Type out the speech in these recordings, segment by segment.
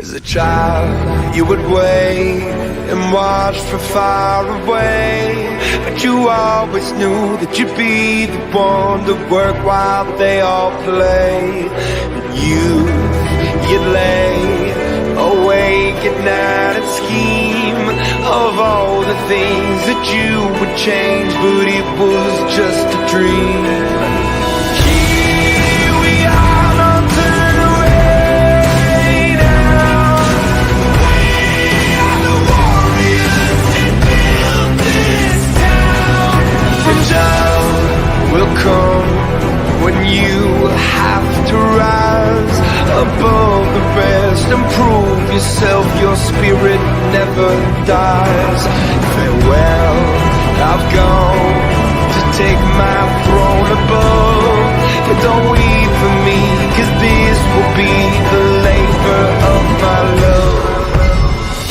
As a child, you would wait and watch from far away, but you always knew that you'd be the one to work while they all play. And you'd lay awake at night and scheme of all the things that you would change, but it was just a dream. Will come when you have to rise above the rest and prove yourself. Your spirit never dies. Farewell, I've gone to take my throne above, but don't weep for me, 'cause this will be the labor of my love.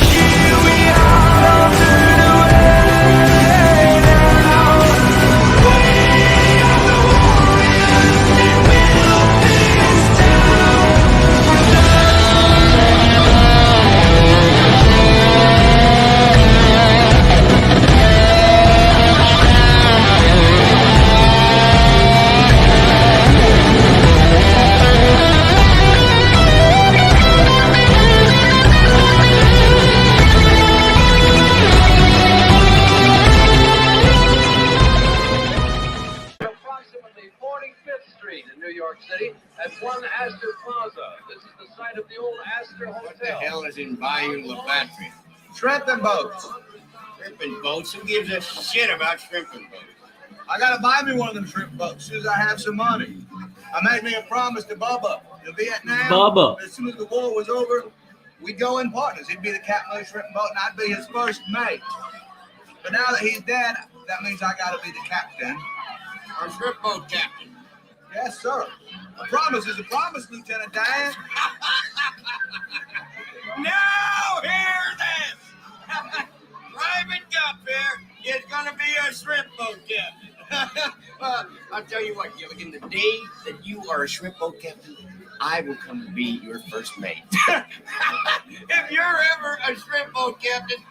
Here we are, turn away now. What the hell is in Bayou La Battery? Shrimping boats. Shrimping boats? Who gives a shit about shrimping boats? I gotta buy me one of them shrimp boats as soon as I have some money. I made me a promise to Bubba in Vietnam. Bubba. As soon as the war was over, we'd go in partners. He'd be the captain of the shrimp boat, and I'd be his first mate. But now that he's dead, that means I gotta be the captain. Our shrimp boat captain. Yes, sir. A promise is a promise, Lieutenant Dan. Now hear this! Private Gup here is gonna be a shrimp boat captain. I'll tell you what, Gilligan, the day that you are a shrimp boat captain, I will come to be your first mate. If you're ever a shrimp boat captain,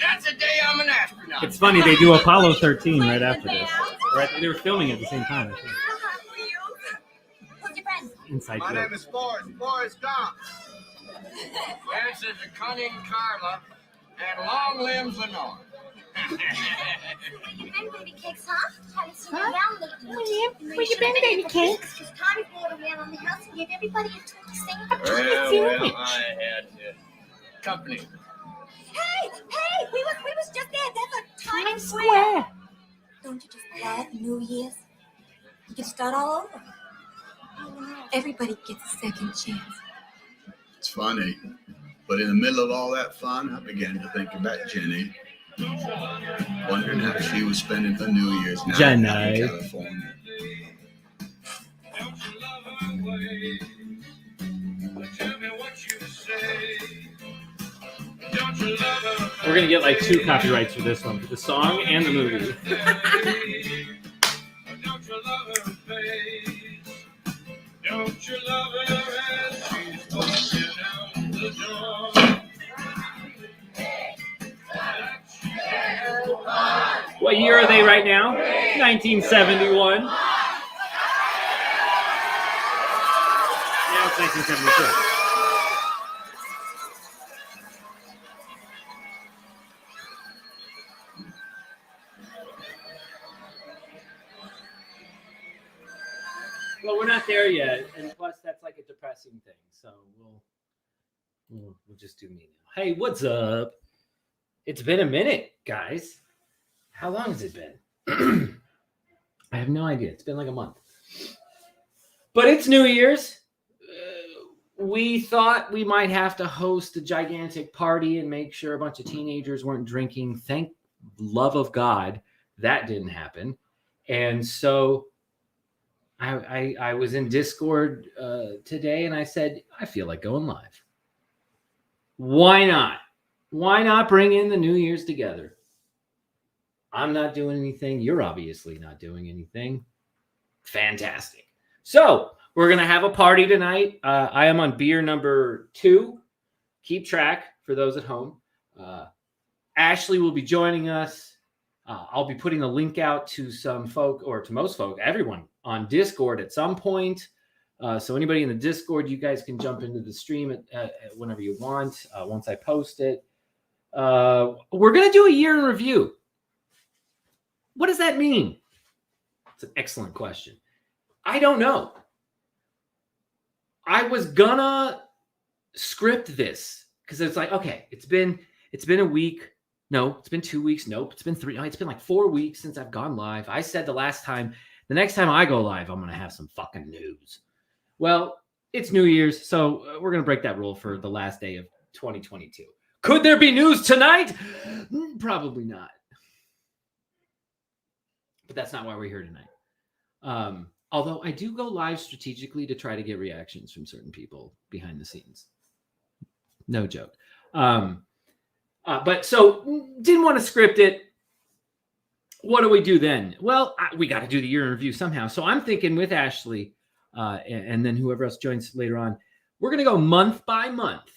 that's the day I'm an astronaut. It's funny, they do Apollo 13 right after this. Right, they were filming at the same time, I think. Who's your friend? Inside My joke. name is Forrest Gump. This is a cunning Carla and long limbs Lenore. Where you been, baby cakes, huh? Haven't seen you around lately. Where you been, baby cakes? Because Tommy brought around on the house and gave everybody a turn to sing. Well, I had company. Hey, we was just there. That's a Times Square. Square. Don't you just love New Year's? You can start all over. Everybody gets a second chance. It's funny, but in the middle of all that fun, I began to think about Jenny, wondering how she was spending her New Year's night Jenny. out in California. We're gonna get like 2 copyrights for this one, for the song and the movie. Don't you love her face? Don't you love her as she's walking out the door? What year are they right now? 1971. Now it's 1976. Well, we're not there yet, and plus that's like a depressing thing. So we'll just do me now. Hey, what's up? It's been a minute, guys. How long has it been? I have no idea. It's been like a month. But it's New Year's. We thought we might have to host a gigantic party and make sure a bunch of teenagers weren't drinking. Thank love of God, that didn't happen. And so I was in Discord today, and I said, I feel like going live. Why not? Why not bring in the New Year's together? I'm not doing anything. You're obviously not doing anything. Fantastic. So we're going to have a party tonight. I am on beer number 2. keep track for those at home. Ashley will be joining us. I'll be putting a link out to some folk, or to most folk, everyone on Discord at some point. So anybody in the Discord, you guys can jump into the stream at whenever you want. Once I post it, we're going to do a year in review. What does that mean? It's an excellent question. I don't know. I was gonna script this because it's like, okay, it's been a week. No, it's been 2 weeks. Nope, it's been 3. No, it's been like 4 weeks since I've gone live. I said the next time I go live, I'm gonna have some fucking news. Well, it's New Year's, so we're gonna break that rule for the last day of 2022. Could there be news tonight? Probably not. But that's not why we're here tonight. Although I do go live strategically to try to get reactions from certain people behind the scenes. No joke. But so didn't want to script it. What do we do then? Well, we got to do the year in review somehow. So I'm thinking with Ashley and then whoever else joins later on, we're going to go month by month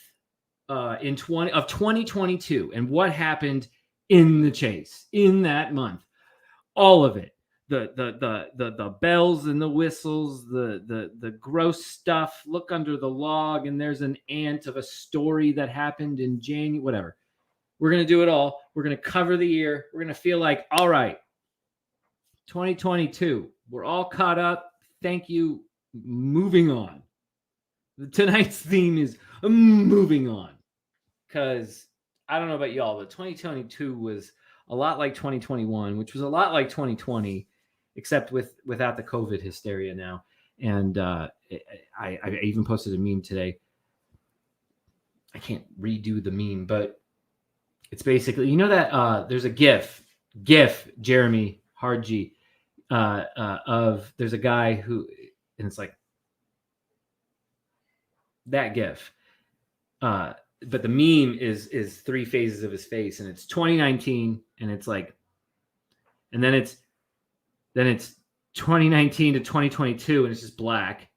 in 2022 and what happened in the chase in that month. All of it. The bells and the whistles, the gross stuff, look under the log, and there's an ant of a story that happened in January, whatever. We're going to do it all. We're going to cover the year. We're going to feel like, all right, 2022, we're all caught up. Thank you. Moving on. Tonight's theme is moving on. Because I don't know about y'all, but 2022 was a lot like 2021, which was a lot like 2020, except without the COVID hysteria now. And I even posted a meme today. I can't redo the meme, but it's basically, you know that there's a GIF, Jeremy Hardgy, of there's a guy who, and it's like that GIF. But the meme is 3 phases of his face, and it's 2019, and it's like, and then it's 2019 to 2022, and it's just black,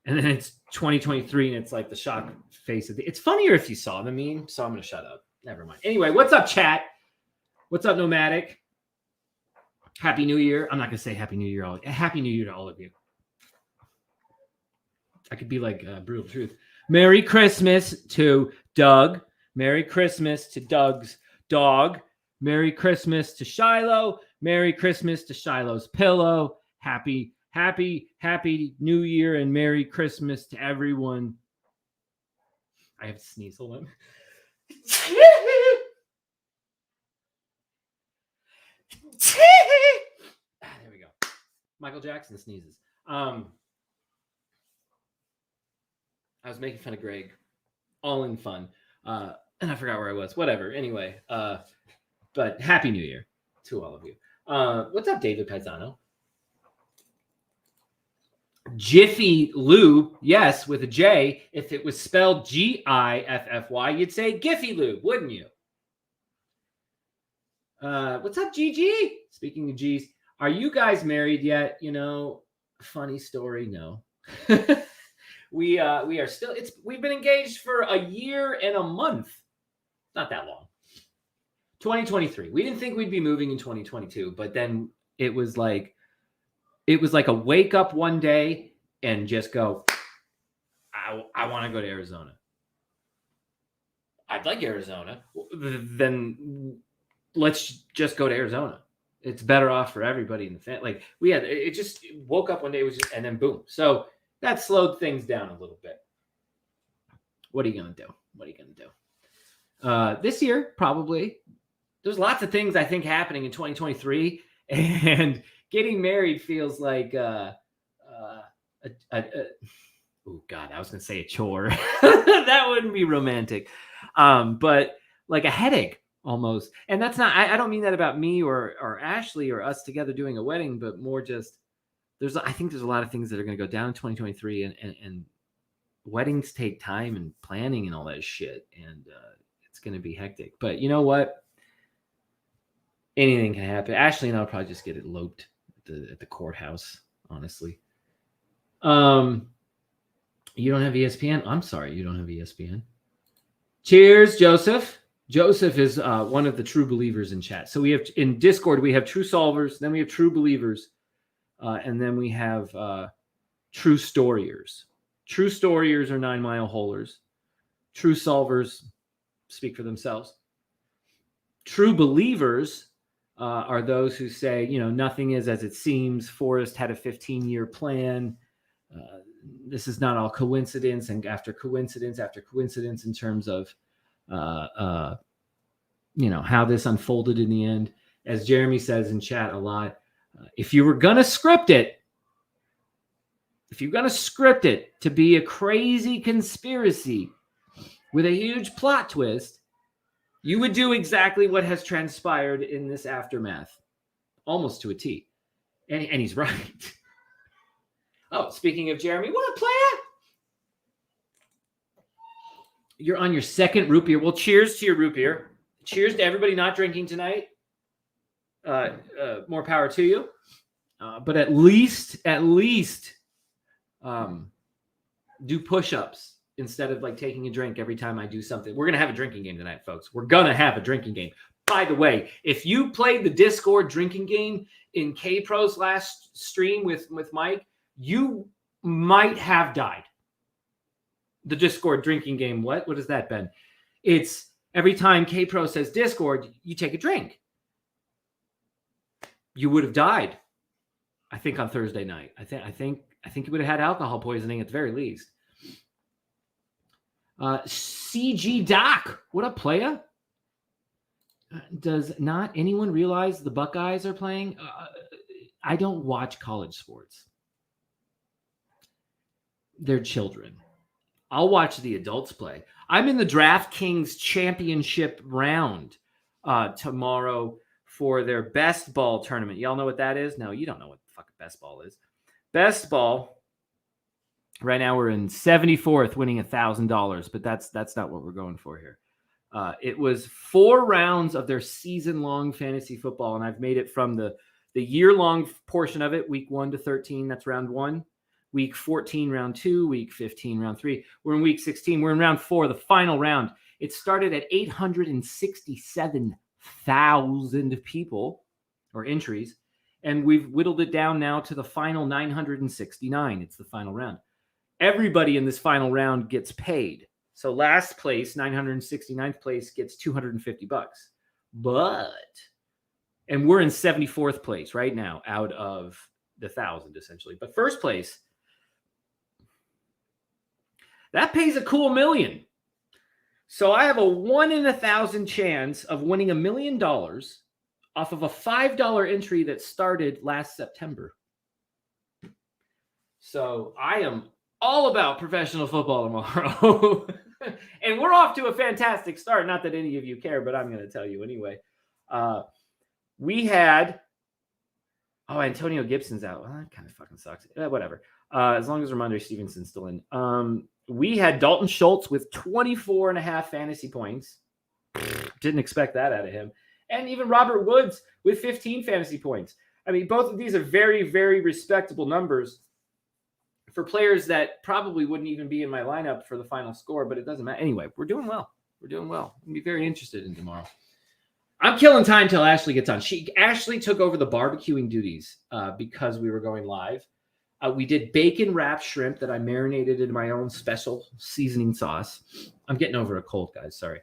and then it's 2023, and it's like the shock face of it's funnier if you saw the meme, so I'm gonna shut up. Never mind. Anyway, what's up, chat? What's up, Nomadic? Happy New Year. I'm not gonna say Happy New Year. Happy New Year to all of you. I could be like Brutal Truth. Merry Christmas to Doug. Merry Christmas to Doug's dog. Merry Christmas to Shiloh. Merry Christmas to Shiloh's pillow. Happy New Year and Merry Christmas to everyone. I have to sneeze. Hold on. There we go. Michael Jackson sneezes. I was making fun of Greg, all in fun. And I forgot where I was. Whatever. Anyway, but Happy New Year to all of you. What's up, David Paisano? Jiffy Lube, yes, with a J. If it was spelled Giffy, you'd say Giffy Lube, wouldn't you? What's up, GG? Speaking of G's, are you guys married yet? You know, funny story, no. We are still, we've been engaged for a year and a month. Not that long. 2023. We didn't think we'd be moving in 2022, but then it was like a wake up one day and just go, I want to go to Arizona. I'd like Arizona. Then let's just go to Arizona. It's better off for everybody in the family. Like it just woke up one day, it was just, and then boom. So that slowed things down a little bit. What are you going to do? This year, probably. There's lots of things I think happening in 2023, and getting married feels like oh God, I was going to say a chore. That wouldn't be romantic. But like a headache almost. And that's not, I don't mean that about me or Ashley or us together doing a wedding, but more just, I think there's a lot of things that are going to go down in 2023, and weddings take time and planning and all that shit. And it's going to be hectic. But you know what? Anything can happen. Ashley and I'll probably just get it eloped at the courthouse, honestly. You don't have ESPN? I'm sorry, you don't have ESPN. Cheers, Joseph. Joseph is one of the true believers in chat. So we have in Discord, we have true solvers, then we have true believers, and then we have true storyers. True storyers are 9 mile holers. True solvers speak for themselves. True believers are those who say, nothing is as it seems. Forrest had a 15-year plan. This is not all coincidence, and after coincidence in terms of how this unfolded in the end. As Jeremy says in chat a lot, if you were gonna script it to be a crazy conspiracy with a huge plot twist, you would do exactly what has transpired in this aftermath, almost to a T. And he's right. Oh, speaking of Jeremy, what up, player? You're on your second root beer. Well, cheers to your root beer. Cheers to everybody not drinking tonight. More power to you. But at least do push-ups instead of like taking a drink every time I do something. We're going to have a drinking game tonight, folks. We're going to have a drinking game. By the way, if you played the Discord drinking game in K-Pro's last stream with Mike, you might have died. The Discord drinking game. What is that, Ben? It's every time K-Pro says Discord, you take a drink. You would have died, I think, on Thursday night. I think you would have had alcohol poisoning at the very least. CG Doc, what up, playa? Does not anyone realize the Buckeyes are playing? I don't watch college sports. They're children. I'll watch the adults play. I'm in the DraftKings championship round tomorrow for their best ball tournament. Y'all know what that is? No, you don't know what the fucking best ball is. Best ball. Right now we're in 74th, winning $1,000, but that's not what we're going for here. It was 4 rounds of their season-long fantasy football, and I've made it from the year-long portion of it, week 1 to 13. That's round 1. Week 14, round 2. Week 15, round 3. We're in week 16. We're in round 4, the final round. It started at 867,000 people or entries, and we've whittled it down now to the final 969. It's the final round. Everybody in this final round gets paid. So last place, 969th place, gets $250. And we're in 74th place right now out of the 1,000 essentially. But first place, that pays a cool $1 million. So I have a 1 in 1,000 chance of winning $1 million off of a $5 entry that started last September. So I am all about professional football tomorrow. And we're off to a fantastic start. Not that any of you care, but I'm going to tell you anyway. We had... Oh, Antonio Gibson's out. Well, that kind of fucking sucks. Whatever. As long as Ramondre Stevenson's still in. We had Dalton Schultz with 24.5 fantasy points. Didn't expect that out of him. And even Robert Woods with 15 fantasy points. I mean, both of these are very, very respectable numbers for players that probably wouldn't even be in my lineup for the final score, but it doesn't matter. Anyway, we're doing well. I'm be very interested in tomorrow. I'm killing time till Ashley gets on. Ashley took over the barbecuing duties because we were going live. We did bacon wrapped shrimp that I marinated in my own special seasoning sauce. I'm getting over a cold, guys. Sorry.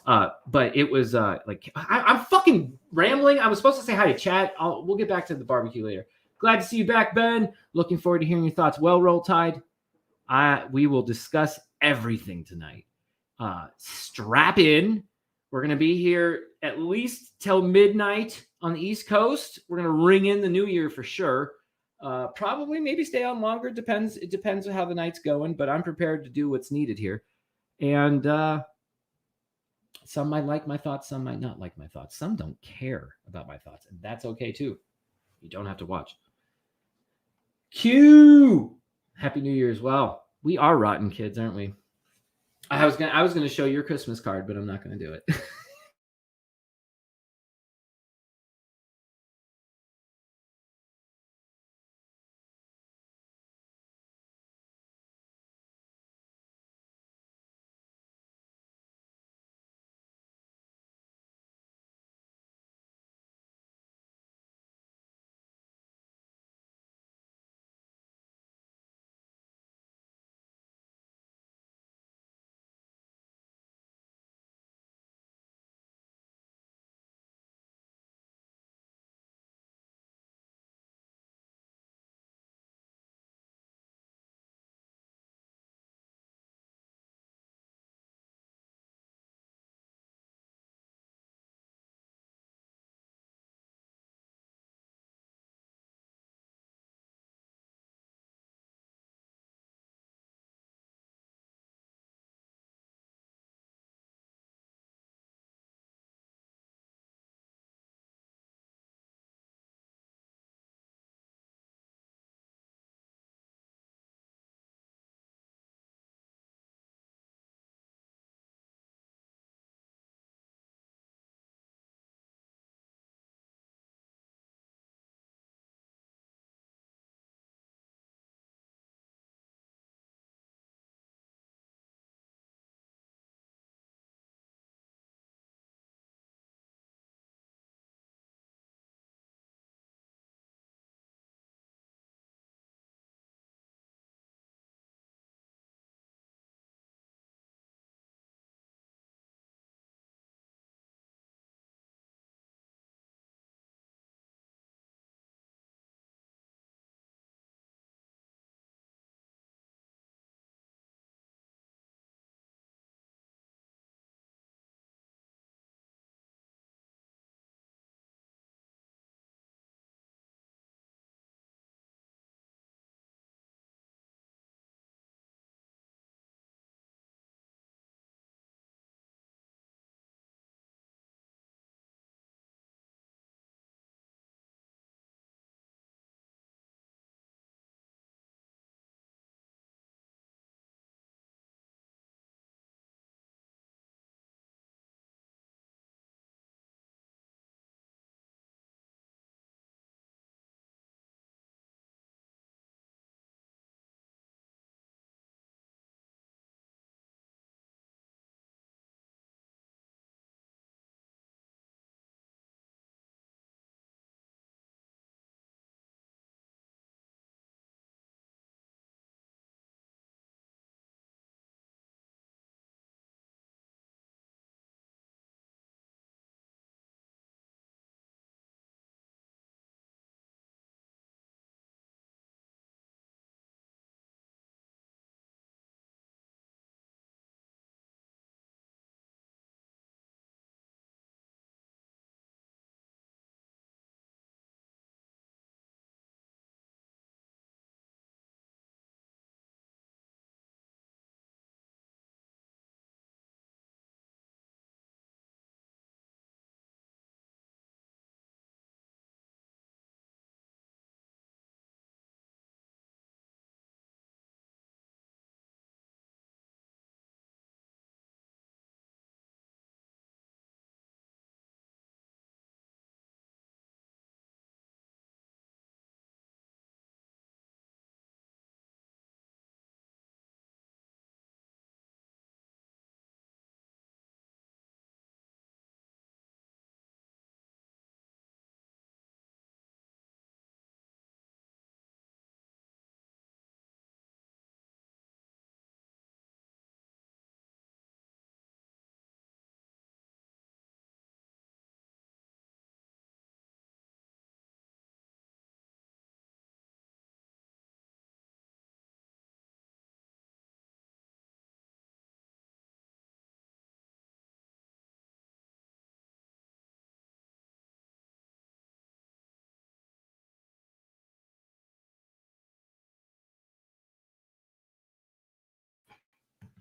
But it was I'm fucking rambling. I was supposed to say hi to chat. We'll get back to the barbecue later. Glad to see you back, Ben. Looking forward to hearing your thoughts. Well, Roll Tide. We will discuss everything tonight. Strap in. We're going to be here at least till midnight on the East Coast. We're going to ring in the new year for sure. Probably maybe stay on longer. It depends on how the night's going, but I'm prepared to do what's needed here. And some might like my thoughts. Some might not like my thoughts. Some don't care about my thoughts, and that's okay too. You don't have to watch. Q. Happy New Year as well. We are rotten kids, aren't we? I was gonna show your Christmas card, but I'm not gonna do it.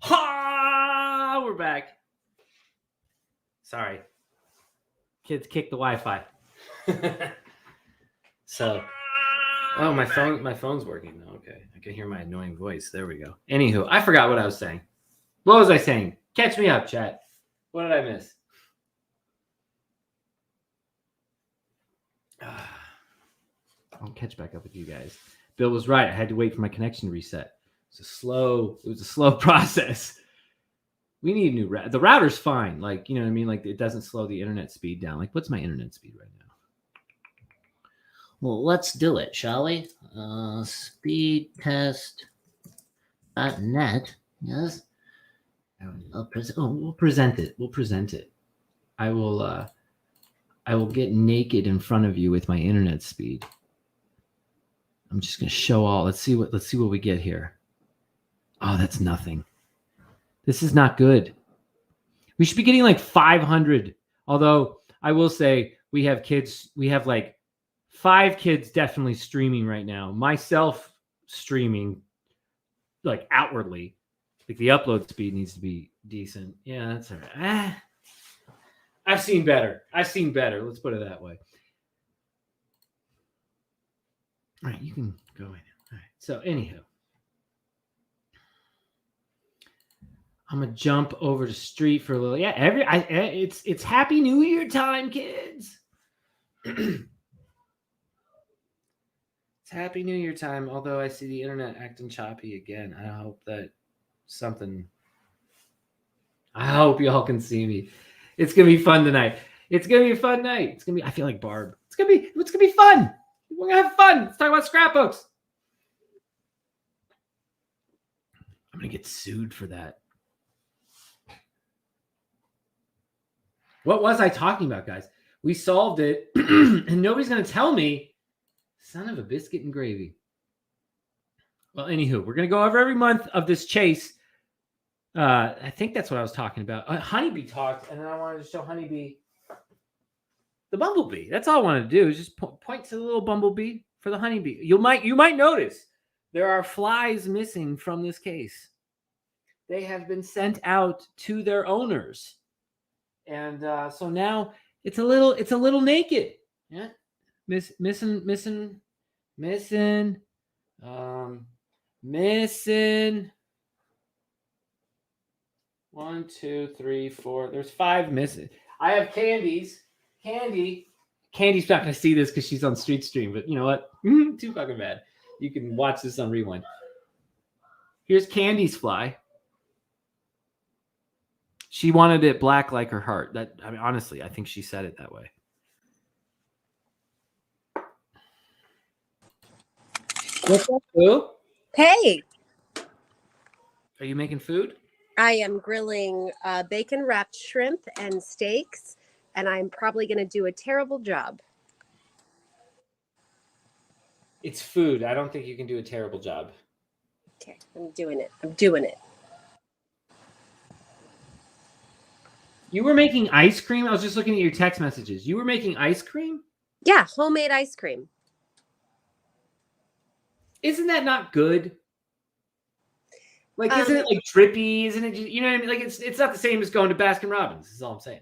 Ha! We're back. Sorry. Kids kicked the Wi-Fi. So, oh, my phone's working now. Okay. I can hear my annoying voice. There we go. Anywho, I forgot what I was saying. What was I saying? Catch me up, chat. What did I miss? I'll catch back up with you guys. Bill was right. I had to wait for my connection to reset. It was a slow process. We need a new router. The router's fine. Like, you know what I mean? Like, it doesn't slow the internet speed down. Like, what's my internet speed right now? Well, let's do it, shall we? Speed test .net. Yes. We'll present it. We'll present it. I will get naked in front of you with my internet speed. I'm just gonna show all. Let's see what we get here. Oh, that's nothing. This is not good. We should be getting like 500. Although I will say we have kids. We have like 5 kids definitely streaming right now. Myself streaming like outwardly. Like the upload speed needs to be decent. Yeah, that's all right. I've seen better. Let's put it that way. All right, you can go in. All right. So, anywho, I'm gonna jump over the street for a little. Yeah, it's Happy New Year time, kids. It's Happy New Year time. Although I see the internet acting choppy again. I hope that something. I hope y'all can see me. It's gonna be fun tonight. It's gonna be a fun night. It's gonna be. I feel like Barb. It's gonna be fun. We're gonna have fun. Let's talk about scrapbooks. I'm gonna get sued for that. What was I talking about, guys? We solved it, and nobody's gonna tell me. Son of a biscuit and gravy. Well, anywho, we're gonna go over every month of this chase. I think that's what I was talking about. Honeybee talked, and then I wanted to show Honeybee the bumblebee. That's all I wanted to do is just point to the little bumblebee for the honeybee. You might notice there are flies missing from this case. They have been sent out to their owners, and so now it's a little naked. Yeah, missing. 1, 2, 3, 4. There's 5 missing. I have Candy's not going to see this because she's on Street Stream, but you know what? Too fucking bad. You can watch this on Rewind. Here's Candy's fly. She wanted it black like her heart. Honestly, I think she said it that way. What's up, Boo? Hey, Are you making food? I am grilling bacon wrapped shrimp and steaks, and I'm probably going to do a terrible job. It's food. I don't think you can do a terrible job. Okay, I'm doing it. You were making ice cream? I was just looking at your text messages. You were making ice cream? Yeah, homemade ice cream. Isn't that not good? Like, isn't it like drippy? Isn't it? You know what I mean? Like, it's not the same as going to Baskin Robbins. Is all I'm saying.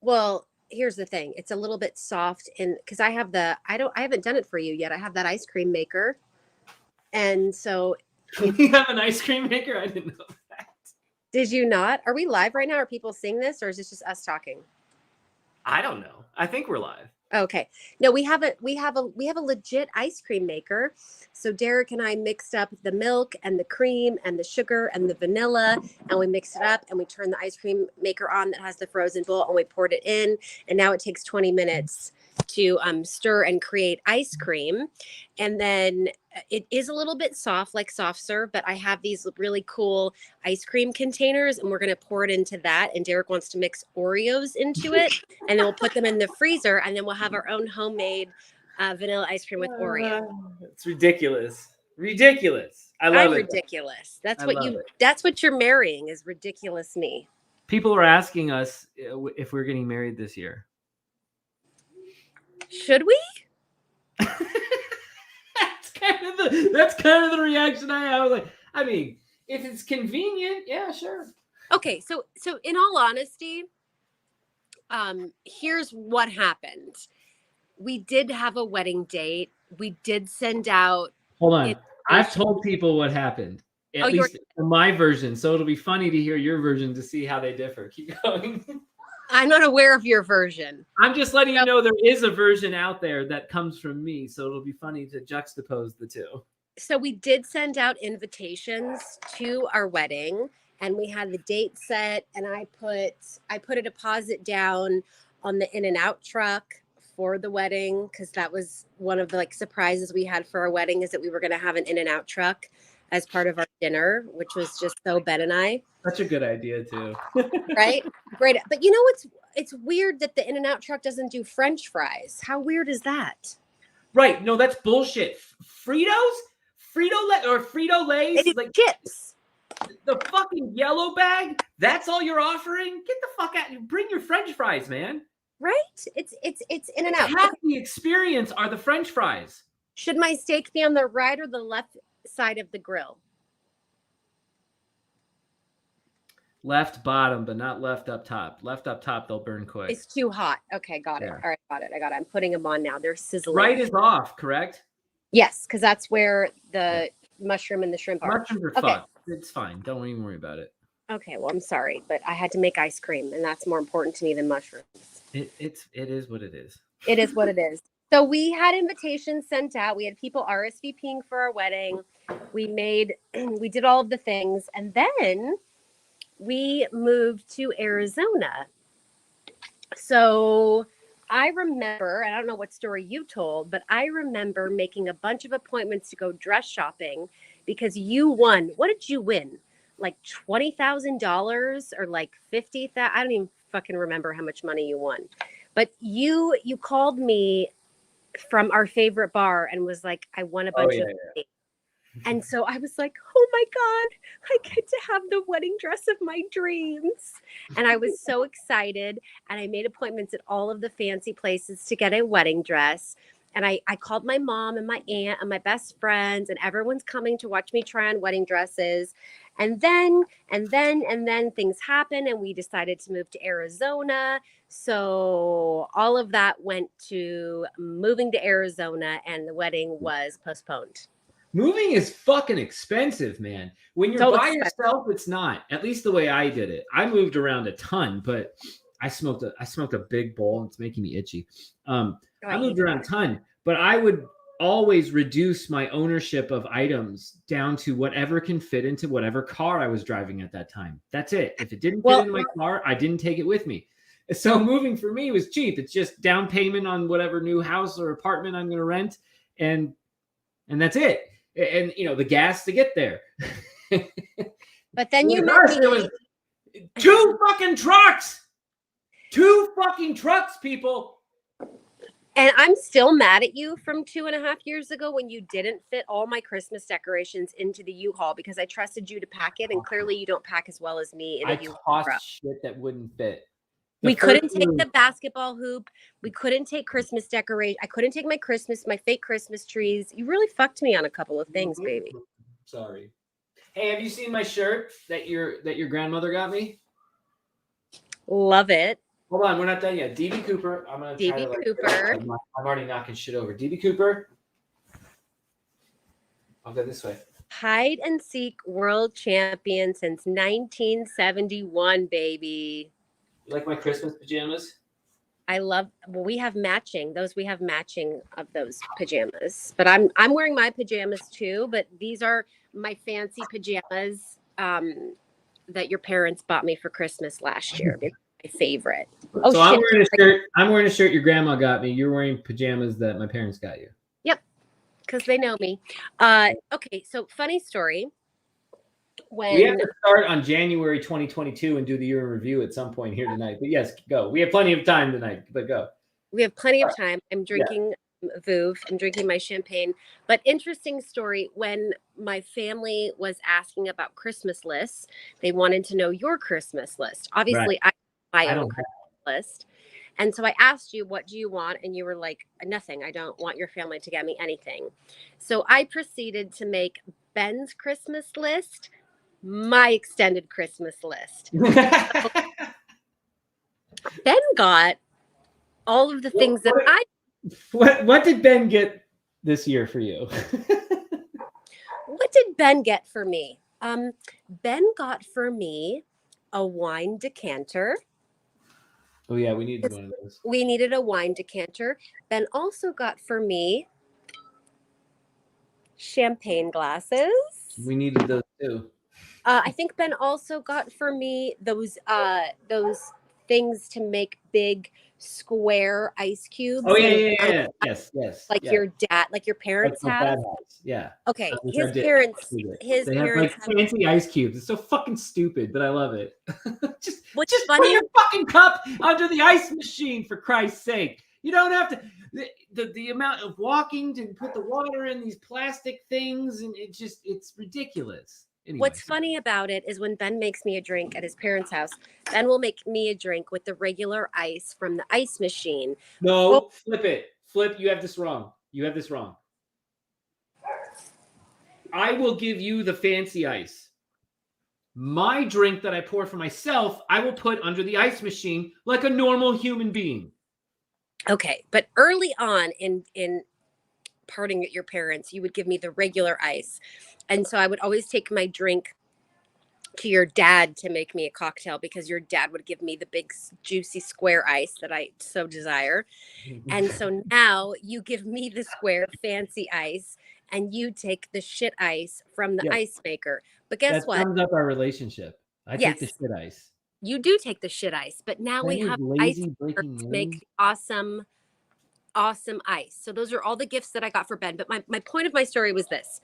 Well, here's the thing. It's a little bit soft, and because I haven't done it for you yet. I have that ice cream maker, and so You have an ice cream maker? I didn't know that. did you not? Are we live right now? Are people seeing this, or is this just us talking? I don't know. I think we're live. Okay. No, we have a legit ice cream maker. So Derek and I mixed up the milk and the cream and the sugar and the vanilla, and we mixed it up and we turned the ice cream maker on that has the frozen bowl, and we poured it in, and now it takes 20 minutes to stir and create ice cream. And then it is a little bit soft, like soft serve, but I have these really cool ice cream containers, and we're going to pour it into that. And Derek wants to mix Oreos into it, and then we'll put them in the freezer, and then we'll have our own homemade vanilla ice cream with Oreo. It's ridiculous. I love it. Ridiculous. That's what you're marrying, is ridiculous me. People are asking us if we're getting married this year. Should we? That's kind of the reaction I have. Like, I mean, if it's convenient, yeah, sure. Okay, so in all honesty, here's what happened. We did have a wedding date. We did send out. Hold on. I've invitations. told people what happened, Oh, at least in my version. So it'll be funny to hear your version to see how they differ. Keep going. I'm not aware of your version. I'm just letting you know there is a version out there that comes from me. So it'll be funny to juxtapose the two. So we did send out invitations to our wedding, and we had the date set, and I put a deposit down on the In-N-Out truck for the wedding, because that was one of the like surprises we had for our wedding, is that we were going to have an In-N-Out truck as part of our dinner, which was just so Ben and I. Such a good idea too. Right? Great. But you know, it's weird that the In-N-Out truck doesn't do French fries. How weird is that? Right. No, that's bullshit. Fritos? Frito-Lays? It's Like chips. the fucking yellow bag? That's all you're offering? Get the fuck out. Bring your French fries, man. Right? It's In-N-Out. Half the experience are the French fries. Should my steak be on the right or the left side of the grill? Left bottom, but not left up top. Left up top, they'll burn quick. It's too hot. Okay, got it. Yeah. All right, got it. I got it. I'm putting them on now. They're sizzling. Right is off, correct? Yes, because that's where the mushroom and the shrimp are. Mushrooms are Okay. fucked. It's fine. Don't even worry about it. Okay, well, I'm sorry, but I had to make ice cream, and that's more important to me than mushrooms. It is what it is. It is what it is. So we had invitations sent out. We had people RSVPing for our wedding. We did all of the things, and then we moved to Arizona. So I remember, and I don't know what story you told, but I remember making a bunch of appointments to go dress shopping because you won. What did you win? Like $20,000 or like $50,000? I don't even fucking remember how much money you won. But you called me from our favorite bar and was like, I won a bunch of money. And so I was like, oh my God, I get to have the wedding dress of my dreams. And I was so excited. And I made appointments at all of the fancy places to get a wedding dress. And I called my mom and my aunt and my best friends, and everyone's coming to watch me try on wedding dresses. And then things happened, and we decided to move to Arizona. So all of that went to moving to Arizona, and the wedding was postponed. Moving is fucking expensive, man. When you're So by expensive. yourself, it's not. At least the way I did it. I moved around a ton, but I smoked a big bowl. It's making me itchy. I moved around a ton, but I would always reduce my ownership of items down to whatever can fit into whatever car I was driving at that time. That's it. If it didn't fit in my car, I didn't take it with me. So moving for me was cheap. It's just down payment on whatever new house or apartment I'm going to rent, and that's it. And you know, the gas to get there. But then you There was two fucking trucks. Two fucking trucks, people. And I'm still mad at you from 2.5 years ago when you didn't fit all my Christmas decorations into the U-Haul because I trusted you to pack it, and clearly you don't pack as well as me in a U-Haul. Tossed shit that wouldn't fit. We couldn't take the basketball hoop. We couldn't take Christmas decoration. I couldn't take my fake Christmas trees. You really fucked me on a couple of things, baby. Sorry. Hey, have you seen my shirt that your grandmother got me? Love it. Hold on, we're not done yet. DB Cooper. I'm gonna try to Cooper. I'm already knocking shit over. DB Cooper. I'll go this way. Hide and seek world champion since 1971, baby. You like my Christmas pajamas? We have matching of those pajamas, but I'm wearing my pajamas too, but these are my fancy pajamas that your parents bought me for Christmas last year. They're my favorite. Oh, so shit. I'm wearing a shirt your grandma got me. You're wearing pajamas that my parents got you. Yep. Because they know me. Okay, so funny story. We have to start on January 2022 and do the year in review at some point here tonight. But yes, go. We have plenty of time tonight, but go. We have plenty of time. I'm drinking Veuve. I'm drinking my champagne. But interesting story, when my family was asking about Christmas lists, they wanted to know your Christmas list. Obviously, I have my own Christmas list. And so I asked you, what do you want? And you were like, nothing. I don't want your family to get me anything. So I proceeded to make Ben's Christmas list my extended Christmas list. Ben got all of the things that I. What did Ben get this year for you? What did Ben get for me? Ben got for me a wine decanter. Oh yeah, we needed one of those. We needed a wine decanter. Ben also got for me champagne glasses. We needed those too. I think Ben also got for me those things to make big square ice cubes. Oh yeah. Yes. Like yeah. your dad, like your parents Like my have. dad has. Yeah. Okay, Which his I did. parents They have like have. fancy ice cubes. It's so fucking stupid, but I love it. just What's put funny? your fucking cup under the ice machine, for Christ's sake. You don't have to. The amount of walking to put the water in these plastic things, and it's ridiculous. Anyway, What's funny about it is when Ben makes me a drink at his parents' house, Ben will make me a drink with the regular ice from the ice machine. No, flip it. Flip, you have this wrong. I will give you the fancy ice. My drink that I pour for myself, I will put under the ice machine like a normal human being. Okay, but early on in partying at your parents, you would give me the regular ice. And so I would always take my drink to your dad to make me a cocktail because your dad would give me the big juicy square ice that I so desire. And so now you give me the square fancy ice and you take the shit ice from the ice maker. But guess what? That sums up our relationship. I take the shit ice. You do take the shit ice, but now we have ice to make awesome ice. So those are all the gifts that I got for Ben. But my point of my story was this.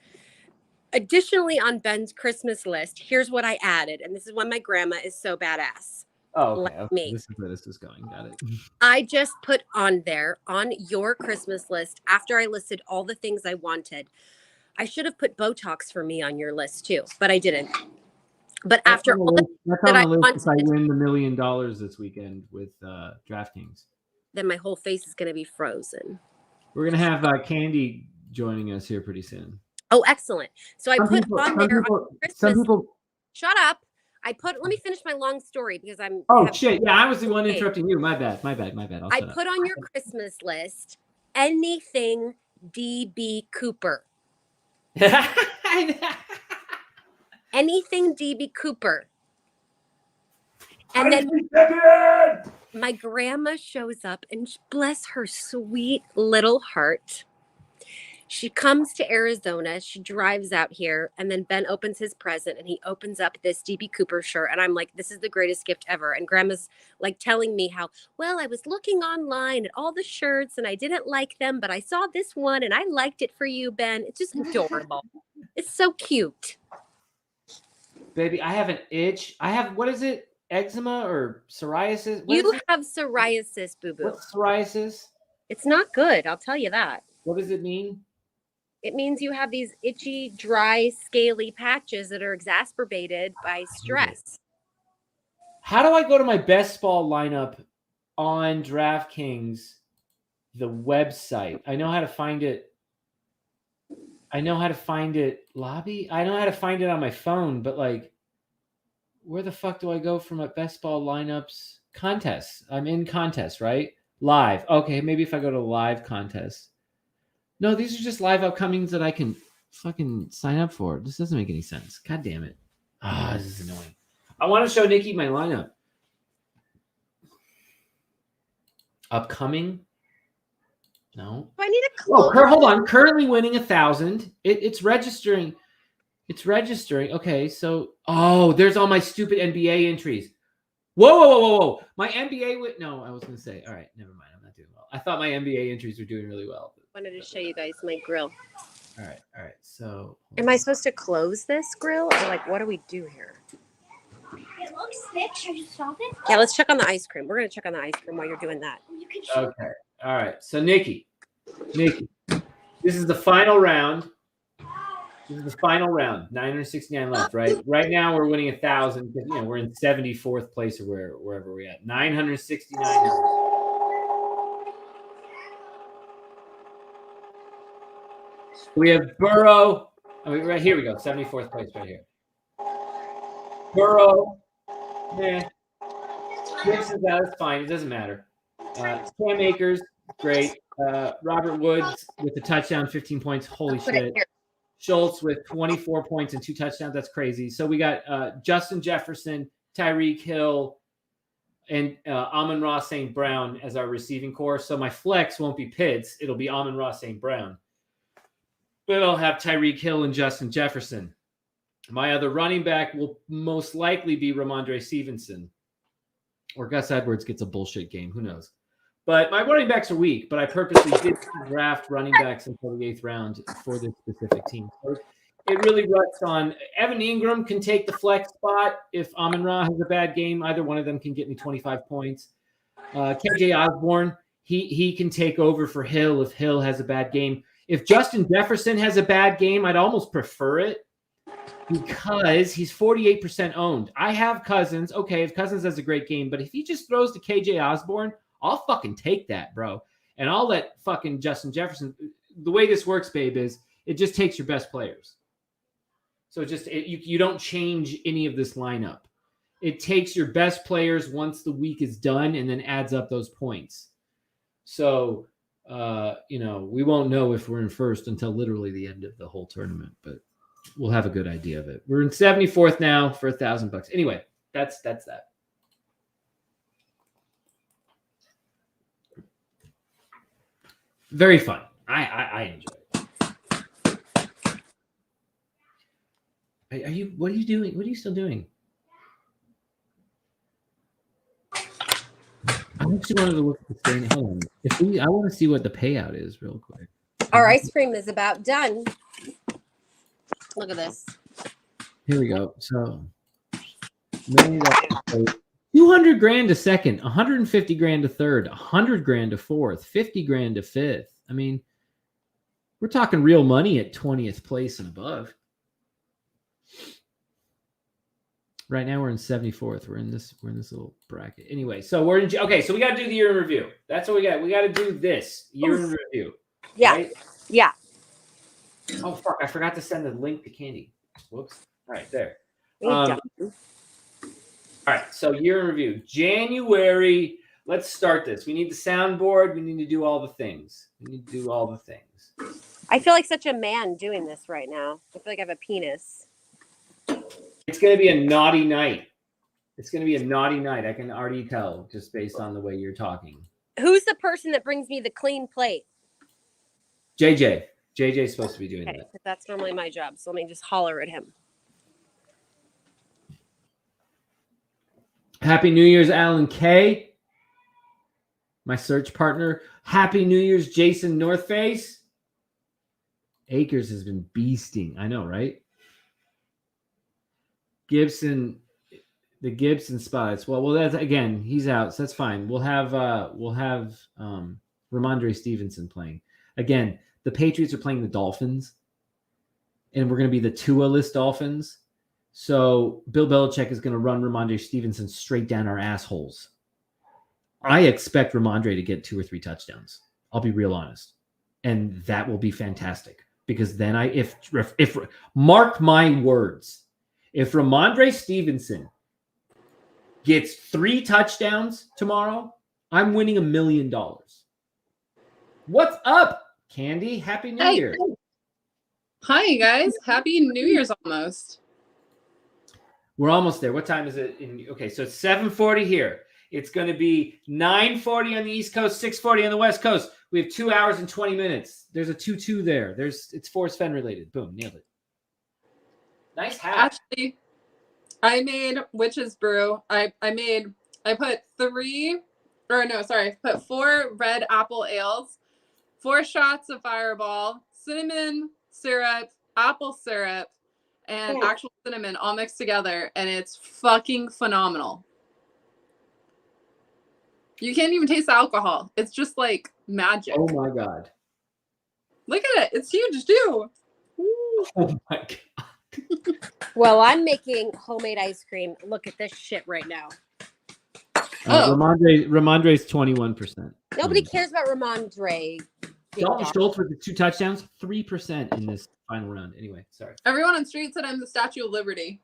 Additionally, on Ben's Christmas list, here's what I added. And this is when my grandma is so badass. Oh, okay. Like me. This is where this is going. Got it. I just put on there, on your Christmas list, after I listed all the things I wanted. I should have put Botox for me on your list too, but I didn't. But after all that I wanted, if I win the $1 million this weekend with DraftKings, then my whole face is going to be frozen. We're going to have Candy joining us here pretty soon. Oh, excellent. So I put on there on Christmas. Shut up. Let me finish my long story because I'm. Oh, shit. Yeah, I was the one interrupting you. My bad. I put on your Christmas list anything DB Cooper. Anything DB Cooper. And then my grandma shows up and bless her sweet little heart. She comes to Arizona, she drives out here, and then Ben opens his present and he opens up this DB Cooper shirt. And I'm like, this is the greatest gift ever. And grandma's like telling me how, well, I was looking online at all the shirts and I didn't like them, but I saw this one and I liked it for you, Ben. It's just adorable. It's so cute. Baby, I have an itch. I have, what is it? Eczema or psoriasis? You have psoriasis, boo-boo. What's psoriasis? It's not good. I'll tell you that. What does it mean? It means you have these itchy, dry, scaly patches that are exacerbated by stress. How do I go to my best ball lineup on DraftKings, the website? I know how to find it. Lobby? I know how to find it on my phone, but like, where the fuck do I go for my best ball lineups contests? I'm in contests, right? Live. Okay, maybe if I go to live contests. No, these are just live upcomings that I can fucking sign up for. This doesn't make any sense. God damn it. This is annoying. I want to show Nikki my lineup. Upcoming? No. I need a close. Oh, hold on. Currently winning 1,000. It's registering. It's registering. Okay, so there's all my stupid NBA entries. Whoa. My NBA no, I was gonna say. All right, never mind. I'm not doing well. I thought my NBA entries were doing really well. I wanted to show you guys my grill. All right. So am I supposed to close this grill or like what do we do here? It looks thick. Should I stop it? Yeah, let's check on the ice cream. We're gonna check on the ice cream while you're doing that. Okay. All right. So Nikki, this is the final round. 969 left, right? Right now we're winning 1,000 because we're in 74th place or wherever we're at. 969. We have Burrow. Right here we go. 74th place right here. Burrow, Gibson's out. It's fine. It doesn't matter. Cam Akers, great. Robert Woods with the touchdown, 15 points. Holy Put it shit. here. Schultz with 24 points and 2 touchdowns. That's crazy. So we got Justin Jefferson, Tyreek Hill, and Amon-Ra St. Brown as our receiving core. So my flex won't be Pitts. It'll be Amon-Ra St. Brown. But I'll have Tyreek Hill and Justin Jefferson. My other running back will most likely be Ramondre Stevenson. Or Gus Edwards gets a bullshit game. Who knows? But my running backs are weak, but I purposely did draft running backs until the 8th round for this specific team. So it really rests on Evan Ingram can take the flex spot if Amon-Ra has a bad game. Either one of them can get me 25 points. KJ Osborne, he can take over for Hill if Hill has a bad game. If Justin Jefferson has a bad game, I'd almost prefer it because he's 48% owned. I have Cousins. Okay, if Cousins has a great game, but if he just throws to KJ Osborne, I'll fucking take that, bro. And I'll let fucking Justin Jefferson. The way this works, babe, is it just takes your best players. So you don't change any of this lineup. It takes your best players once the week is done and then adds up those points. So, we won't know if we're in first until literally the end of the whole tournament, but we'll have a good idea of it. We're in 74th now for $1,000. Anyway, that's that. Very fun. I enjoy it. What are you doing? What are you still doing? I actually wanted to look at the stain. Hold on. I want to see what the payout is real quick. Our ice cream is about done. Look at this. Here we go. So $200,000 a second, 150 grand a third, 100 grand a fourth, 50 grand a fifth. I mean, we're talking real money at 20th place and above. Right now we're in 74th. We're in this little bracket. Anyway, so we're in. Okay, so we got to do the year in review. That's what we got. We got to do this year in review. Yeah, right? yeah. Oh fuck! I forgot to send the link to Candy. Whoops. All right, there. All All right, so year in review. January. Let's start this. We need the soundboard. We need to do all the things. I feel like such a man doing this right now. I feel like I have a penis. It's going to be a naughty night. I can already tell just based on the way you're talking. Who's the person that brings me the clean plate? JJ. JJ's supposed to be doing that. That's normally my job. So let me just holler at him. Happy New Year's, Alan K. My search partner. Happy New Year's, Jason North Face. Akers has been beasting. I know, right? Gibson, the Gibson spots. Well, that's again, he's out, so that's fine. We'll have Ramondre Stevenson playing. Again, the Patriots are playing the Dolphins, and we're going to be the Tua-less Dolphins. So Bill Belichick is going to run Ramondre Stevenson straight down our assholes. I expect Ramondre to get 2 or 3 touchdowns. I'll be real honest, and that will be fantastic because then if mark my words. If Ramondre Stevenson gets 3 touchdowns tomorrow, I'm winning $1 million. What's up, Candy? Happy New Year. Hi, you guys. Happy New Year's almost. We're almost there. What time is it? Okay, so it's 7:40 here. It's going to be 9:40 on the East Coast, 6:40 on the West Coast. We have 2 hours and 20 minutes. There's a 2-2 there. It's Forrest Fenn related. Boom, nailed it. Nice hat. Actually, I made Witch's Brew. I put 4 red apple ales, 4 shots of Fireball, cinnamon syrup, apple syrup, and actual cinnamon all mixed together, and it's fucking phenomenal. You can't even taste the alcohol. It's just like magic. Oh my God. Look at it. It's huge too. Ooh. Oh my God. Well, I'm making homemade ice cream. Look at this shit right now. Ramondre's 21%. Nobody cares about Ramondre. Dalton Schultz with the 2 touchdowns, 3% in this final round. Anyway, sorry. Everyone on street said I'm the Statue of Liberty.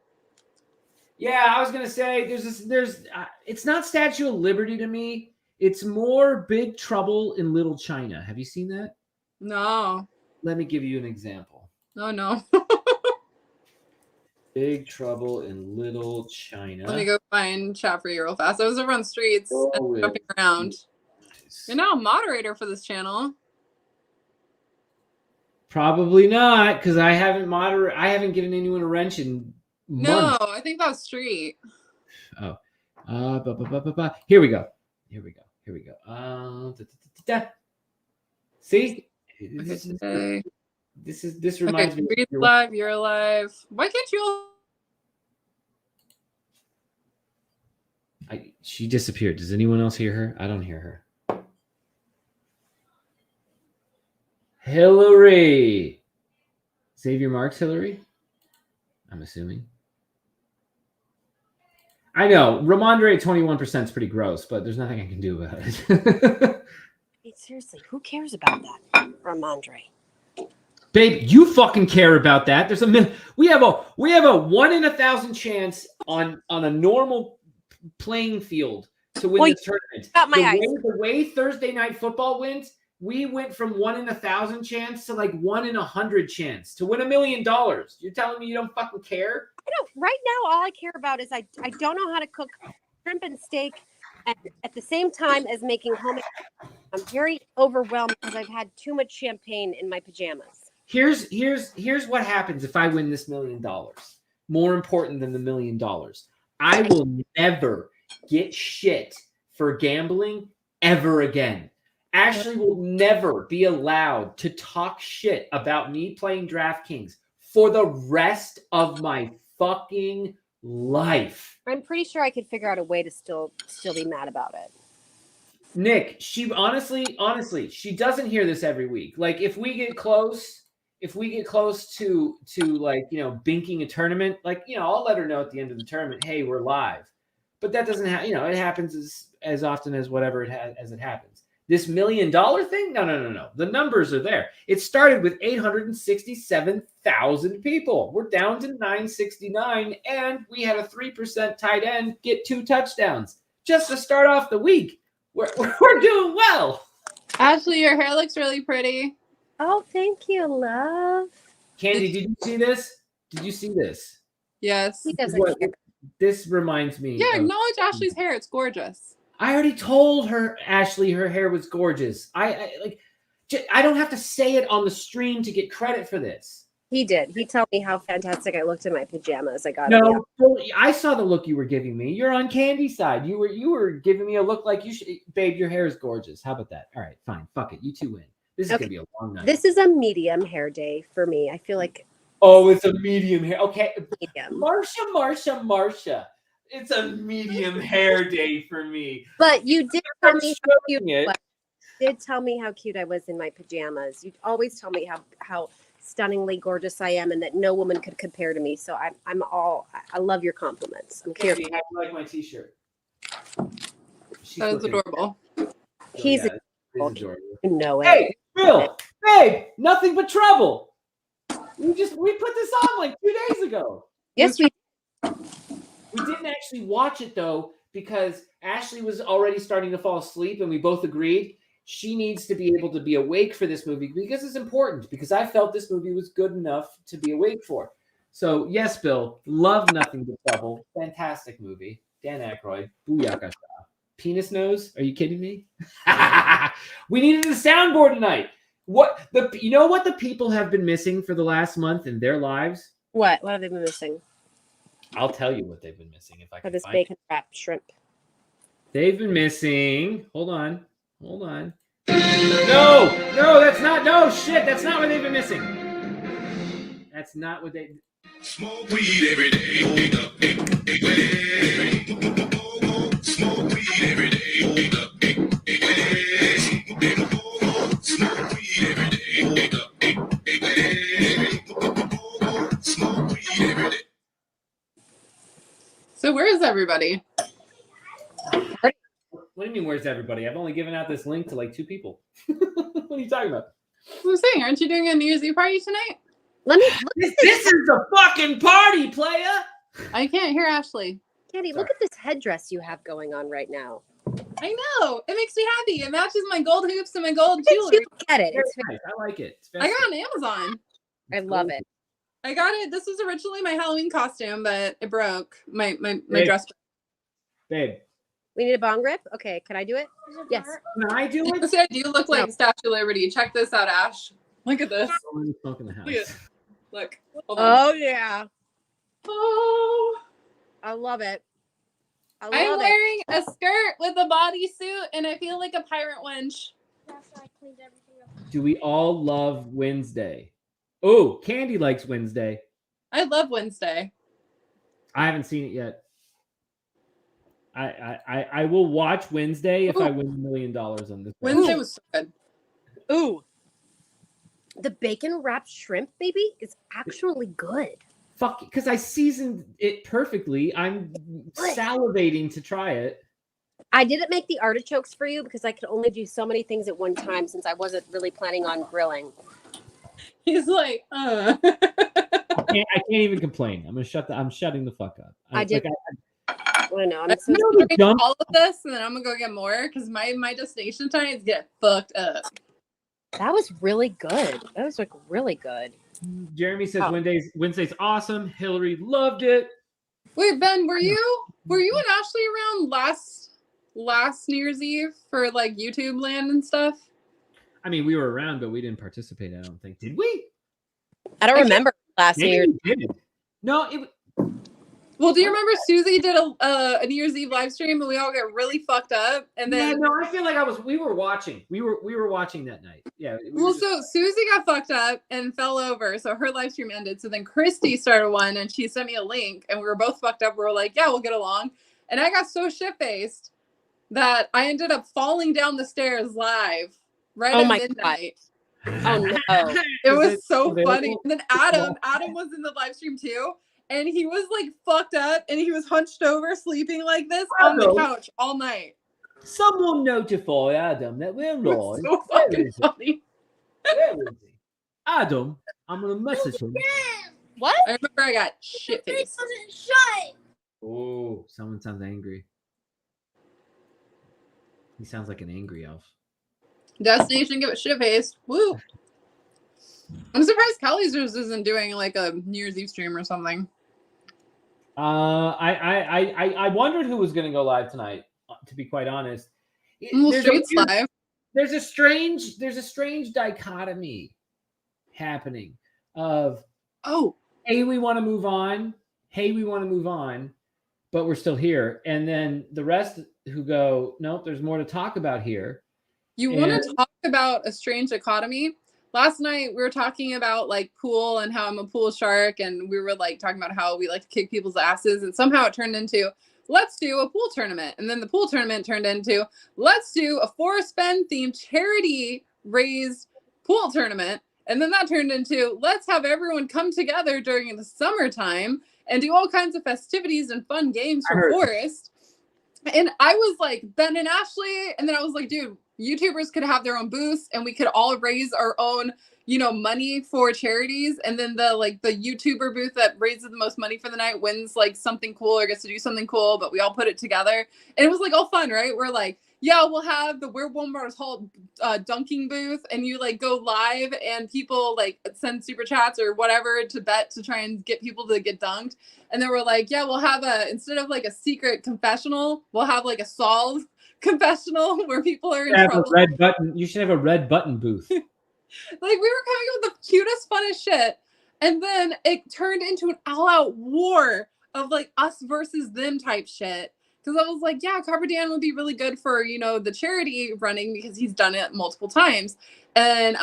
Yeah, I was gonna say it's not Statue of Liberty to me. It's more Big Trouble in Little China. Have you seen that? No. Let me give you an example. Oh no. Big Trouble in Little China. Let me go find chat for you real fast. I was over on streets and jumping around. You're now a moderator for this channel. Probably not, because I haven't given anyone a wrench in months. No, I think that was street. Oh. Here we go. See? Okay, This reminds me. Breathe live, you're alive. Why can't you? She disappeared. Does anyone else hear her? I don't hear her. Hillary. Xavier Marks, Hillary? I'm assuming. I know. Ramondre 21% is pretty gross, but there's nothing I can do about it. Hey, seriously, who cares about that, Ramondre? Babe, you fucking care about that. We have a 1 in 1,000 chance on a normal playing field to win the tournament. Got my eyes. The way Thursday night football went, we went from 1 in 1,000 chance to like 1 in 100 chance to win $1 million. You're telling me you don't fucking care? I don't. Right now, all I care about is I don't know how to cook shrimp and steak, and at the same time as making homemade. I'm very overwhelmed because I've had too much champagne in my pajamas. Here's what happens if I win this $1 million. More important than the $1 million, I will never get shit for gambling ever again. Ashley will never be allowed to talk shit about me playing DraftKings for the rest of my fucking life. I'm pretty sure I could figure out a way to still be mad about it. Nick, she honestly, she doesn't hear this every week. Like if we get close to like, binking a tournament, like, I'll let her know at the end of the tournament, hey, we're live. But that doesn't happen, it happens as often as whatever as it happens. This $1 million thing? No. The numbers are there. It started with 867,000 people. We're down to 969, and we had a 3% tight end get 2 touchdowns just to start off the week. We're doing well. Ashley, your hair looks really pretty. Oh, thank you, love. Candy, did you see this? Did you see this? Yes. He doesn't care. This reminds me. Yeah, acknowledge Ashley's hair. It's gorgeous. I already told her, Ashley, her hair was gorgeous. I don't have to say it on the stream to get credit for this. He did. He told me how fantastic I looked in my pajamas. I got no. I saw the look you were giving me. You're on Candy's side. You were giving me a look like you should. Babe, your hair is gorgeous. How about that? All right, fine. Fuck it. You two win. This is gonna be a long night. This is a medium hair day for me. I feel like. Oh, it's a medium hair. Okay, medium. Marsha. It's a medium hair day for me. But you did tell me how cute it was. You did tell me how cute I was in my pajamas. You always tell me how stunningly gorgeous I am, and that no woman could compare to me. So I love your compliments. I'm Candy, how do you like my t-shirt? That was adorable. He's adorable. You know it. Hey, Bill, babe, nothing but trouble. We put this on like 2 days ago. Yes, we didn't actually watch it though, because Ashley was already starting to fall asleep, and we both agreed she needs to be able to be awake for this movie because it's important, because I felt this movie was good enough to be awake for. So yes, Bill, love Nothing But Trouble. Fantastic movie. Dan Aykroyd. Booyaka. Penis nose? Are you kidding me? We needed a soundboard tonight. You know what the people have been missing for the last month in their lives? What have they been missing? I'll tell you what they've been missing if I can this find bacon wrapped shrimp. They've been missing. Hold on. No, that's not. No, shit. That's not what they've been missing. That's not what they. Smoke weed every day. Smoke weed every day. Smoke weed every day. So where is everybody? What do you mean, where's everybody? I've only given out this link to like 2 people. What are you talking about? I'm saying, aren't you doing a New Year's Eve party tonight? This is a fucking party, playa. I can't hear Ashley. Candy, look at this headdress you have going on right now. I know. It makes me happy. It matches my gold hoops and my gold Look jewelry. at it. It's Nice. I like it. It's I got festive. it on Amazon. I love it. I got it. This was originally my Halloween costume, but it broke. My Babe. dress. Babe, We need a bong rip? Okay, can I do it? Yes. can I do it? See, I do look like Statue of Liberty. Check this out, Ash. Look at this. Someone smoking the house. Look at Look. Hold on. Oh, yeah. Oh. I love it. I I'm love it. wearing a skirt with a bodysuit, and I feel like a pirate wench. Do we all love Wednesday? Oh, Candy likes Wednesday. I love Wednesday. I haven't seen it yet. I will watch Wednesday if I win $1 million on this. Wednesday Ooh. was so good. Ooh. The bacon wrapped shrimp, baby, is actually good. Fuck, because I seasoned it perfectly. I'm salivating to try it. I didn't make the artichokes for you because I could only do so many things at one time since I wasn't really planning on grilling. He's like, I can't even complain. I'm shutting the fuck up. I did. I know. I'm so I'm gonna Dump- all of this, and then I'm gonna go get more because my destination time is get fucked up. That was really good. That was like really good. Jeremy says Oh. Wednesday's awesome. Hillary loved it. Wait, Ben, were you and Ashley around last New Year's Eve for like YouTube land and stuff? I mean, we were around, but we didn't participate. I don't think. Did we? I don't remember last Maybe year. we did. No, Well, do you remember Susie did a New Year's Eve live stream and we all got really fucked up? And then I feel like we were watching. We were watching that night. Yeah. so Susie got fucked up and fell over, so her live stream ended. So then Christy started one and she sent me a link and we were both fucked up. We were like, yeah, we'll get along. And I got so shit-faced that I ended up falling down the stairs live right at midnight. Oh no. It was so available? funny. And then Adam was in the live stream too. And he was like fucked up and he was hunched over sleeping like this on the couch all night. Someone notify Adam that we're It was live. so fucking funny. Where is he? Adam, I'm gonna message him. What? I remember I got shit faced. Oh, someone sounds angry. He sounds like an angry elf. Destination give it shit faced. Woo. I'm surprised Kelly's isn't doing like a New Year's Eve stream or something. I wondered who was gonna go live tonight, to be quite honest. Streets live. There's a strange dichotomy happening of hey, we want to move on. Hey, we want to move on, but we're still here. And then the rest who go, nope, there's more to talk about here. You want to talk about a strange dichotomy? Last night we were talking about like pool and how I'm a pool shark, and we were like talking about how we like to kick people's asses, and somehow it turned into let's do a pool tournament, and then the pool tournament turned into let's do a Forrest Fenn themed charity raised pool tournament, and then that turned into let's have everyone come together during the summertime and do all kinds of festivities and fun games for Forrest. And I was like Ben and Ashley, and then I was like, dude, YouTubers could have their own booths and we could all raise our own, money for charities. And then the YouTuber booth that raises the most money for the night wins like something cool or gets to do something cool, but we all put it together. And it was like all fun, right? We're like, yeah, we'll have the We're Wombars Hall dunking booth, and you like go live and people like send super chats or whatever to bet to try and get people to get dunked. And then we're like, yeah, we'll have instead of like a secret confessional, we'll have like a solve confessional where people are in trouble. Red button. You should have a red button booth. Like we were coming up with the cutest, funnest shit, and then it turned into an all-out war of like us versus them type shit. Because I was like, yeah, Copper Dan would be really good for the charity running because he's done it multiple times. And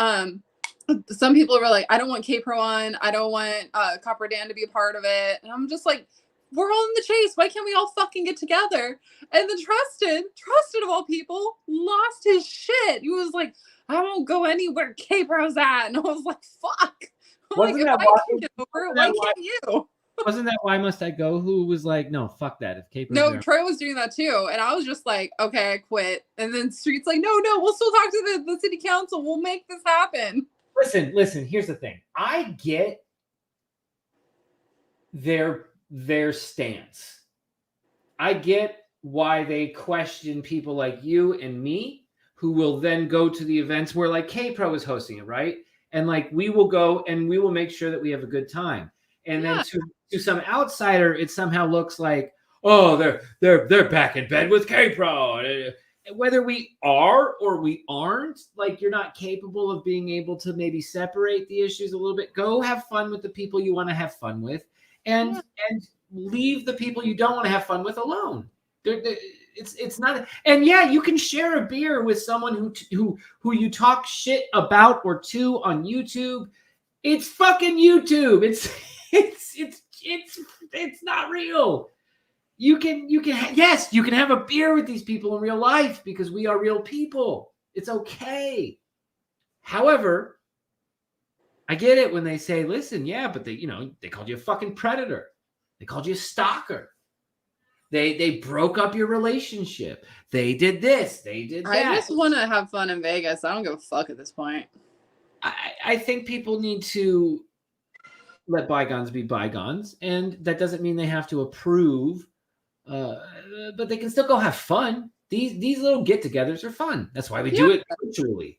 some people were like, I don't want K-Pro on. I don't want Copper Dan to be a part of it. And I'm just like, we're all in the chase. Why can't we all fucking get together? And then Trusted of all people, lost his shit. He was like, I won't go anywhere K-Pro's at. And I was like, fuck. Wasn't like, that if I can get over it, why can't you? Wasn't that Why Must I Go? Who was like, no, fuck that. If K-Pro's No, there. Troy was doing that too. And I was just like, okay, I quit. And then Street's like, no, we'll still talk to the city council. We'll make this happen. Listen, here's the thing. I get their their stance. I get why they question people like you and me, who will then go to the events where like K-Pro is hosting it, right? And like we will go and we will make sure that we have a good time. And then to some outsider, it somehow looks like, oh, they're back in bed with K-Pro. Whether we are or we aren't, like you're not capable of being able to maybe separate the issues a little bit. Go have fun with the people you want to have fun with, and leave the people you don't want to have fun with alone. It's not, and yeah, you can share a beer with someone who you talk shit about or to on YouTube. It's fucking YouTube. It's not real. You can have a beer with these people in real life because we are real people. It's okay. However, I get it when they say, listen, yeah, but they called you a fucking predator. They called you a stalker. They broke up your relationship. They did this. They did that. I just want to have fun in Vegas. I don't give a fuck at this point. I think people need to let bygones be bygones, and that doesn't mean they have to approve. But they can still go have fun. These little get-togethers are fun. That's why we do it virtually.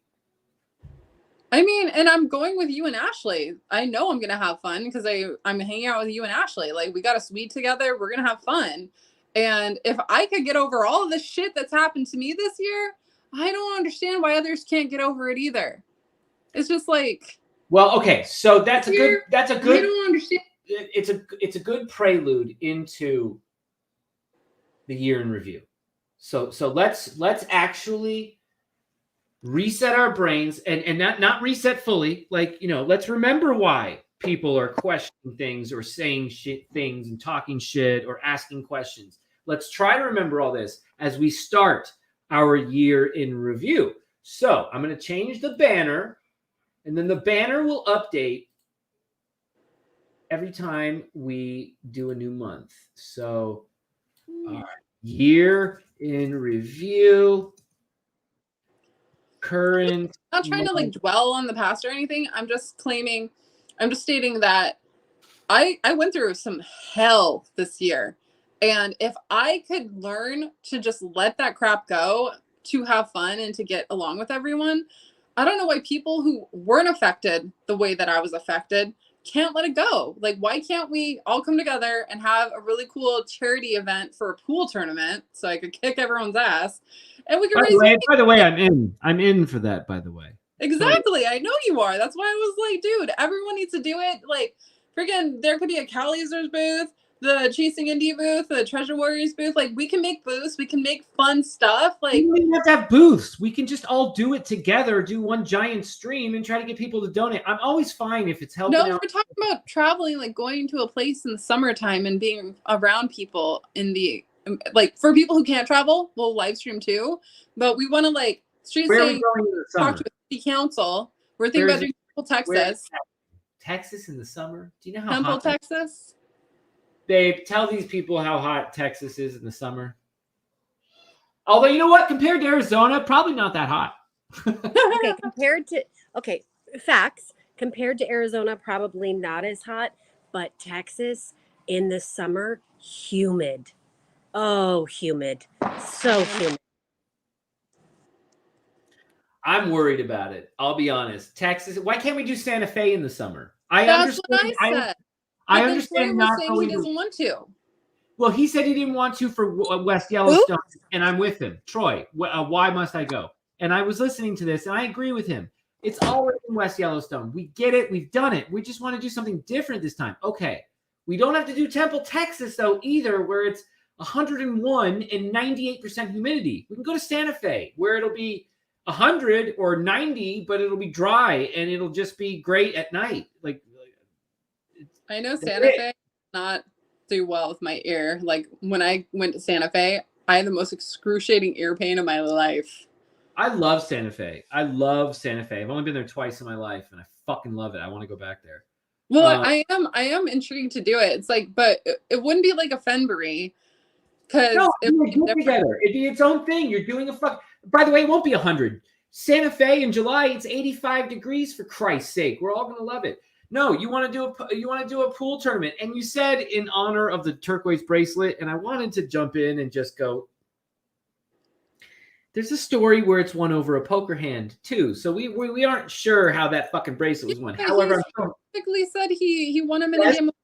I mean, and I'm going with you and Ashley. I know I'm gonna have fun because I'm hanging out with you and Ashley. Like we got a suite together. We're gonna have fun. And if I could get over all of the shit that's happened to me this year, I don't understand why others can't get over it either. It's just like, well, okay, so that's a good. I don't understand. It's a good prelude into the year in review. So let's actually reset our brains and not reset fully. Like, let's remember why people are questioning things or saying shit things and talking shit or asking questions. Let's try to remember all this as we start our year in review. So I'm going to change the banner, and then the banner will update every time we do a new month. So our year in review, current. I'm not trying to like dwell on the past or anything. I'm just stating that I went through some hell this year. And if I could learn to just let that crap go, to have fun and to get along with everyone, I don't know why people who weren't affected the way that I was affected can't let it go. Like, why can't we all come together and have a really cool charity event for a pool tournament so I could kick everyone's ass? And we can raise money. By the way, I'm in for that, by the way. Exactly. I know you are. That's why I was like, dude, everyone needs to do it. Like, freaking, there could be a Cal Users booth, the Chasing Indie booth, the Treasure Warriors booth. Like, we can make booths. We can make fun stuff. Like, we don't even have to have booths. We can just all do it together, do one giant stream, and try to get people to donate. I'm always fine if it's helping. No, out. we're talking about traveling, like going to a place in the summertime and being around people in the, like, for people who can't travel, we'll live stream too. But we want to like street stay, talk to the city council. We're thinking about doing Texas. Texas in the summer? Do you know how Temple, hot Texas? Babe, tell these people how hot Texas is in the summer. Although, you know what? Compared to Arizona, probably not that hot. Facts. Compared to Arizona, probably not as hot. But Texas in the summer, humid. Oh, humid. So humid. I'm worried about it. I'll be honest. Texas, why can't we do Santa Fe in the summer? That's what I said. I understand not saying he doesn't want to. Well, he said he didn't want to for West Yellowstone, and I'm with him. Troy, why must I go? And I was listening to this, and I agree with him. It's always in West Yellowstone. We get it. We've done it. We just want to do something different this time. Okay. We don't have to do Temple, Texas, though, either, where it's 101 and 98% humidity. We can go to Santa Fe, where it'll be 100 or 90, but it'll be dry, and it'll just be great at night. Like, I know Santa Fe not do well with my ear. Like when I went to Santa Fe, I had the most excruciating ear pain of my life. I love Santa Fe. I've only been there twice in my life, and I fucking love it. I want to go back there. Well, I am intrigued to do it. It's like, but it wouldn't be like a Fenbury because it'd be its own thing. You're doing a fuck. By the way, it won't be 100. Santa Fe in July, it's 85 degrees for Christ's sake. We're all gonna love it. No, you want to do a pool tournament, and you said in honor of the turquoise bracelet, and I wanted to jump in and just go. There's a story where it's won over a poker hand too, so we aren't sure how that fucking bracelet was won. Yeah, However, he specifically said he won him in Yes. a game of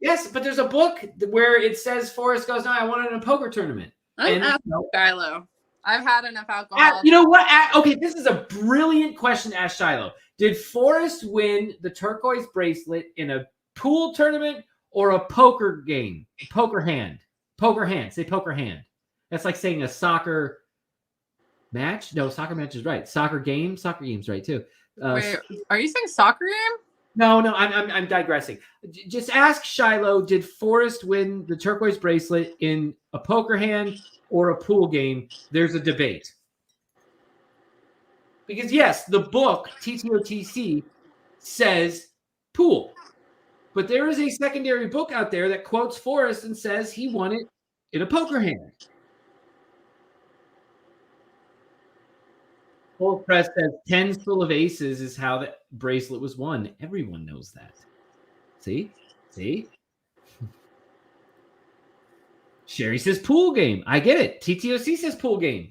yes, but there's a book where it says Forrest goes, "No, I won it in a poker tournament." I'm And, asking Shiloh. I've had enough alcohol. you know what? Okay, this is a brilliant question to ask Shiloh. Did Forrest win the turquoise bracelet in a pool tournament or a poker game? Poker hand. Poker hand. Say poker hand. That's like saying a soccer match. No, soccer match is right. Soccer game. Soccer game's right too. Wait, are you saying soccer game? No, I'm digressing. Just ask Shiloh, did Forrest win the turquoise bracelet in a poker hand or a pool game? There's a debate. Because yes, the book, TTOTC, says pool. But there is a secondary book out there that quotes Forrest and says he won it in a poker hand. Full Press says 10s full of aces is how the bracelet was won. Everyone knows that. See? Sherry says pool game. I get it. TTOC says pool game.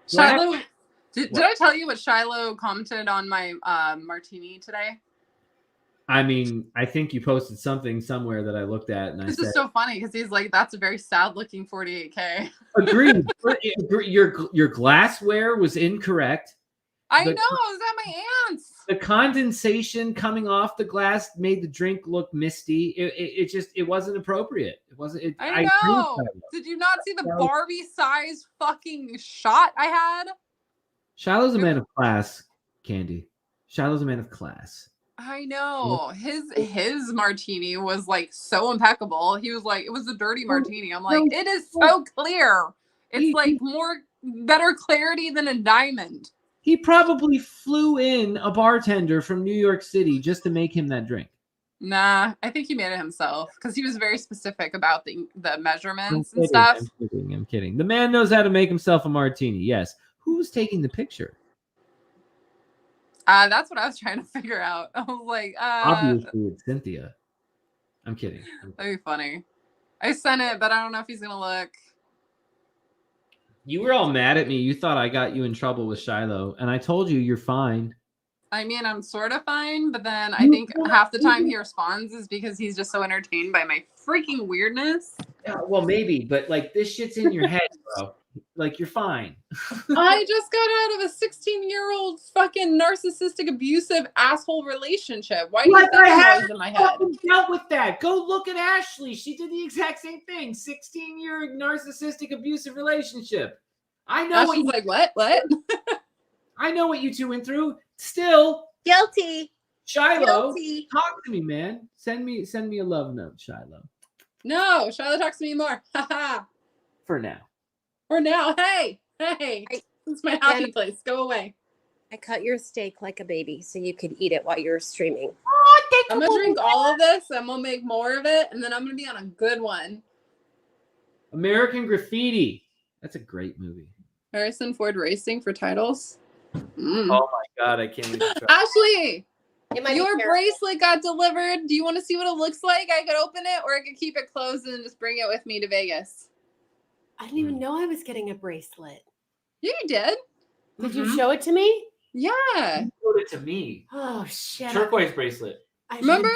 Shiloh, did I tell you what Shiloh commented on my martini today? I mean, I think you posted something somewhere that I looked at, and This is so funny because he's like, "That's a very sad-looking 48K." Agreed. Your glassware was incorrect. I know. Is that my aunt's? The condensation coming off the glass made the drink look misty. It wasn't appropriate. It wasn't. I know. Did you not see the Barbie-sized fucking shot I had? Shiloh's a man of class, Candy. Shiloh's a man of class. I know. His martini was like so impeccable. He was like, it was a dirty martini. I'm like, it is so clear. It's like better clarity than a diamond. He probably flew in a bartender from New York City just to make him that drink. Nah, I think he made it himself because he was very specific about the measurements and stuff. I'm kidding. The man knows how to make himself a martini. Yes. Who's taking the picture? That's what I was trying to figure out. I was like, obviously it's Cynthia. I'm kidding. That'd be funny. I sent it, but I don't know if he's gonna look. You were all mad at me. You thought I got you in trouble with Shiloh, and I told you you're fine. I mean, I'm sort of fine, but then I think half the time he responds is because he's just so entertained by my freaking weirdness. Yeah, well, maybe, but like this shit's in your head, bro. Like you're fine. I just got out of a 16-year-old fucking narcissistic, abusive asshole relationship. Why do you think that noise in my head? Dealt with that. Go look at Ashley. She did the exact same thing. 16-year narcissistic abusive relationship. I know. Ashley's like, what? I know what you two went through. Still Guilty. Shiloh, Guilty. talk to me, man. Send me a love note, Shiloh. No, Shiloh talks to me more. Haha. For now. For now. Hey. It's my happy place. Go away. I cut your steak like a baby so you could eat it while you're streaming. I'm gonna drink all of this. I'm gonna make more of it, and then I'm gonna be on a good one. American Graffiti. That's a great movie. Harrison Ford Racing for titles. Oh my God, I can't even try. Ashley, Your bracelet got delivered. Do you want to see what it looks like? I could open it, or I could keep it closed and just bring it with me to Vegas. I didn't even know I was getting a bracelet. Yeah, you did. Did you show it to me? Yeah. You showed it to me. Oh shit! Turquoise bracelet. Remember?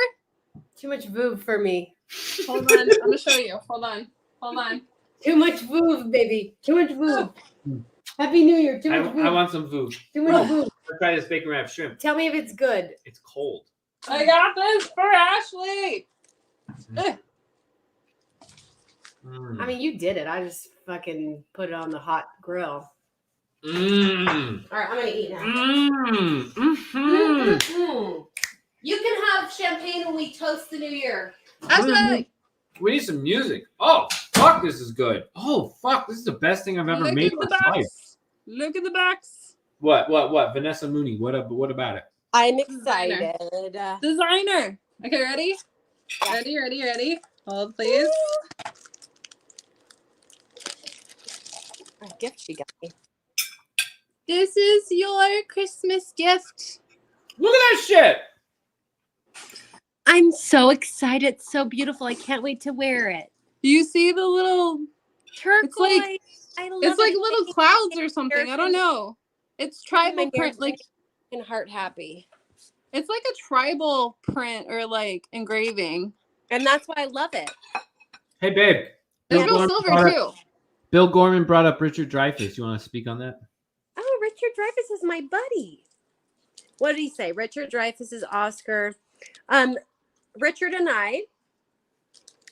Too much voob for me. Hold on, I'm gonna show you. Hold on. Too much voob, baby. Too much voob. Happy New Year. Too much voob. I want some voob. Too much voob. Let's try this bacon wrapped shrimp. Tell me if it's good. It's cold. I got this for Ashley. I mean, you did it. I just fucking put it on the hot grill. All right, I'm gonna eat now. You can have champagne when we toast the new year. Ashley. We need some music. Oh, fuck, this is good. Oh, fuck, this is the best thing I've ever made in my life. Look at the box. What? Vanessa Mooney, what about it? I'm excited. Designer. Okay, ready? Ready. Hold, please. A gift she got me. This is your Christmas gift. Look at that shit. I'm so excited. It's so beautiful. I can't wait to wear it. Do you see the little Turquoise. like- I love it's like it. little making clouds or something. I don't know. It's my tribal print, like and heart happy. it's like a tribal print or like engraving. And that's why I love it. Hey, babe. It's Bill real Gorman silver brought up- too. Bill Gorman brought up Richard Dreyfuss. You want to speak on that? Oh, Richard Dreyfuss is my buddy. What did he say? Richard Dreyfuss is Oscar. Richard and I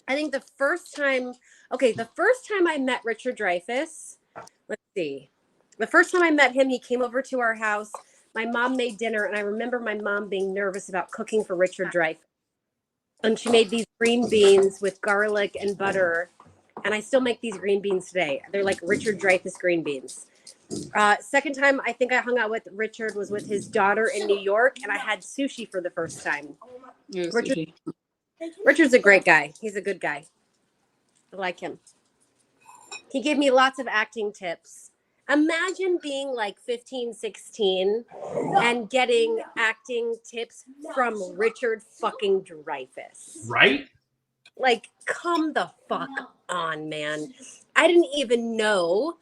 think the first time I met Richard Dreyfuss, let's see. The first time I met him, he came over to our house. My mom made dinner, and I remember my mom being nervous about cooking for Richard Dreyfuss. And she made these green beans with garlic and butter. And I still make these green beans today. They're like Richard Dreyfuss green beans. Second time I think I hung out with Richard was with his daughter in New York, and I had sushi for the first time. Richard's a great guy. He's a good guy. I like him. He gave me lots of acting tips. Imagine being like 15, 16 and getting acting tips from Richard fucking Dreyfuss. Right? Like, come the fuck on, man. I didn't even know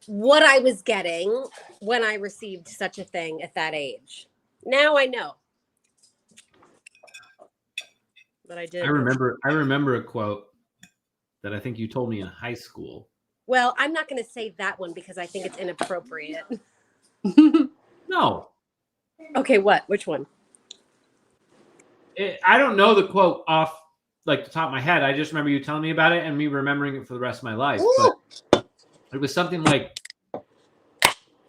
what I was getting when I received such a thing at that age. Now I know. But I did. I remember a quote that I think you told me in high school. Well, I'm not going to say that one because I think it's inappropriate. No. Okay, what? Which one? I don't know the quote off like the top of my head. I just remember you telling me about it and me remembering it for the rest of my life. But it was something like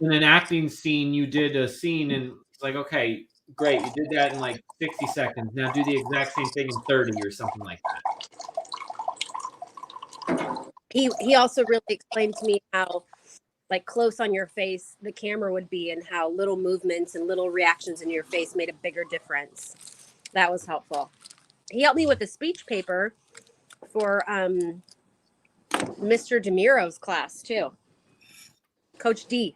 in an acting scene, you did a scene and it's like, okay, great. You did that in like 60 seconds. Now do the exact same thing in 30 or something like that. He also really explained to me how like close on your face the camera would be and how little movements and little reactions in your face made a bigger difference. That was helpful. He helped me with a speech paper for Mr. DeMiro's class too. Coach D.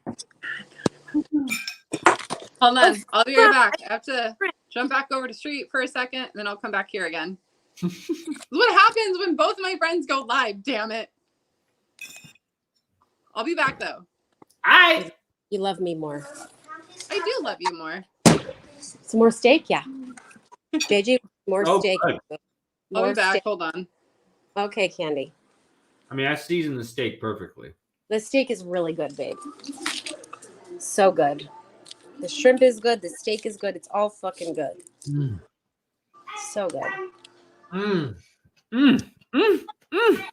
Hold on. I'll be right back. I have to jump back over to street for a second, and then I'll come back here again. This is what happens when both of my friends go live, damn it. I'll be back though. You love me more. I do love you more. Some more steak, yeah. JJ, more steak. Good. I'll be back. steak. Hold on. Okay, Candy. I mean, I seasoned the steak perfectly. The steak is really good, babe. So good. The shrimp is good. The steak is good. It's all fucking good. Mm. So good. Mm. Mm. Mm. Mm.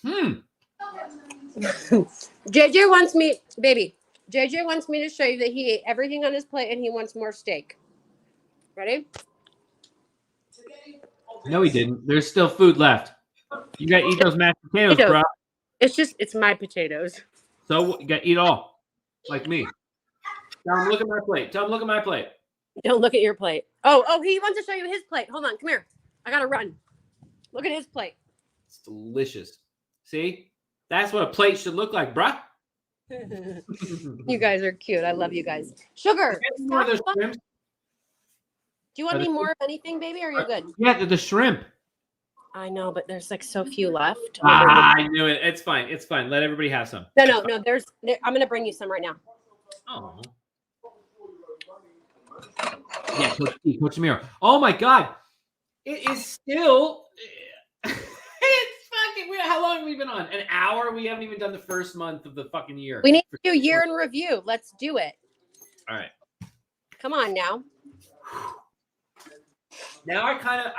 Mm. JJ wants me, baby. JJ wants me to show you that he ate everything on his plate and he wants more steak. Ready? No, he didn't. There's still food left. You got to eat those mashed potatoes, bro. It's my potatoes. So you got to eat all, like me. Tell him, look at my plate. Tell him, look at my plate. Don't look at your plate. Oh, he wants to show you his plate. Hold on, come here. I gotta run. Look at his plate. It's delicious. See? That's what a plate should look like, bruh. You guys are cute. I love you guys. Sugar. More of those Do shrimp. you want any more of anything, baby? Or are you good? Yeah, the shrimp. I know, but there's like so few left. I knew it. It's fine. It's fine. Let everybody have some. No. I'm gonna bring you some right now. Oh. Yeah, Coach Amiro. Oh my God. It is still. It's fucking weird. How long have we been on? An hour? We haven't even done the first month of the fucking year. We need to do year in review. Let's do it. All right. Come on now. Now I kind of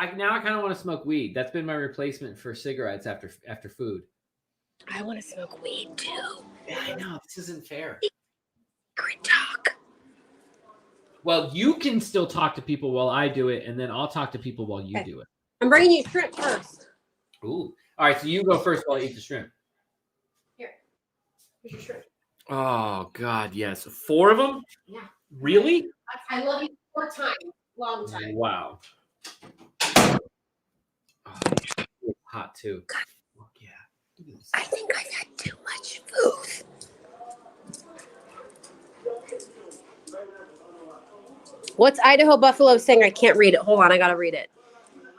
want to smoke weed. That's been my replacement for cigarettes after food. I want to smoke weed too. Yeah, I know. This isn't fair. Secret talk. Well, you can still talk to people while I do it, and then I'll talk to people while you do it. I'm bringing you shrimp first. Ooh. All right, so you go first while I eat the shrimp. Here. Here's your shrimp. Oh, God, yes. 4 of them? Yeah. Really? I love you 4 times. Long time. Wow. Oh, it's hot, too. God. Oh, yeah. I think I've had too much food. What's Idaho Buffalo saying? I can't read it. Hold on, I gotta read it.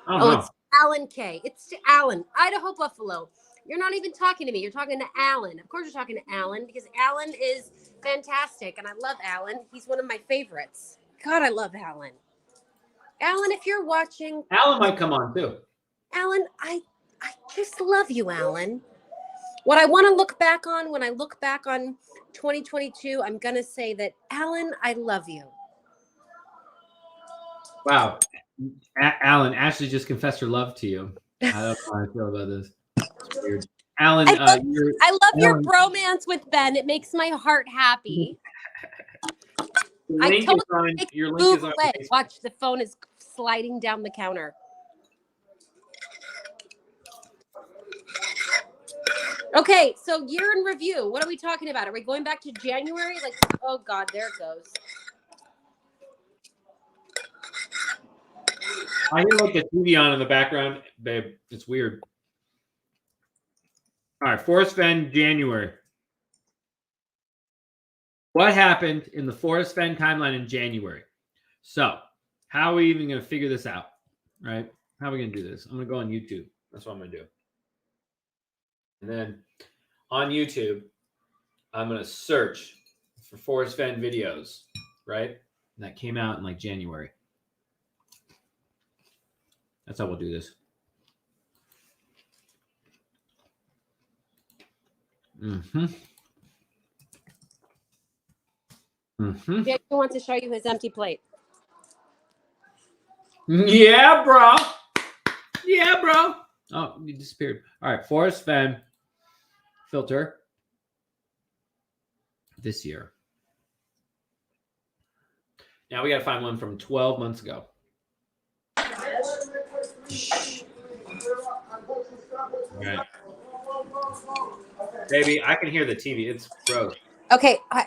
Oh, It's Alan K. It's to Alan. Idaho Buffalo. You're not even talking to me. You're talking to Alan. Of course you're talking to Alan because Alan is fantastic and I love Alan. He's one of my favorites. God, I love Alan. Alan, if you're watching, Alan might come on too. Alan, I just love you, Alan. What I want to look back on when I look back on 2022, I'm going to say that, Alan, I love you. Wow. Alan, Ashley just confessed her love to you. I don't know how I feel about this. It's weird. Alan, I love your bromance with Ben. It makes my heart happy. Your link is on away. Watch, the phone is sliding down the counter. Okay, so year in review. What are we talking about? Are we going back to January? Like, oh God, there it goes. I hear like the TV on in the background, babe. It's weird. All right, Forrest Fenn, January. What happened in the Forrest Fenn timeline in January? So, how are we even going to figure this out? Right? How are we going to do this? I'm going to go on YouTube. That's what I'm going to do. And then on YouTube, I'm going to search for Forrest Fenn videos, right? And that came out in like January. That's how we'll do this. Jake wants to show you his empty plate. Yeah, bro. Yeah, bro. Oh, you disappeared. All right, Forrest Fenn filter this year. Now we got to find one from 12 months ago. All right. Baby, I can hear the TV. It's gross. Okay. I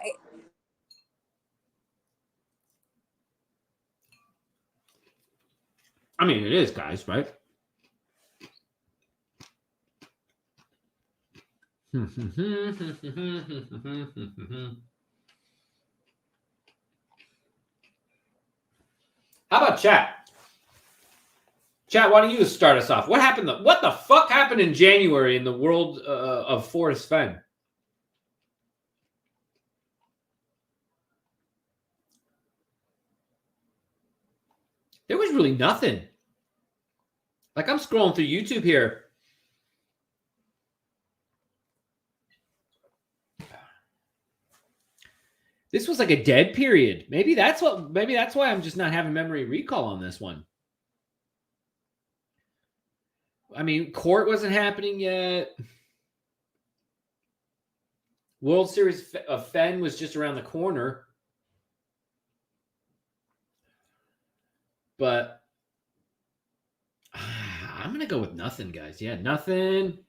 mean, it is, guys, right? How about chat? Chat, why don't you start us off? What happened? What the fuck happened in January in the world of Forrest Fenn? There was really nothing. Like, I'm scrolling through YouTube here. This was like a dead period. Maybe that's why I'm just not having memory recall on this one. I mean, court wasn't happening yet. World Series of Fenn was just around the corner. But I'm going to go with nothing, guys. Yeah, nothing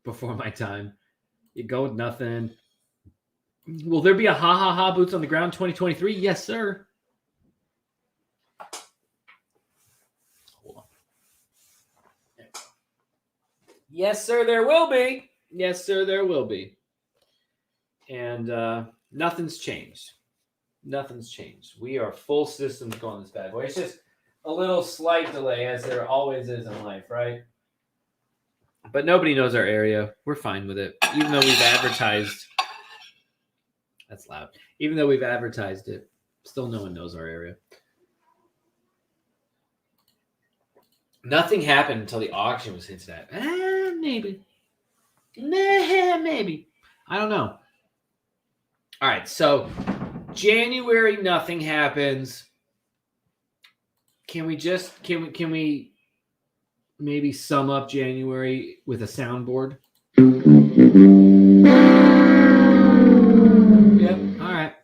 before my time. You go with nothing. Will there be a ha boots on the ground 2023? Yes, sir. Hold on. Yes, sir, there will be. Yes, sir, there will be. And nothing's changed. Nothing's changed. We are full systems going this bad boy. It's just a little slight delay, as there always is in life, right? But nobody knows our area. We're fine with it. Even though we've advertised. That's loud. Even though we've advertised it, still no one knows our area. Nothing happened until the auction was hinted at. Maybe. Maybe. I don't know. All right, so January, nothing happens. Can we maybe sum up January with a soundboard? Yep. All right.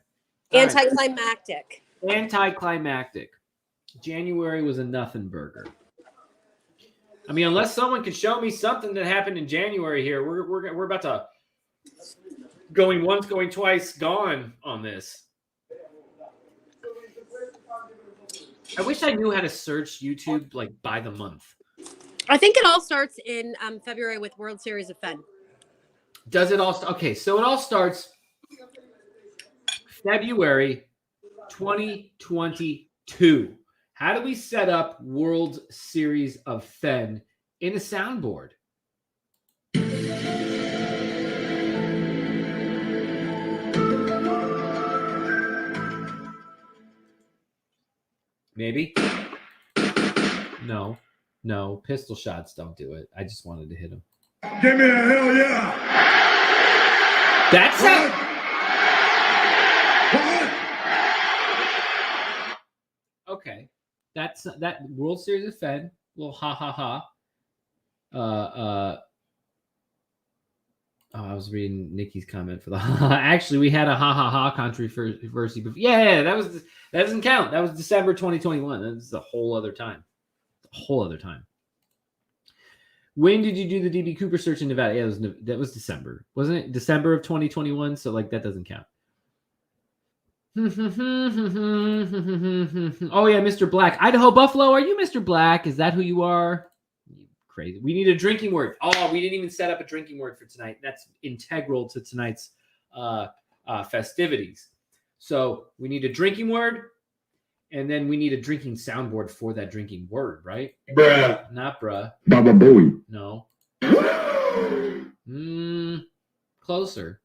Anticlimactic. Anticlimactic. January was a nothing burger. I mean, unless someone can show me something that happened in January here, we're about to going once, going twice, gone on this. I wish I knew how to search YouTube like by the month. I think it all starts in February with World Series of Fenn. Does it all? Okay, so it all starts February 2023. 2. How do we set up World Series of Fenn in a soundboard? Maybe? No. No. Pistol shots don't do it. I just wanted to hit him. Give me a hell yeah! That's it! What? Okay. That's that World Series of Fenn. Little ha ha ha. I was reading Nikki's comment for the actually we had a ha ha ha controversy. Yeah, that doesn't count. That was December 2021. That's a whole other time. When did you do the DB Cooper search in Nevada? Yeah, that was December, wasn't it? December of 2021. So like that doesn't count. Oh yeah, Mr. Black, Idaho Buffalo. Are you Mr. Black? Is that who you are? Crazy. We need a drinking word. Oh, we didn't even set up a drinking word for tonight. That's integral to tonight's festivities. So we need a drinking word, and then we need a drinking soundboard for that drinking word, right? Bruh. Not bruh. Baba Booey. No. Closer.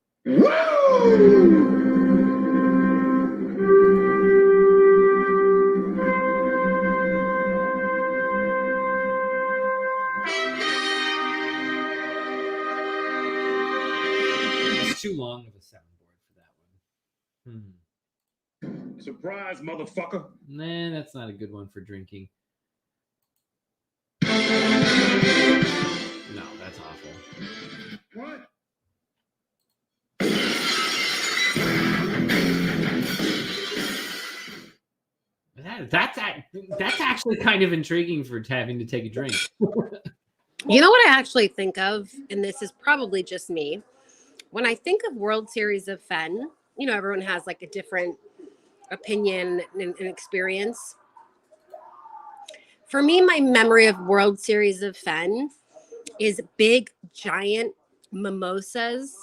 Too long of a soundboard for that one. Surprise, motherfucker. Nah, that's not a good one for drinking. No, that's awful. What? That's actually kind of intriguing for having to take a drink. You know what I actually think of, and this is probably just me. When I think of World Series of Fenn, you know, everyone has like a different opinion and experience. For me, my memory of World Series of Fenn is big, giant mimosas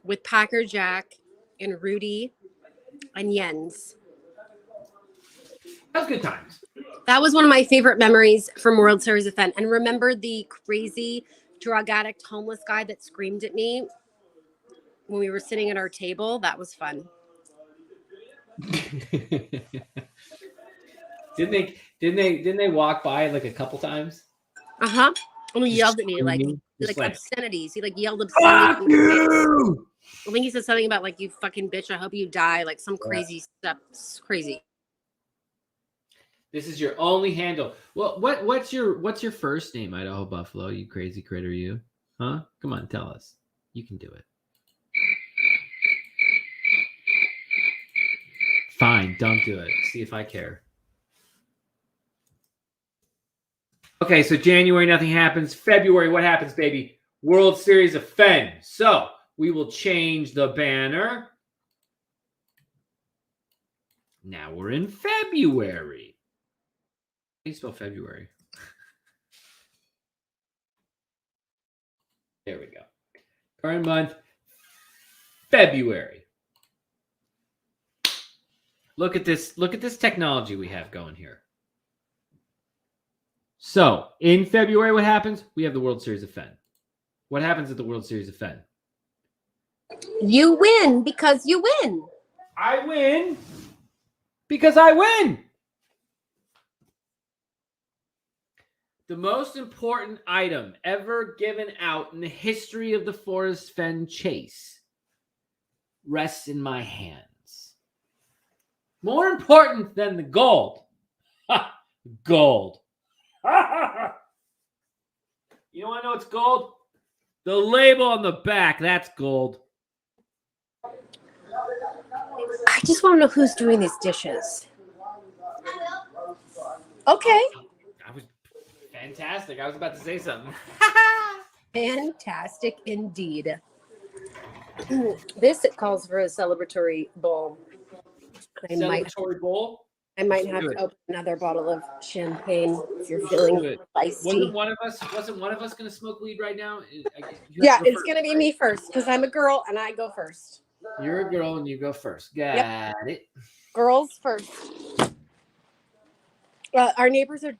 with Packer Jack and Rudy and Jens. That was good times. That was one of my favorite memories from World Series of Fenn. And remember the crazy drug addict homeless guy that screamed at me when we were sitting at our table? That was fun. Didn't they walk by like a couple times? Uh-huh. And he yelled at me like like obscenities. He like yelled obscenities. Fuck you! I think he said something about like, you fucking bitch, I hope you die. Like some crazy stuff. It's crazy. This is your only handle. Well, what's your first name, Idaho Buffalo? You crazy critter, you? Huh? Come on, tell us. You can do it. Fine, don't do it. See if I care. Okay, so January, nothing happens. February, what happens, baby? World Series of Fenn. So we will change the banner. Now we're in February. How do you spell February? There we go. Current month, February. Look at this. Look at this technology we have going here. So in February, what happens? We have the World Series of Fenn. What happens at the World Series of Fenn? You win because you win. I win because I win. The most important item ever given out in the history of the Forrest Fenn chase rests in my hands. More important than the gold. Ha! Gold. You know, I know it's gold. The label on the back, that's gold. I just want to know who's doing these dishes. Okay. I was fantastic. I was about to say something. Fantastic indeed. This calls for a celebratory bowl. Celebratory bowl? I might have to open another bottle of champagne if you're feeling feisty. Wasn't one of us going to smoke weed right now? Yeah, it's going to be me first because I'm a girl and I go first. You're a girl and you go first. Got it. Girls first. Our neighbors are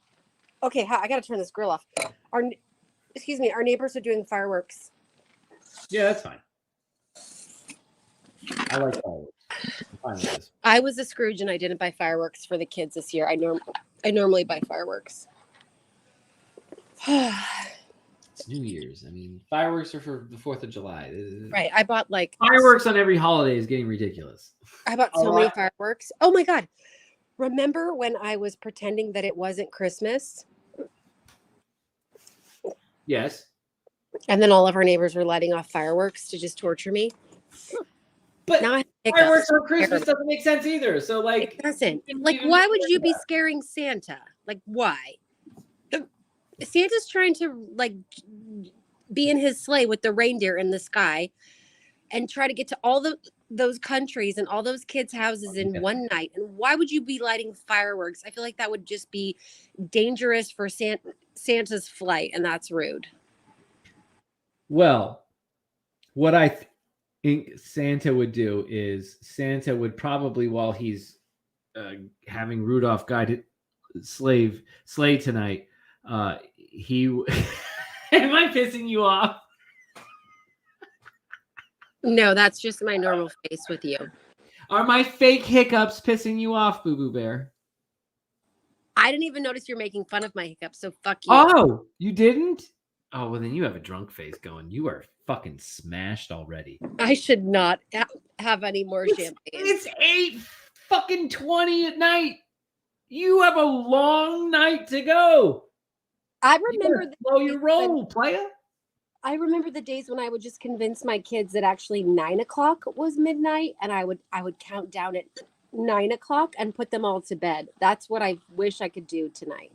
okay. I got to turn this grill off. Our neighbors are doing fireworks. Yeah, that's fine. I like fireworks. I'm fine with this. I was a Scrooge and I didn't buy fireworks for the kids this year. I normally buy fireworks. It's New Year's. I mean, fireworks are for the 4th of July. Right. I bought like Fireworks on every holiday is getting ridiculous. I bought so many fireworks. Oh my God. Remember when I was pretending that it wasn't Christmas? Yes. And then all of our neighbors were lighting off fireworks to just torture me. But now I fireworks on Christmas doesn't make sense either. So like it doesn't. Like, why would you be scaring Santa? Like, why? Santa's trying to like be in his sleigh with the reindeer in the sky and try to get to all those countries and all those kids' houses in one night. And why would you be lighting fireworks? I feel like that would just be dangerous for Santa's flight, and that's rude. Well, what I think Santa would do is Santa would probably, while he's having Rudolph guided sleigh tonight, he am I pissing you off? No, that's just my normal face with you. Are my fake hiccups pissing you off, Boo Boo Bear? I didn't even notice you're making fun of my hiccups, so fuck you. Oh, you didn't? Oh, well, then you have a drunk face going. You are fucking smashed already. I should not have any more champagne. It's 8:20 at night. You have a long night to go. I remember slow your roll, playa. I remember the days when I would just convince my kids that actually 9 o'clock was midnight, and I would count down at 9 o'clock and put them all to bed. That's what I wish I could do tonight.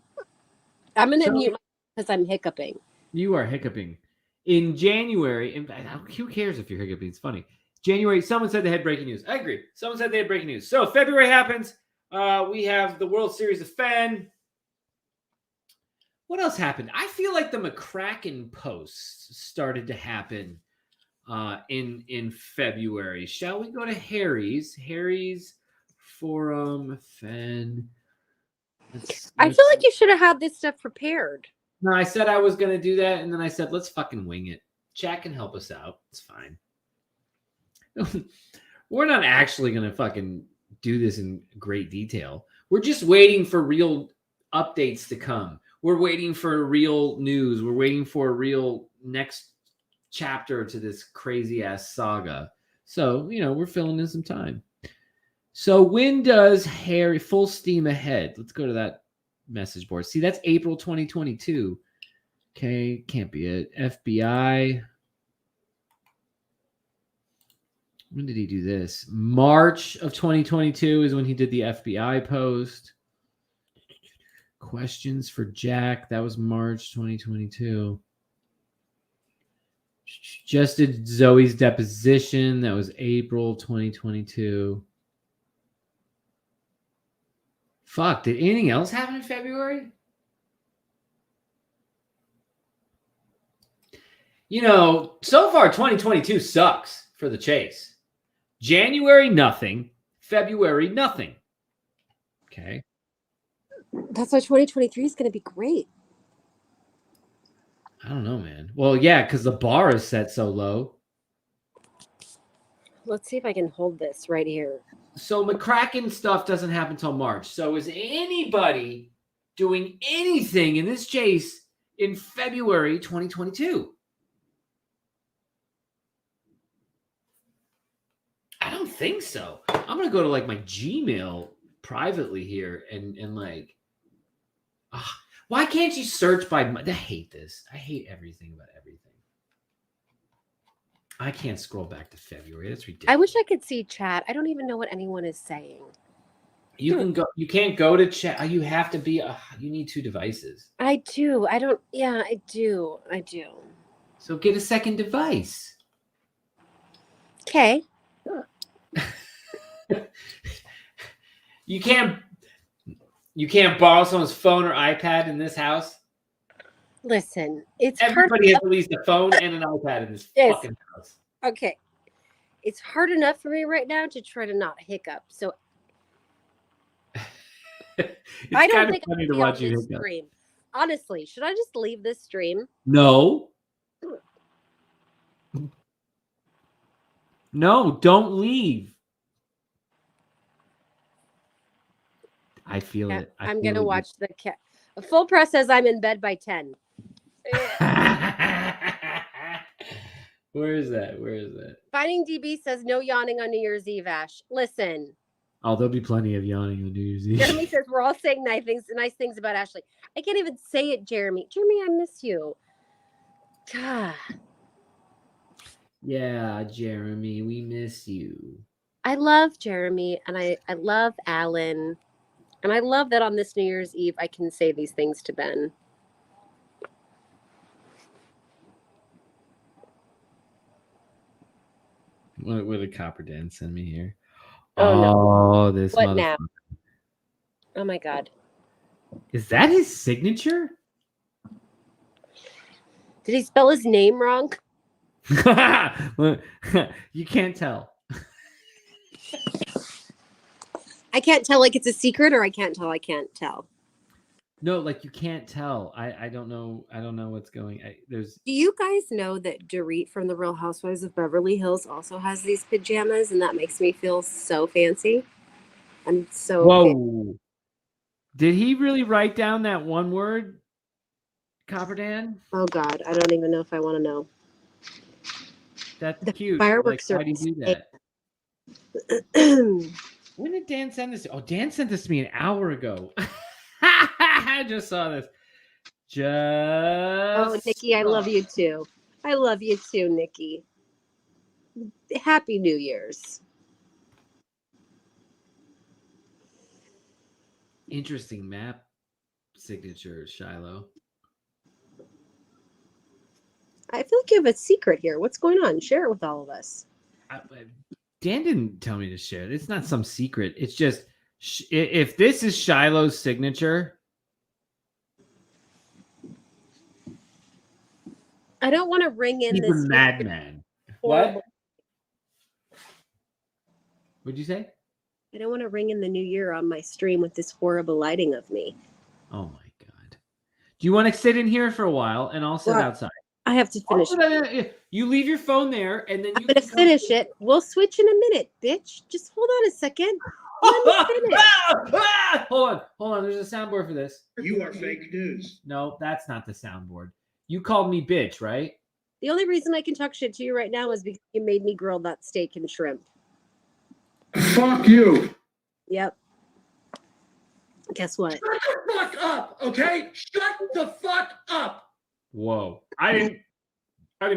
I'm gonna mute because I'm hiccuping. You are hiccuping. In January, and who cares if you're hiccuping? It's funny. January, someone said they had breaking news. I agree. Someone said they had breaking news. So February happens. We have the World Series of Fenn. What else happened? I feel like the McCracken posts started to happen in February. Shall we go to Harry's? Harry's Forum Fenn. I feel like you should have had this stuff prepared. No, I said I was going to do that, and then I said, let's fucking wing it. Chat can help us out. It's fine. We're not actually going to fucking do this in great detail. We're just waiting for real updates to come. We're waiting for real news. We're waiting for a real next chapter to this crazy-ass saga. So, we're filling in some time. So when does Harry full steam ahead? Let's go to that message board. See, that's April 2022. Okay, can't be it. FBI. When did he do this? March of 2022 is when he did the FBI post. Questions for Jack. That was March 2022. Just did Zoe's deposition. That was April 2022. Fuck, did anything else happen in February? So far 2022 sucks for the Chase. January, nothing. February, nothing. Okay. That's why 2023 is going to be great. I don't know, man. Well, yeah, because the bar is set so low. Let's see if I can hold this right here. So McCracken stuff doesn't happen until March. So is anybody doing anything in this chase in February 2022? I don't think so. I'm going to go to my Gmail privately here and why can't you search by I hate this. I hate everything about everything. I can't scroll back to February. That's ridiculous. I wish I could see chat. I don't even know what anyone is saying. You can go. You can't go to chat. You have to be. You need 2 devices. I do. I don't. Yeah, I do. So get a second device. Okay. You can't borrow someone's phone or iPad in this house. Listen, it's everybody hard has at least a phone and an iPad in this fucking house. Okay, it's hard enough for me right now to try to not hiccup. So It's I don't kind of think I funny should to be on watch you this hiccup. stream. Honestly, should I just leave this stream? No. No, don't leave. I feel Yeah, it. I'm gonna watch the cat. Full press says I'm in bed by 10. Where is that? Where is that? Finding DB says no yawning on New Year's Eve, Ash. Listen, Oh, there'll be plenty of yawning on New Year's Eve. Jeremy says we're all saying nice things about Ashley. I can't even say it, Jeremy. Jeremy, I miss you. God. Yeah, Jeremy, we miss you. I love Jeremy and I love Alan. And I love that on this New Year's Eve I can say these things to Ben. What did Copper Dan send me here? Oh, no. This What motherfucker. now? Oh my God. Is that his signature? Did he spell his name wrong? You can't tell. I can't tell like it's a secret, or I can't tell. No, like you can't tell. I don't know. I don't know what's going. Do you guys know that Dorit from the Real Housewives of Beverly Hills also has these pajamas, and that makes me feel so fancy? I'm so. Whoa! Did he really write down that one word, Copper Dan? Oh God, I don't even know if I want to know. That's The cute. fireworks like, are why do you do that? When did Dan send this? Oh, Dan sent this to me an hour ago. I just saw this. Oh, Nikki, I love you too. I love you too, Nikki. Happy New Year's. Interesting map signature, Shiloh. I feel like you have a secret here. What's going on? Share it with all of us. Dan didn't tell me to share it. It's not some secret. It's just if this is Shiloh's signature. I don't want to ring in He's this a madman. horrible- What'd you say? I don't want to ring in the new year on my stream with this horrible lighting of me. Oh my God. Do you want to sit in here for a while and I'll sit outside? I have to finish. You leave your phone there and then I'm going to finish it. We'll switch in a minute, bitch. Just hold on a second. Let me finish. Hold on. There's a soundboard for this. You are fake news. No, that's not the soundboard. You called me bitch, right? The only reason I can talk shit to you right now is because you made me grill that steak and shrimp. Fuck you. Yep. Guess what? Shut the fuck up, okay? Shut the fuck up. Whoa. I didn't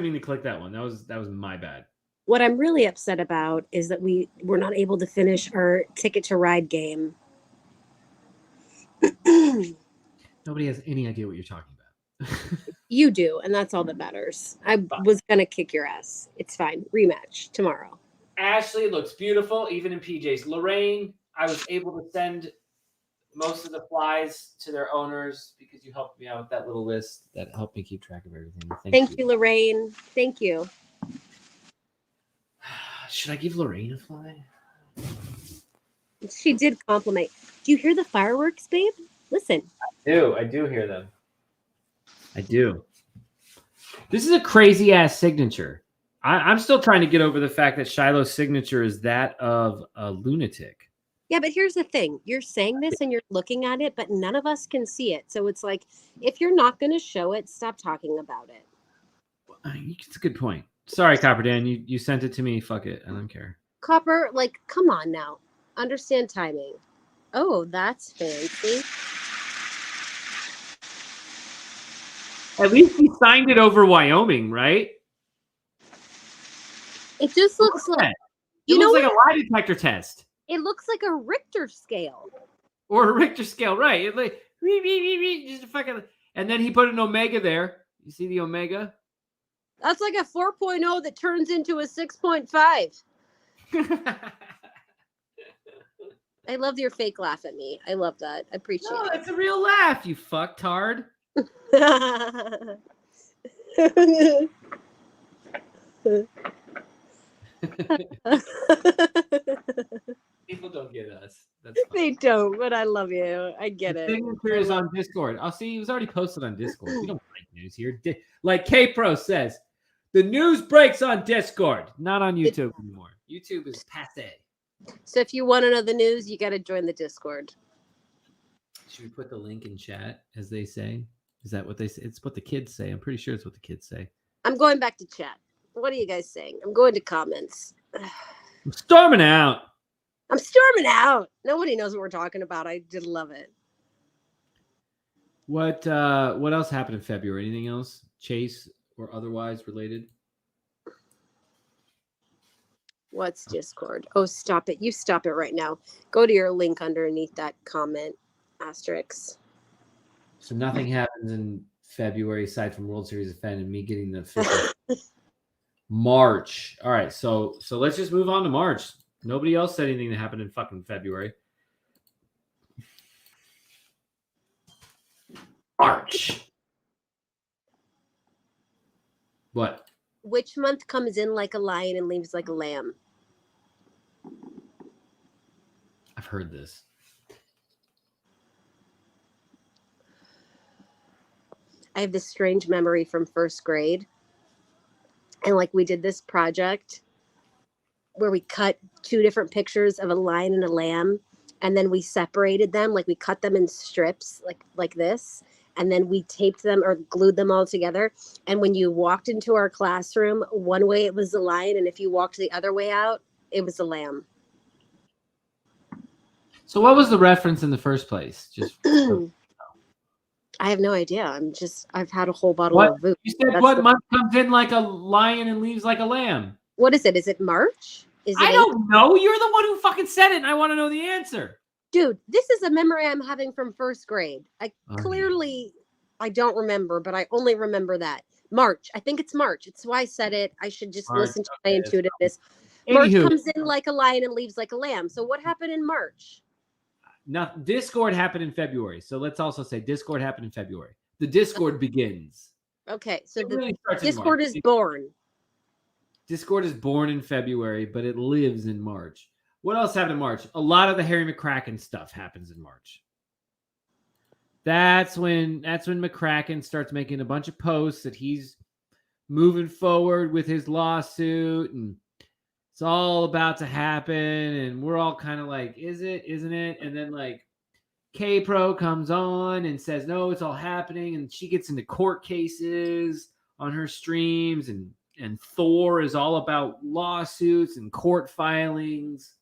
mean to click that one. That was my bad. What I'm really upset about is that we were not able to finish our Ticket to Ride game. Nobody has any idea what you're talking about. You do, and that's all that matters. I was going to kick your ass. It's fine. Rematch tomorrow. Ashley looks beautiful, even in PJs. Lorraine, I was able to send most of the flies to their owners because you helped me out with that little list that helped me keep track of everything. Thank you, Lorraine. Thank you. Should I give Lorraine a fly? She did compliment. Do you hear the fireworks, babe? Listen. I do hear them. I do. This is a crazy ass signature. I'm still trying to get over the fact that Shiloh's signature is that of a lunatic. Yeah, but here's the thing. You're saying this and you're looking at it, but none of us can see it. So it's like, if you're not going to show it, stop talking about it. It's a good point. Sorry, Copper Dan. You sent it to me. Fuck it. I don't care. Copper, like, come on now. Understand timing. Oh, that's fancy. At least he signed it over Wyoming, right? It just looks like, it looks like a lie detector test. It looks like a Richter scale. Or a Richter scale, right? It like just a fucking, and then he put an omega there. You see the omega? That's like a 4.0 that turns into a 6.5. I love your fake laugh at me. I love that. I appreciate No, it. it's a real laugh, you fucktard. People don't get us. That's fine. They don't, but I love you. I get The it. signature is on Discord. I'll see. It was already posted on Discord. We don't break news here. Like K Pro says, the news breaks on Discord, not on YouTube anymore. YouTube is passe. So if you want to know the news, you got to join the Discord. Should we put the link in chat, as they say? Is that what they say? It's what the kids say. I'm pretty sure it's what the kids say. I'm going back to chat. What are you guys saying? I'm going to comments. I'm storming out. I'm storming out. Nobody knows what we're talking about. I did love it. What else happened in February? Anything else? Chase or otherwise related? What's Discord? Oh, stop it. You stop it right now. Go to your link underneath that comment. Asterisk. So nothing happens in February aside from World Series of Fenn and me getting the official March. All right, so let's just move on to March. Nobody else said anything that happened in fucking February. March. What? Which month comes in like a lion and leaves like a lamb? I've heard this. I have this strange memory from first grade. And like we did this project where we cut two different pictures of a lion and a lamb. And then we separated them, like we cut them in strips like this. And then we taped them or glued them all together. And when you walked into our classroom, one way it was the lion. And if you walked the other way out, it was the lamb. So what was the reference in the first place? Just I have no idea. I've had a whole bottle what? of Voodoo. You said what month comes in like a lion and leaves like a lamb? What is it? Is it March? I don't know. You're the one who fucking said it, and I want to know the answer. Dude, this is a memory I'm having from first grade. I don't remember, but I only remember that. March. I think it's March. It's why I said it. I should just listen to my intuitiveness. March comes in like a lion and leaves like a lamb. So what happened in March? Discord happened in February. So let's also say Discord happened in February. The Discord begins. Okay, so It the really starts in Discord March. is born. Discord is born in February, but it lives in March. What else happened in March? A lot of the Harry McCracken stuff happens in March. That's when McCracken starts making a bunch of posts that he's moving forward with his lawsuit and it's all about to happen. And we're all kind of like, is it? Isn't it? And then like K-Pro comes on and says, no, it's all happening. And she gets into court cases on her streams and Thor is all about lawsuits and court filings.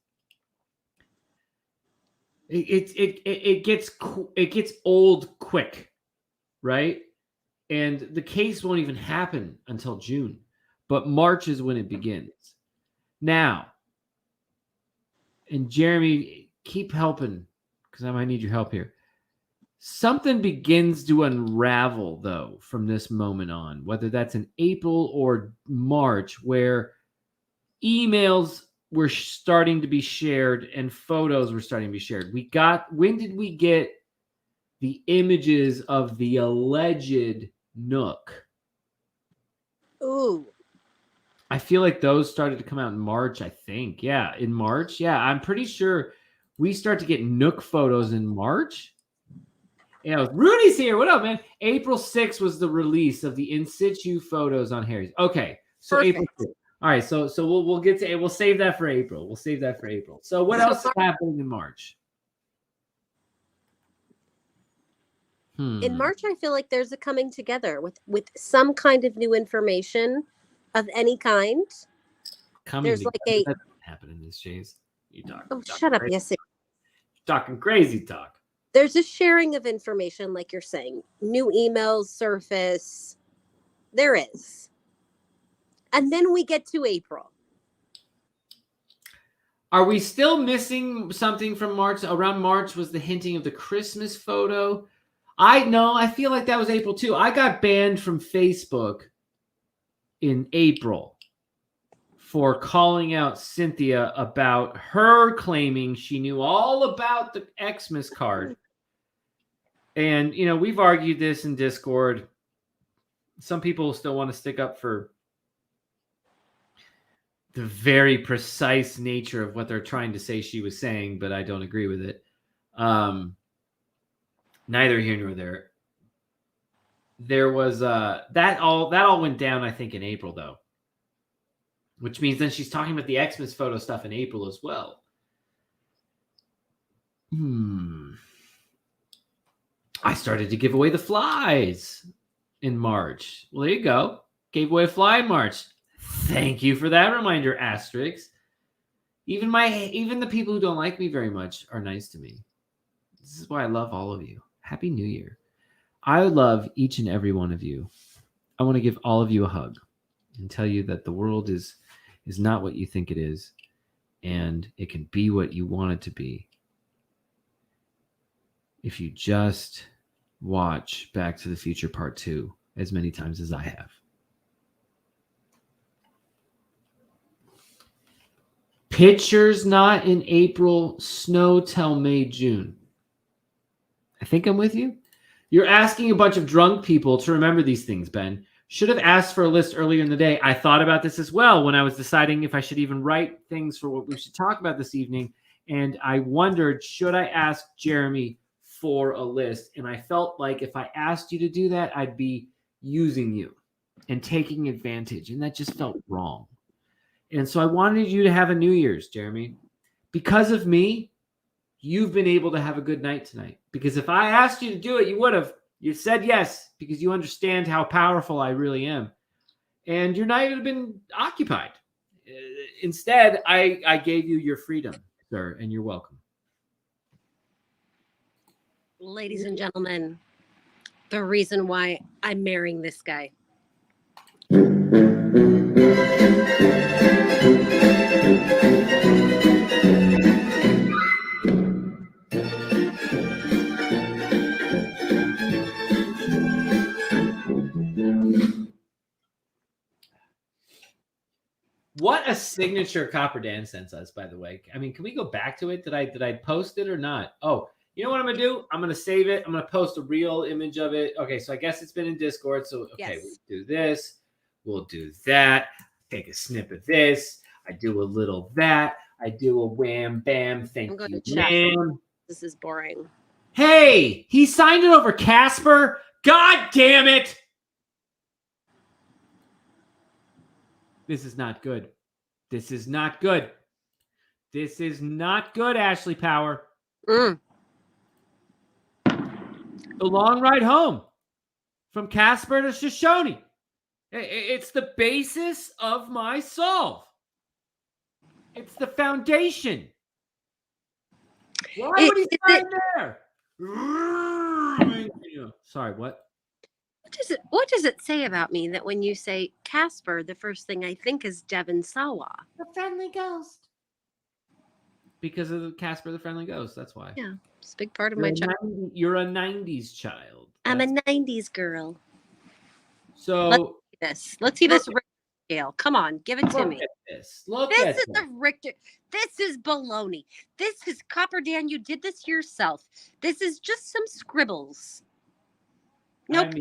It gets old quick, right? And the case won't even happen until June, but March is when it begins. Now, and Jeremy, keep helping because I might need your help here. Something begins to unravel, though, from this moment on, whether that's in April or March, where emails were starting to be shared and photos were starting to be shared. When did we get the images of the alleged Nook? Ooh. I feel like those started to come out in March, I think. Yeah, in March. Yeah, I'm pretty sure we start to get Nook photos in March. Yeah, Rudy's here. What up, man? April 6th was the release of the in situ photos on Harry's. Okay, so Perfect. April 6th. All right, so we'll get to we'll save that for April. We'll save that for April. So what else is happening in March? In March, I feel like there's a coming together with some kind of new information of any kind. There's like a that doesn't happen in these days. Shut up, yes. Talking crazy talk. There's a sharing of information, like you're saying. New emails surface. There is. And then we get to April. Are we still missing something from March? Around March was the hinting of the Christmas photo. I feel like that was April too. I got banned from Facebook in April for calling out Cynthia about her claiming she knew all about the Xmas card. And, we've argued this in Discord. Some people still want to stick up for the very precise nature of what they're trying to say she was saying, but I don't agree with it. Neither here nor there. There was that all went down, I think, in April, though. Which means then she's talking about the Xmas photo stuff in April as well. I started to give away the flies in March. Well, there you go. Gave away a fly in March. Thank you for that reminder, Asterix. Even the people who don't like me very much are nice to me. This is why I love all of you. Happy New Year. I love each and every one of you. I want to give all of you a hug and tell you that the world is not what you think it is, and it can be what you want it to be if you just watch Back to the Future Part 2 as many times as I have. Pictures not in April, snow till May, June. I think I'm with you. You're asking a bunch of drunk people to remember these things, Ben. Should have asked for a list earlier in the day. I thought about this as well when I was deciding if I should even write things for what we should talk about this evening. And I wondered, should I ask Jeremy for a list? And I felt like if I asked you to do that, I'd be using you and taking advantage. And that just felt wrong. And so I wanted you to have a New Year's, Jeremy. Because of me, you've been able to have a good night tonight. Because if I asked you to do it, you would have. You said yes because you understand how powerful I really am. And your night would have been occupied. Instead, I gave you your freedom, sir, and you're welcome. Ladies and gentlemen, the reason why I'm marrying this guy. What a signature Copper Dan sends us, by the way. I mean, can we go back to it? Did I post it or not? Oh, you know what I'm going to do? I'm going to save it. I'm going to post a real image of it. Okay, so I guess it's been in Discord. So, okay, Yes. We'll do this. We'll do that. Take a snip of this. I do a little that. I do a wham, bam, thank I'm going you, to chat. ma'am. This is boring. Hey, he signed it over Casper. God damn it. This is not good. This is not good. This is not good, Ashley Power. Mm. The long ride home from Casper to Shoshone. It's the basis of my solve. It's the foundation. Why would he sign there? Sorry, what? What does it say about me that when you say Casper, the first thing I think is Devon Sawa? The friendly ghost. Because of Casper the Friendly Ghost, that's why. Yeah, it's a big part of my childhood. You're a 90s child. I'm a 90s girl. So Let's see this Richter scale. Come on, give it to me. Look This at is the Richter. This is baloney. This is Copper Dan. You did this yourself. This is just some scribbles. Nope.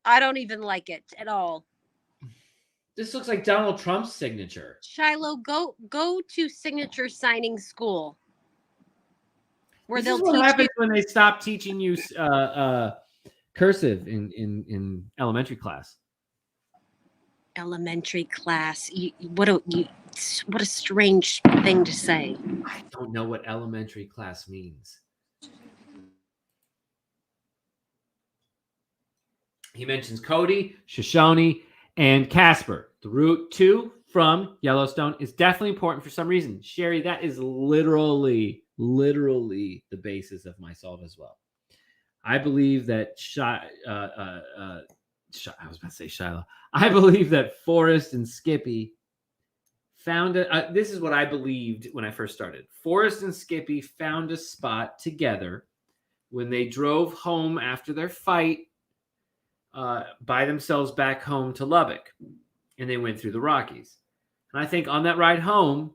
I don't even like it at all. This looks like Donald Trump's signature. Shiloh, go to signature signing school. Where This is what happens when they stop teaching you cursive in elementary class. Elementary class. What a strange thing to say. I don't know what elementary class means. He mentions Cody, Shoshone, and Casper. The route to from Yellowstone is definitely important for some reason. Sherry, that is literally the basis of my solve as well. I believe that I was about to say Shiloh. I believe that Forrest and Skippy found it. This is what I believed when I first started. Forrest and Skippy found a spot together when they drove home after their fight by themselves back home to Lubbock, and they went through the Rockies. And I think on that ride home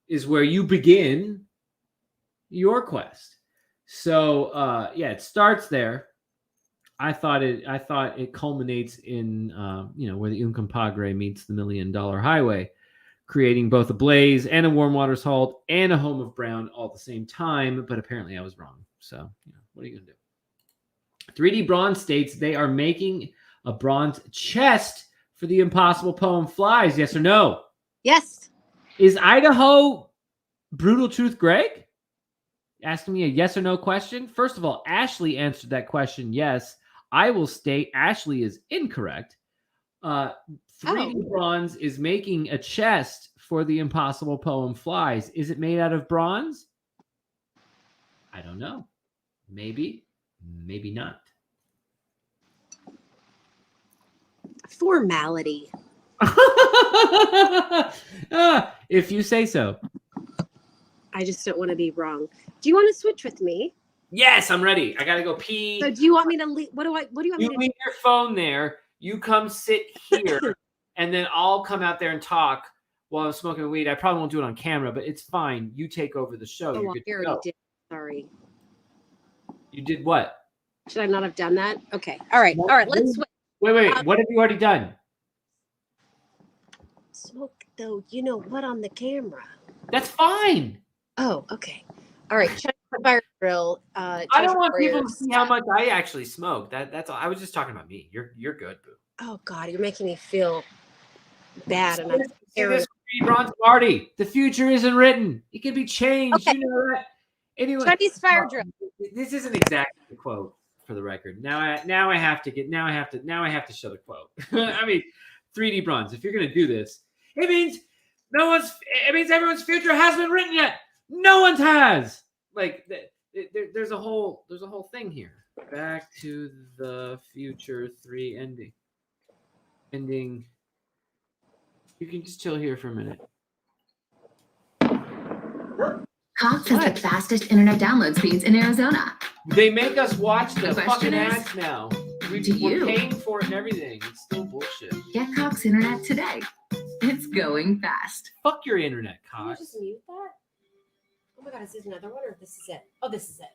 is where you begin your quest. So it starts there. I thought it culminates in where the Uncompahgre meets the $1 Million Highway. creating both a blaze and a warm waters halt and a home of brown all at the same time. But apparently I was wrong. So, what are you going to do? 3D Bronze states they are making a bronze chest for the impossible poem Flies. Yes or no? Yes. Is Idaho Brutal Truth Greg asking me a yes or no question? First of all, Ashley answered that question yes. I will state Ashley is incorrect. 3D Bronze is making a chest for the impossible poem Flies. Is it made out of bronze? I don't know. Maybe, maybe not. Formality. If you say so. I just don't want to be wrong. Do you want to switch with me? Yes, I'm ready. I gotta go pee. So do you want me to leave? What do you want me to You leave your phone there. You come sit here, and then I'll come out there and talk while I'm smoking weed. I probably won't do it on camera, but it's fine. You take over the show. Oh, You're good I to already go. did. Sorry. You did what? Should I not have done that? Okay. All right. All right. Let's switch. Wait. What have you already done? Smoke, though. You know what on the camera? That's fine. Oh, okay. All right. Check the fire drill. I don't want people to see how much I actually smoke. That's all. I was just talking about me. You're good, boo. Oh God, you're making me feel bad. And I'm This scared. Bronze Party. The future isn't written. It can be changed. Okay. You know that. Anyway, Chinese fire drill. This isn't exactly the quote for the record. Now I have to show the quote. I mean, 3D Bronze. If you're gonna do this, it means everyone's future hasn't been written yet. No one's has. Like there's a whole thing here. Back to the Future 3 ending. You can just chill here for a minute. Cox has the fastest internet download speeds in Arizona. They make us watch the question fucking is, ads now. We're you? paying for it and everything. It's still bullshit. Get Cox internet today. It's going fast. Fuck your internet, Can you Cox. just mute that? Oh my God, is this another one or this is it? Oh, this is it.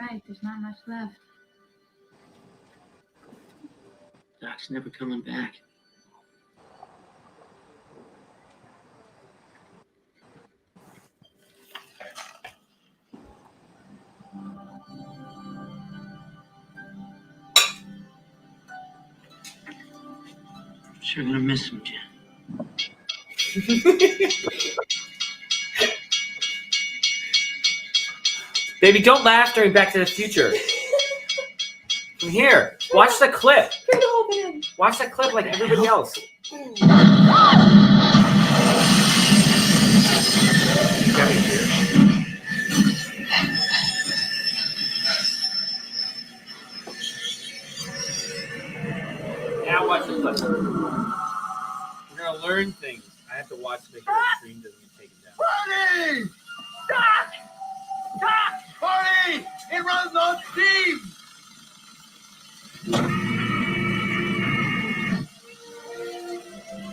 Right, there's not much left. Doc's never coming back. Sure gonna miss him, Jen. Baby, don't laugh during Back to the Future. From here, watch the clip. Watch that clip like everybody else. Now watch the clip. We're gonna learn things. I have to watch to make sure the screen doesn't get taken down. Party! Doc! Doc! Party! It runs on steam!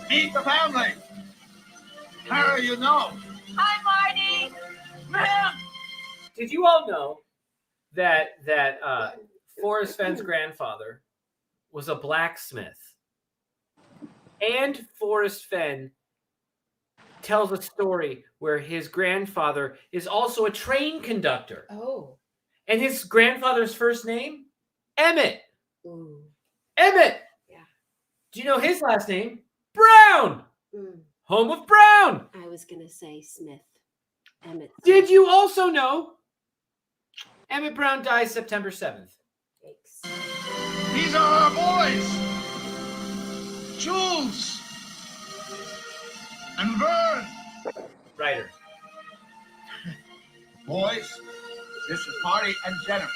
Meet the family. Harry, you know. Hi, Marty. Ma'am! Did you all know that Forrest Fenn's grandfather was a blacksmith? And Forrest Fenn tells a story where his grandfather is also a train conductor. Oh. And his grandfather's first name? Emmett. Ooh. Emmett. Yeah. Do you know his last name? Brown. Home of Brown. I was going to say Smith. Emmett. Did you also know Emmett Brown dies September 7th? Yikes. These are our boys. Jules. And Vern. Writer. Boys, this is Marty and Jennifer.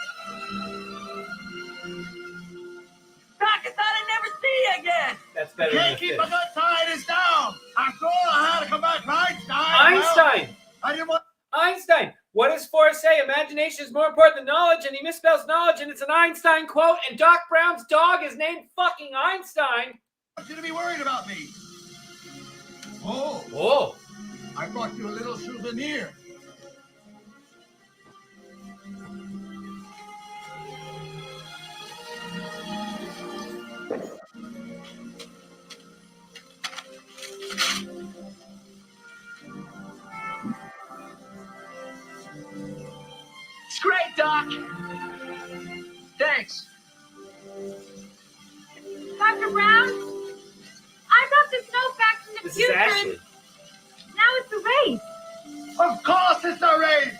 Doc, I thought I'd never see you again. That's better than Can't the keep fifth. a good scientist down. After all, I had to come back to Einstein. Einstein. Well, I didn't want. Einstein. What does Forrest say? Imagination is more important than knowledge, and he misspells knowledge, and it's an Einstein quote, and Doc Brown's dog is named fucking Einstein. You to be worried about me. Oh, Oh. I brought you a little souvenir. It's great, Doc. Thanks. Dr. Brown, I brought this note back from the This is future. Ashley. Now it's a race. Of course it's a race.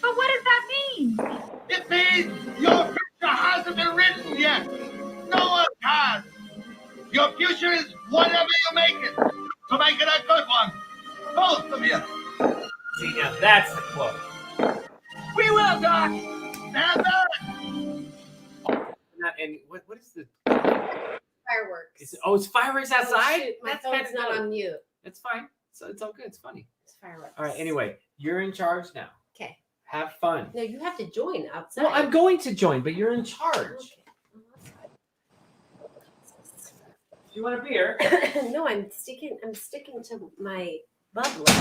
But what does that mean? It means your future hasn't been written yet. No one has. Your future is whatever you make it. So make it a good one. Both of you. See, now that's the quote. We will, Doc. Stand back. Not any. What is the? Fireworks. It's fireworks outside. Shoot, my That's phone's kinda not dope. on mute. It's fine. So it's all good. It's funny. It's fireworks. All right. Anyway, you're in charge now. Okay. Have fun. No, you have to join outside. Well, I'm going to join, but you're in charge. Okay. You want a beer? No, I'm sticking to my bubbly.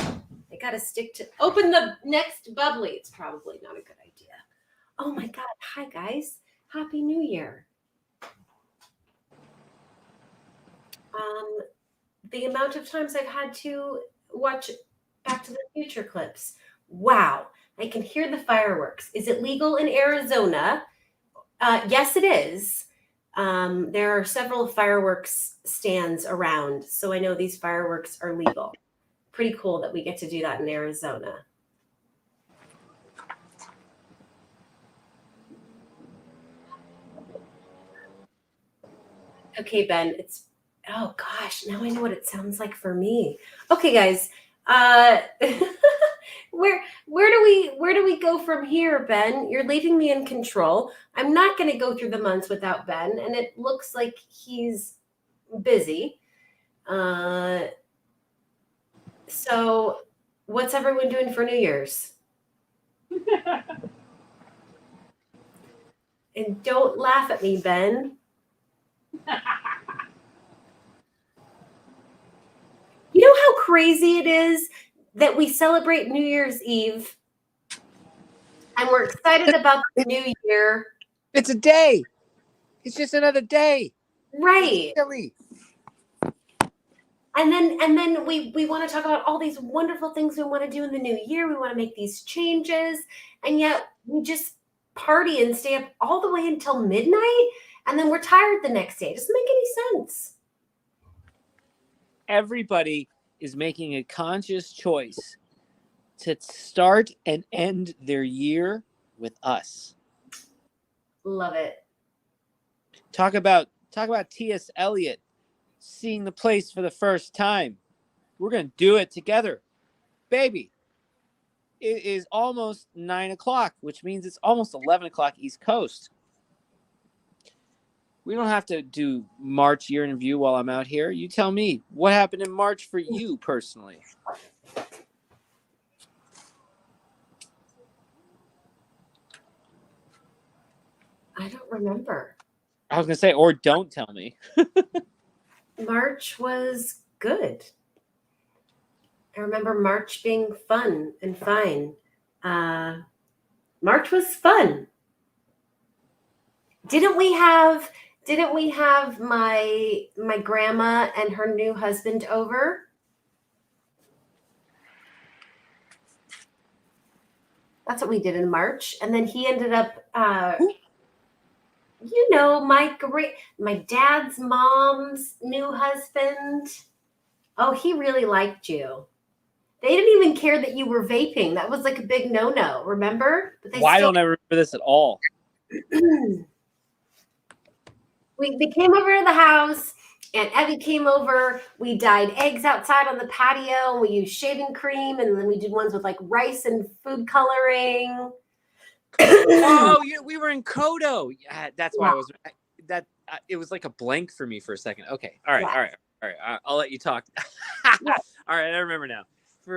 I gotta stick to open the next bubbly. It's probably not a good idea. Oh my god. Hi guys. Happy New Year. The amount of times I've had to watch Back to the Future clips. Wow. I can hear the fireworks. Is it legal in Arizona? Yes, it is. There are several fireworks stands around, so I know these fireworks are legal. Pretty cool that we get to do that in Arizona. Okay, Ben, oh gosh, now I know what it sounds like for me. Okay, guys, where do we go from here, Ben? You're leaving me in control. I'm not going to go through the months without Ben, and it looks like he's busy. So what's everyone doing for New Year's? And don't laugh at me, Ben. You know how crazy it is that we celebrate New Year's Eve and we're excited about the new year. It's a day. It's just another day. Right. It's silly. And then we want to talk about all these wonderful things we want to do in the new year. We want to make these changes. And yet we just party and stay up all the way until midnight. And then we're tired the next day. It doesn't make any sense. Everybody is making a conscious choice to start and end their year with us. Love it. Talk about T.S. Eliot seeing the place for the first time. We're going to do it together. Baby, it is almost 9 o'clock, which means it's almost 11 o'clock East Coast. We don't have to do March year in review while I'm out here. You tell me, what happened in March for you personally? I don't remember. I was going to say, or don't tell me. March was good. I remember March being fun and fine. March was fun. Didn't we have my grandma and her new husband over? That's what we did in March. And then he ended up my dad's mom's new husband. Oh, he really liked you. They didn't even care that you were vaping. That was like a big no-no, remember? But Why don't I remember this at all? They came over to the house, and Evie came over. We dyed eggs outside on the patio, and we used shaving cream, and then we did ones with like rice and food coloring. Oh, we were in Kodo. Yeah, that's why I was. It was like a blank for me for a second. Okay, all right. I'll let you talk. Yeah. All right, I remember now. I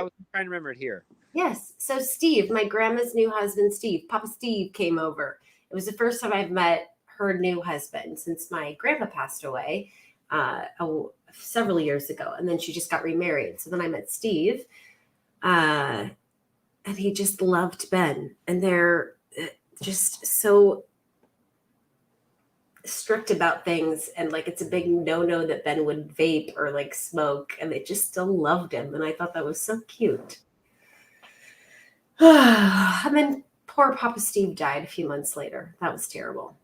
was trying to remember it here. Yes. So Steve, my grandma's new husband, Steve, Papa Steve came over. It was the first time I've met her new husband since my grandpa passed away several years ago. And then she just got remarried. So then I met Steve and he just loved Ben. And they're just so strict about things. And like, it's a big no-no that Ben would vape or like smoke. And they just still loved him. And I thought that was so cute. And then poor Papa Steve died a few months later. That was terrible.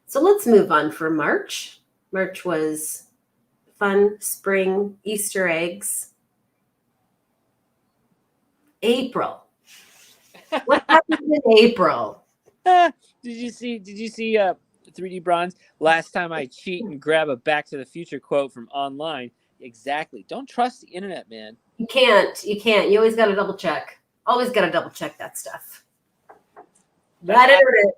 So let's move on for March. March was fun, spring, Easter eggs. April. What happened in April? Did you see 3D Bronze? Last time I cheat and grab a Back to the Future quote from online. Exactly. Don't trust the internet, man. You can't. You always got to double check. Always got to double check that stuff. That internet.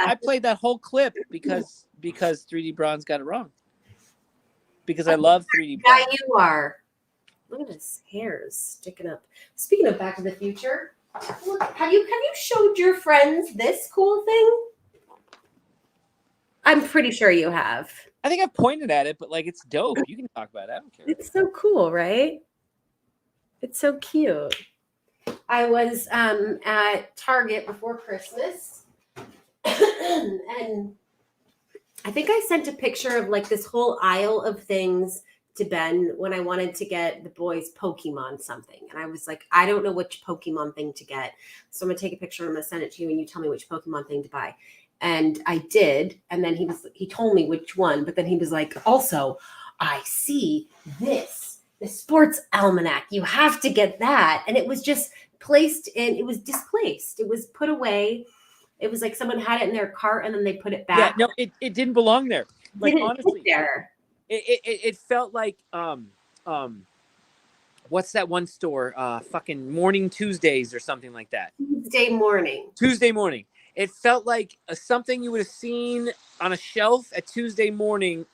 I played that whole clip because 3D Bronze got it wrong. Because I love 3D Bronze. Yeah, you are. Look at his hairs sticking up. Speaking of Back to the Future, look, have you showed your friends this cool thing? I'm pretty sure you have. I think I pointed at it, but like it's dope. You can talk about it. I don't care. It's so cool, right? It's so cute. I was at Target before Christmas, and I think I sent a picture of like this whole aisle of things to Ben when I wanted to get the boys Pokemon something. And I was like, I don't know which Pokemon thing to get. So I'm gonna take a picture and I'm gonna send it to you and you tell me which Pokemon thing to buy. And I did. And then he told me which one, but then he was like, also, I see this, the sports almanac. You have to get that. And it was just it was displaced. It was put away. It was like someone had it in their cart and then they put it back. Yeah, no, it didn't belong there. Like honestly, there. It felt like what's that one store? Fucking Morning Tuesdays or something like that. Tuesday morning. It felt like something you would have seen on a shelf at Tuesday morning,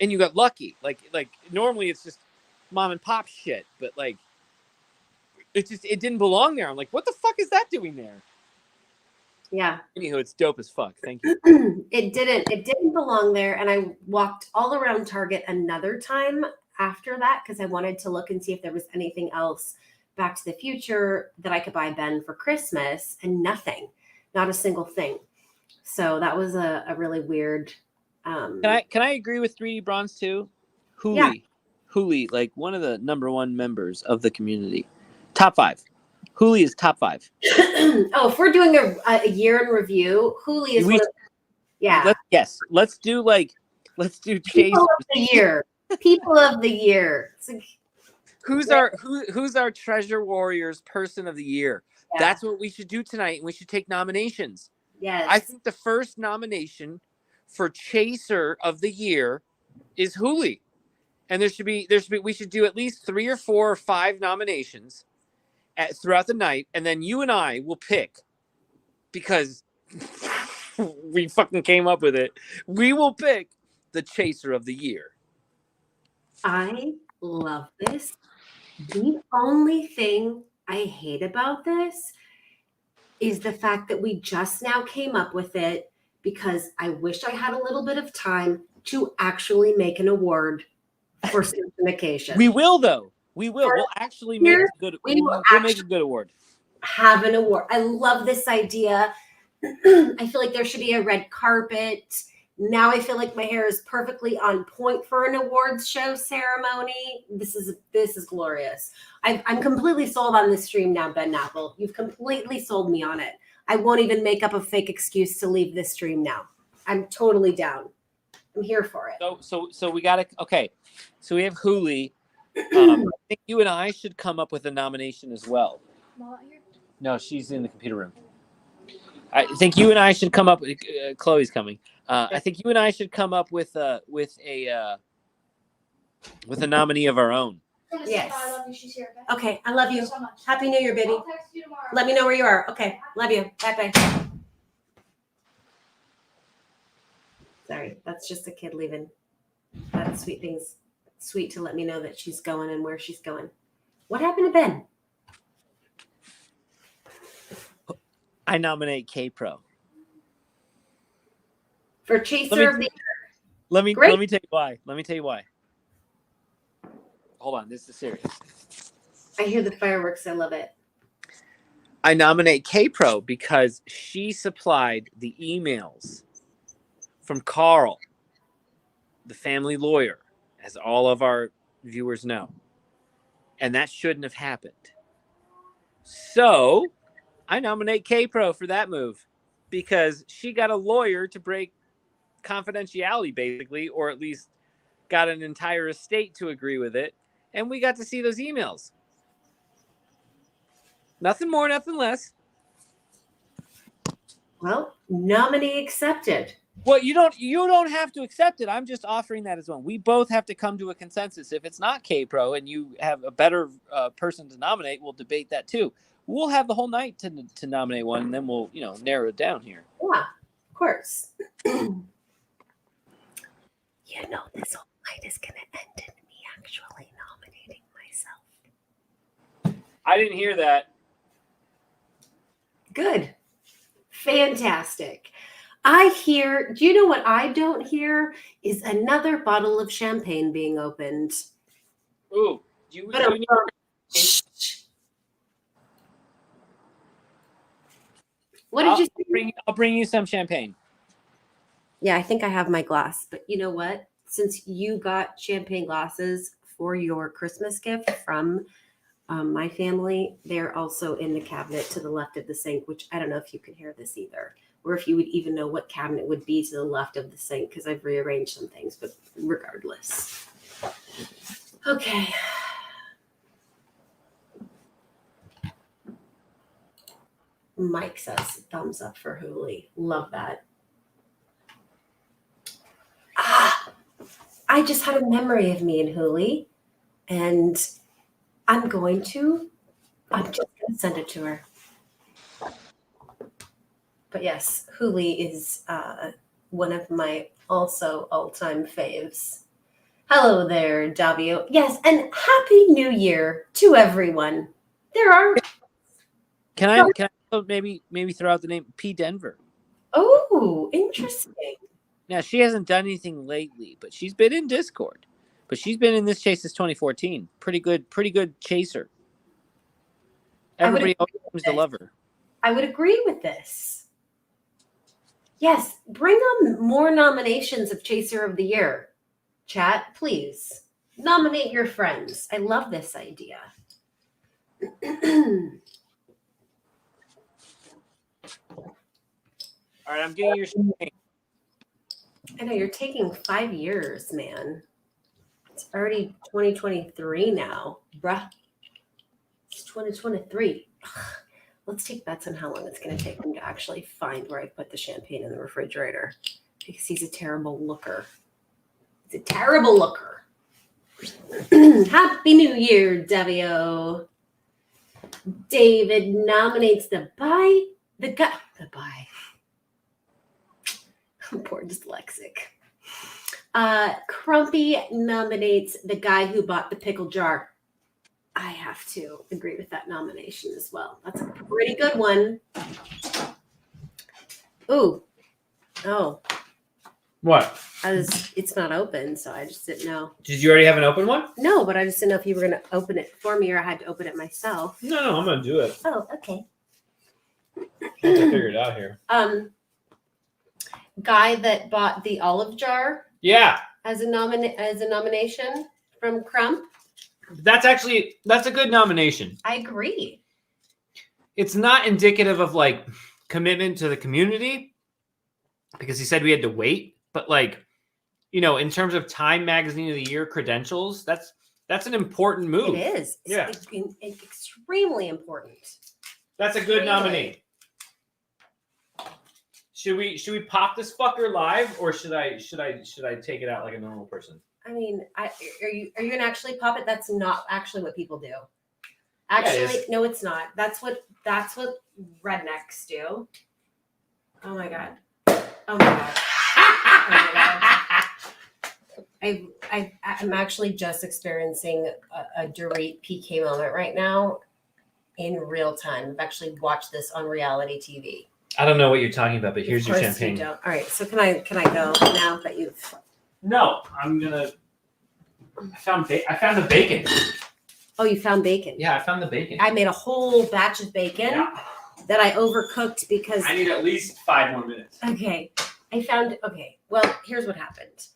and you got lucky. Like normally it's just mom and pop shit, but like it didn't belong there. I'm like, what the fuck is that doing there? Yeah. Anywho, it's dope as fuck. Thank you. It didn't belong there. And I walked all around Target another time after that because I wanted to look and see if there was anything else Back to the Future that I could buy Ben for Christmas, and nothing, not a single thing. So that was a really weird. Can I agree with 3D Bronze too? Hooli, like one of the number one members of the community. Top 5. Hooli is top 5. Oh, if we're doing a year in review, Hooli is Let's do Chase. People of the year. People of the year. Like, who's our Treasure Warriors person of the year? Yeah. That's what we should do tonight. We should take nominations. Yes. I think the first nomination for Chaser of the year is Hooli. And we should do at least 3 or 4 or 5 nominations throughout the night, and then you and I will pick, because we fucking came up with it. We will pick the Chaser of the year. I love this. The only thing I hate about this is the fact that we just now came up with it, because I wish I had a little bit of time to actually make an award for certification. We will, though. We will. We'll actually make a good. We'll make a good award. Have an award. I love this idea. I feel like there should be a red carpet. Now I feel like my hair is perfectly on point for an awards show ceremony. This is glorious. I'm completely sold on this stream now, Ben Napple. You've completely sold me on it. I won't even make up a fake excuse to leave this stream now. I'm totally down. I'm here for it. So we got to. Okay. So we have Hooli. I think you and I should come up with a nomination as well. No, she's in the computer room. I think you and I should come up with. Chloe's coming. I think you and I should come up with a nominee of our own. Yes. Okay, I love you. Happy New Year, baby. Let me know where you are. Okay, love you. Bye bye. Sorry, that's just a kid leaving. That's sweet things. Sweet to let me know that she's going and where she's going. What happened to Ben? I nominate K-Pro. For Chaser of the Year. Let me tell you why. Hold on, this is serious. I hear the fireworks. I love it. I nominate K-Pro because she supplied the emails from Carl, the family lawyer, as all of our viewers know. And that shouldn't have happened. So I nominate K-Pro for that move because she got a lawyer to break confidentiality, basically, or at least got an entire estate to agree with it. And we got to see those emails. Nothing more, nothing less. Well, nominee accepted. Well, you don't have to accept it. I'm just offering that as one. We both have to come to a consensus. If it's not K-Pro and you have a better person to nominate, we'll debate that too. We'll have the whole night to nominate one, and then we'll narrow it down here. Yeah, of course. This whole night is going to end in me actually nominating myself. I didn't hear that. Good. Fantastic. I hear, do you know what I don't hear? Is another bottle of champagne being opened. Ooh. What did you say? I'll bring you some champagne. Yeah, I think I have my glass. But you know what? Since you got champagne glasses for your Christmas gift from my family, they're also in the cabinet to the left of the sink, which I don't know if you could hear this either, or if you would even know what cabinet would be to the left of the sink, because I've rearranged some things, but regardless. Okay. Mike says thumbs up for Hooli. Love that. I just had a memory of me and Hooli, and I'm just going to send it to her. But yes, Hooli is one of my also all-time faves. Hello there, Davio. Yes, and Happy New Year to everyone. There are. Can I maybe throw out the name P. Denver? Oh, interesting. Now, she hasn't done anything lately, but she's been in Discord. But she's been in this chase since 2014. Pretty good chaser. Everybody always seems to love her. I would agree with this. Yes, bring on more nominations of Chaser of the Year. Chat, please. Nominate your friends. I love this idea. All right, I'm getting your champagne. I know you're taking 5 years, man. It's already 2023 now, bruh. It's 2023. Ugh. Let's take bets on how long it's going to take him to actually find where I put the champagne in the refrigerator, because he's a terrible looker. He's a terrible looker. Happy New Year, Devio. David nominates the guy. I'm poor dyslexic. Crumpy nominates the guy who bought the pickle jar. I have to agree with that nomination as well. That's a pretty good one. Ooh. Oh. What? It's not open, so I just didn't know. Did you already have an open one? No, but I just didn't know if you were going to open it for me or I had to open it myself. No, I'm going to do it. Oh, okay. Once I figure it out here. Guy that bought the olive jar. Yeah. As a nomination from Crump. That's a good nomination. I agree. It's not indicative of like commitment to the community, because he said we had to wait, but like, in terms of Time Magazine of the Year credentials, that's an important move. It is. Yeah. It's extremely important. That's a good nominee. Should we pop this fucker live, or should I take it out like a normal person? I mean, are you gonna actually pop it? That's not actually what people do. Actually, no, it's not. That's what rednecks do. Oh my god. Oh my god. Oh my god. I'm actually just experiencing a Dorit PK moment right now in real time. I've actually watched this on reality TV. I don't know what you're talking about, but here's your champagne. You don't. All right, so can I go now that you've? No, I'm gonna. I found the bacon. Oh, you found bacon? Yeah, I found the bacon. I made a whole batch of bacon that I overcooked because I need at least 5 more minutes. Okay, well, here's what happened.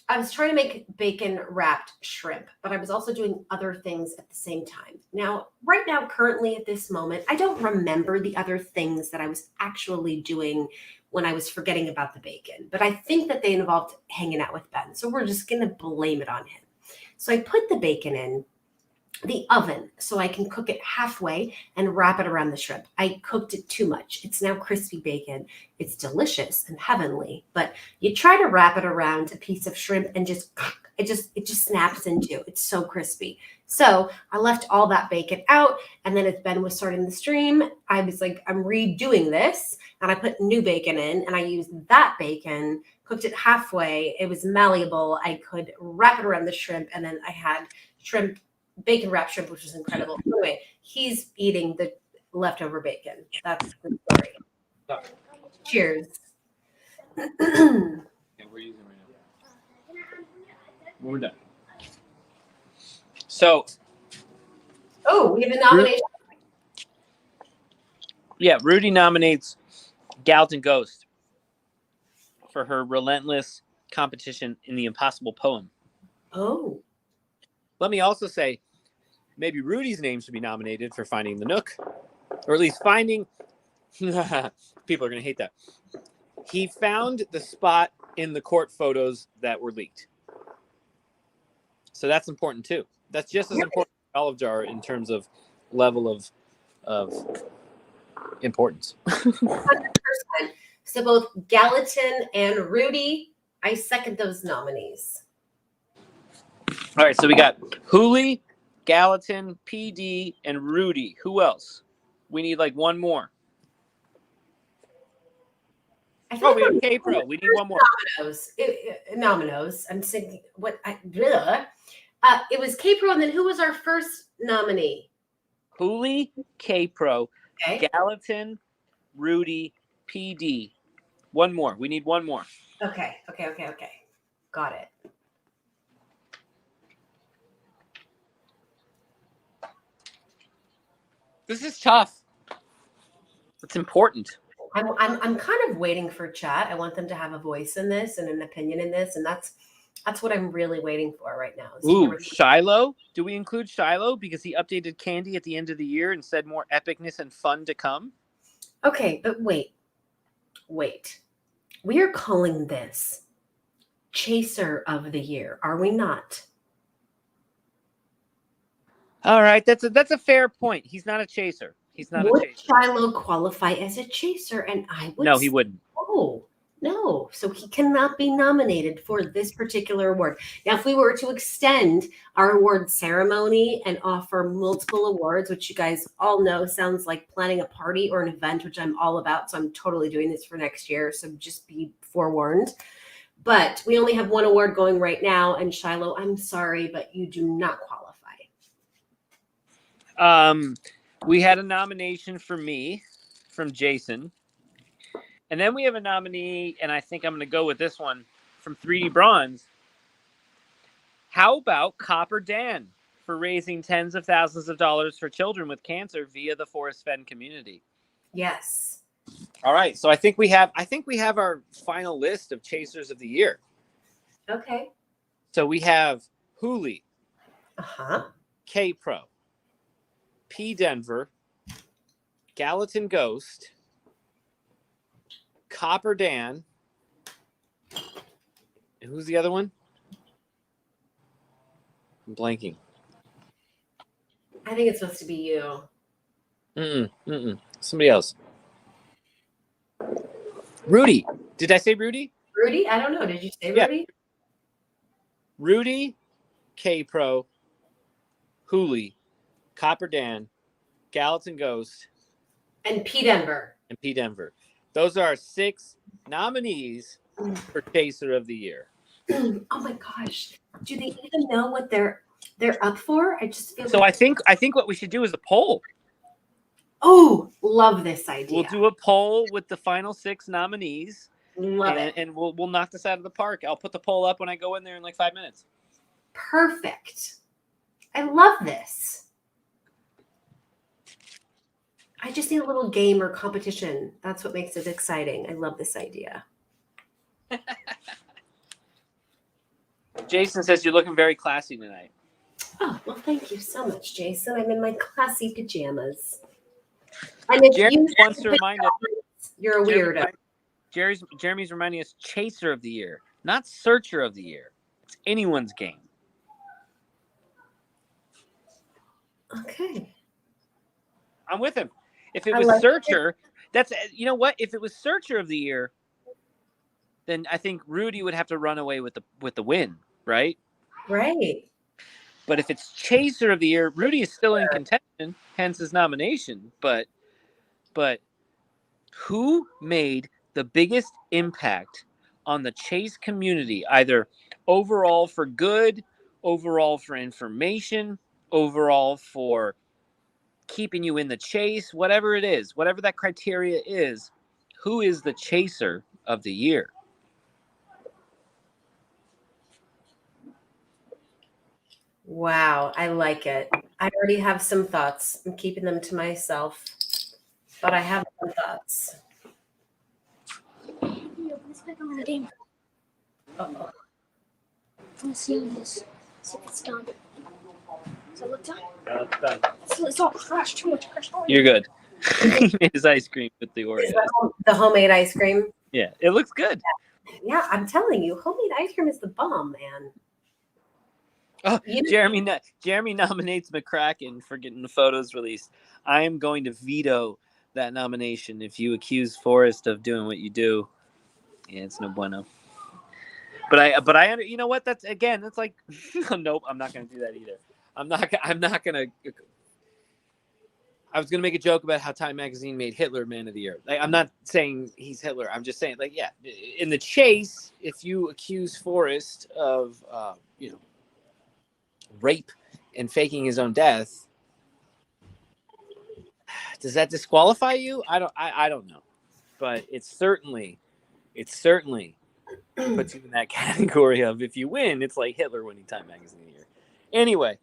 I was trying to make bacon wrapped shrimp, but I was also doing other things at the same time. Now, right now, currently at this moment, I don't remember the other things that I was actually doing when I was forgetting about the bacon, but I think that they involved hanging out with Ben. So we're just going to blame it on him. So I put the bacon in the oven so I can cook it halfway and wrap it around the shrimp. I cooked it too much. It's now crispy bacon. It's delicious and heavenly, but you try to wrap it around a piece of shrimp and it just snaps into. It's so crispy. So I left all that bacon out, and then as Ben was starting the stream, I was like, I'm redoing this, and I put new bacon in, and I used that bacon, cooked it halfway. It was malleable. I could wrap it around the shrimp, and then I had bacon wrapped shrimp, which was incredible. Anyway, he's eating the leftover bacon. That's the story. Cheers. Okay, we're using it right now. We're done. So. Oh, we have a nomination. Yeah, Rudy nominates Gallatin Ghost for her relentless competition in the impossible poem. Oh. Let me also say, maybe Rudy's name should be nominated for finding the Nook, or at least finding. People are going to hate that. He found the spot in the court photos that were leaked. So that's important too. That's just as important as Olive Jar in terms of level of importance. 100%. So both Gallatin and Rudy, I second those nominees. All right, so we got Hooli, Gallatin, PD, and Rudy. Who else? We need like one more. We have K-Pro. We need one more. Nominos. I'm thinking what it was K-Pro, and then who was our first nominee? Hooli, K-Pro, okay. Gallatin, Rudy, PD. One more. We need one more. Okay. Got it. This is tough. It's important. I'm kind of waiting for chat. I want them to have a voice in this and an opinion in this, and that's what I'm really waiting for right now. Ooh, Shiloh. Do we include Shiloh because he updated Candy at the end of the year and said more epicness and fun to come? Okay, but wait. We are calling this Chaser of the Year, are we not? All right, that's a fair point. He's not a chaser. He's not would a chaser. Shiloh qualify as a chaser? And I would. No, he wouldn't. Oh, no. So he cannot be nominated for this particular award. Now, if we were to extend our award ceremony and offer multiple awards, which you guys all know sounds like planning a party or an event, which I'm all about. So I'm totally doing this for next year. So just be forewarned. But we only have one award going right now. And Shiloh, I'm sorry, but you do not qualify. We had a nomination for me from Jason. And then we have a nominee, and I think I'm going to go with this one from 3D Bronze. How about Copper Dan for raising tens of thousands of dollars for children with cancer via the Forrest Fenn community? Yes. All right. So I think we have our final list of chasers of the year. Okay. So we have Hooli, K-Pro, P Denver, Gallatin Ghost, Copper Dan, and who's the other one? I'm blanking. I think it's supposed to be you. Somebody else. Rudy. Did I say Rudy? Rudy? I don't know. Did you say Rudy? Yeah. Rudy, K-Pro, Hooli, Copper Dan, Gallatin Ghost, and P Denver. Those are our 6 nominees for Chaser of the Year. Oh my gosh. Do they even know what they're up for? I just feel so I think what we should do is a poll. Oh, love this idea. We'll do a poll with the final 6 nominees. Love it. And we'll knock this out of the park. I'll put the poll up when I go in there in like 5 minutes. Perfect. I love this. I just need a little game or competition. That's what makes it exciting. I love this idea. Jason says you're looking very classy tonight. Oh, well, thank you so much, Jason. I'm in my classy pajamas. And if Jeremy you wants to remind us. you're a weirdo. Jeremy's reminding us chaser of the year, not searcher of the year. It's anyone's game. Okay. I'm with him. If it I was like searcher, that's you know what? If it was searcher of the year, then I think Rudy would have to run away with the win, right? Right. But if it's chaser of the year, Rudy is still in contention, hence his nomination. But who made the biggest impact on the chase community, either overall for good, overall for information, overall for keeping you in the chase, whatever it is, whatever that criteria is, who is the chaser of the year? Wow, I like it. I already have some thoughts. I'm keeping them to myself, but I have some thoughts. Uh-oh. Let's see this. See if it's done. Does it look done? It's done. It's all crushed. Too much crushed. You're good. He made his ice cream with the Oreos. Is that the homemade ice cream? Yeah, it looks good. Yeah, I'm telling you, homemade ice cream is the bomb, man. Oh, Jeremy nominates McCracken for getting the photos released. I am going to veto that nomination if you accuse Forrest of doing what you do. Yeah, it's no bueno. But I you know what? That's like nope. I'm not going to do that either. I'm not going to. I was going to make a joke about how Time Magazine made Hitler Man of the Year. Like, I'm not saying he's Hitler. I'm just saying, like, yeah, in the chase, if you accuse Forrest of, rape and faking his own death, does that disqualify you? I don't know, but it certainly puts you in that category of if you win, it's like Hitler winning Time Magazine of the Year. Anyway,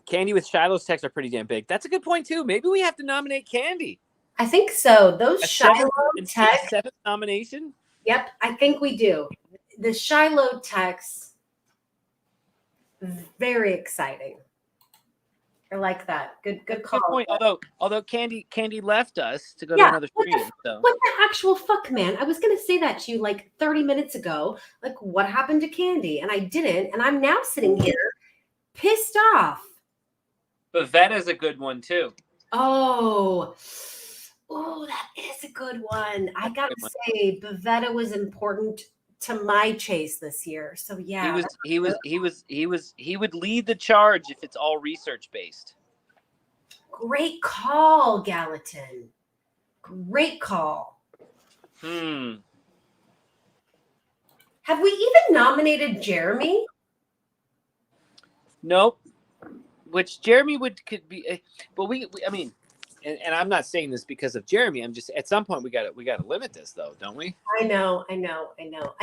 Candy with Shiloh's texts are pretty damn big. That's a good point too. Maybe we have to nominate Candy. I think so. Those Shiloh texts. Seventh nomination. Yep, I think we do. The Shiloh texts. Very exciting. I like that. Good call. Good point. Although Candy left us to go to another stream. What the actual fuck, man? I was gonna say that to you like 30 minutes ago. Like, what happened to Candy? And I didn't, and I'm now sitting here pissed off. Pavetta's a good one too. Oh, that is a good one. I gotta say, Pavetta was important to my chase this year. So yeah, he would lead the charge if it's all research based. Great call, Gallatin. Great call. Have we even nominated Jeremy? Nope. Which Jeremy could be, but I mean, and I'm not saying this because of Jeremy. I'm just at some point we got to limit this though, don't we? I know. I need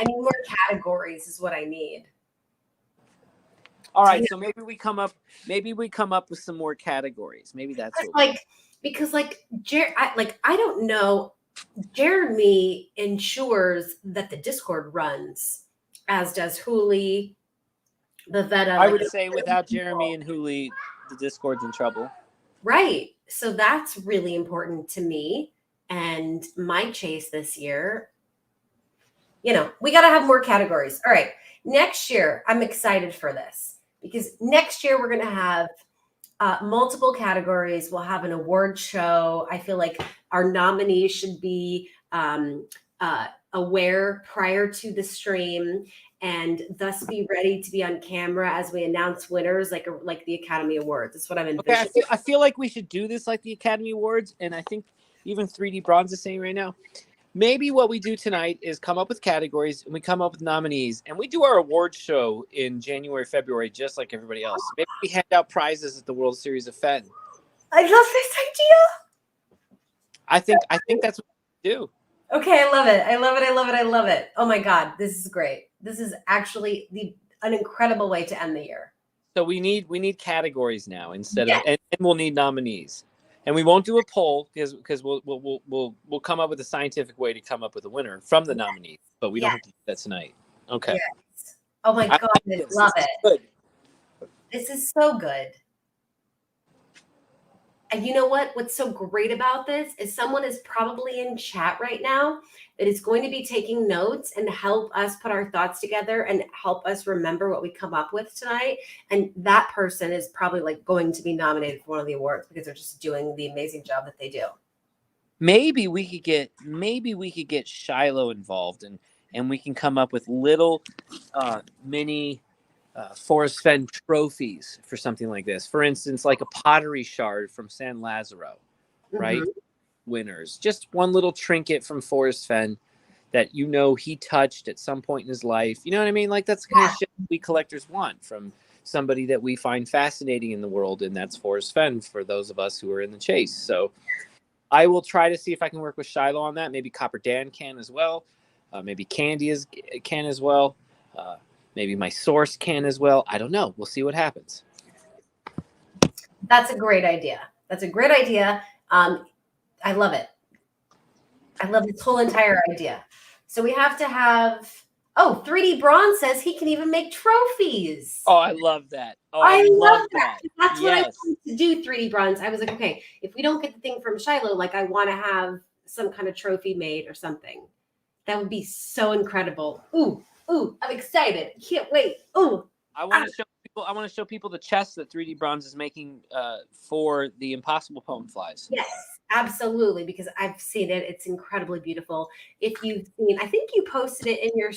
more categories is what I need. All right, so maybe we come up with some more categories. Maybe that's because I don't know. Jeremy ensures that the Discord runs, as does Hooli, Bavetta. I would say without Jeremy and Hooli, the Discord's in trouble. Right. So that's really important to me and my chase this year. We got to have more categories. All right. Next year, I'm excited for this because next year we're going to have multiple categories. We'll have an award show. I feel like our nominees should be aware prior to the stream and thus be ready to be on camera as we announce winners like the Academy Awards. That's what I'm envisioning. Okay, I feel like we should do this like the Academy Awards, and I think even 3D Bronze is saying right now, maybe what we do tonight is come up with categories, and we come up with nominees, and we do our award show in January, February, just like everybody else. Maybe we hand out prizes at the World Series of Fenn. I love this idea. I think that's what we do. Okay, I love it. Oh my God, this is great. This is actually an incredible way to end the year. So we need categories now instead of, and we'll need nominees, and we won't do a poll because we'll come up with a scientific way to come up with a winner from the nominees, but we don't have to do that tonight. Okay. Yes. Oh my God, I this. love This is it. good. This is so good. And you know what? What's so great about this is someone is probably in chat right now that is going to be taking notes and help us put our thoughts together and help us remember what we come up with tonight. And that person is probably like going to be nominated for one of the awards because they're just doing the amazing job that they do. Maybe we could get Shiloh involved, and we can come up with little mini Forrest Fenn trophies for something like this. For instance, like a pottery shard from San Lazaro, right? Winners. Just one little trinket from Forrest Fenn that he touched at some point in his life. You know what I mean? Like that's the kind of shit we collectors want from somebody that we find fascinating in the world, and that's Forrest Fenn for those of us who are in the chase. So I will try to see if I can work with Shiloh on that. Maybe Copper Dan can as well. Maybe Candy can as well. Maybe my source can as well. I don't know. We'll see what happens. That's a great idea. That's a great idea. I love it. I love this whole entire idea. So we have to have, 3D Braun says he can even make trophies. Oh, I love that. Oh, I love that. That's what I Yes. wanted to do, 3D Bronze. I was like, okay, if we don't get the thing from Shiloh, like I want to have some kind of trophy made or something. That would be so incredible. Ooh, I'm excited. Can't wait. Ooh. I want to show people the chest that 3D Bronze is making for the Impossible Poem Flies. Yes, absolutely, because I've seen it. It's incredibly beautiful. If you've seen, I think you posted it in your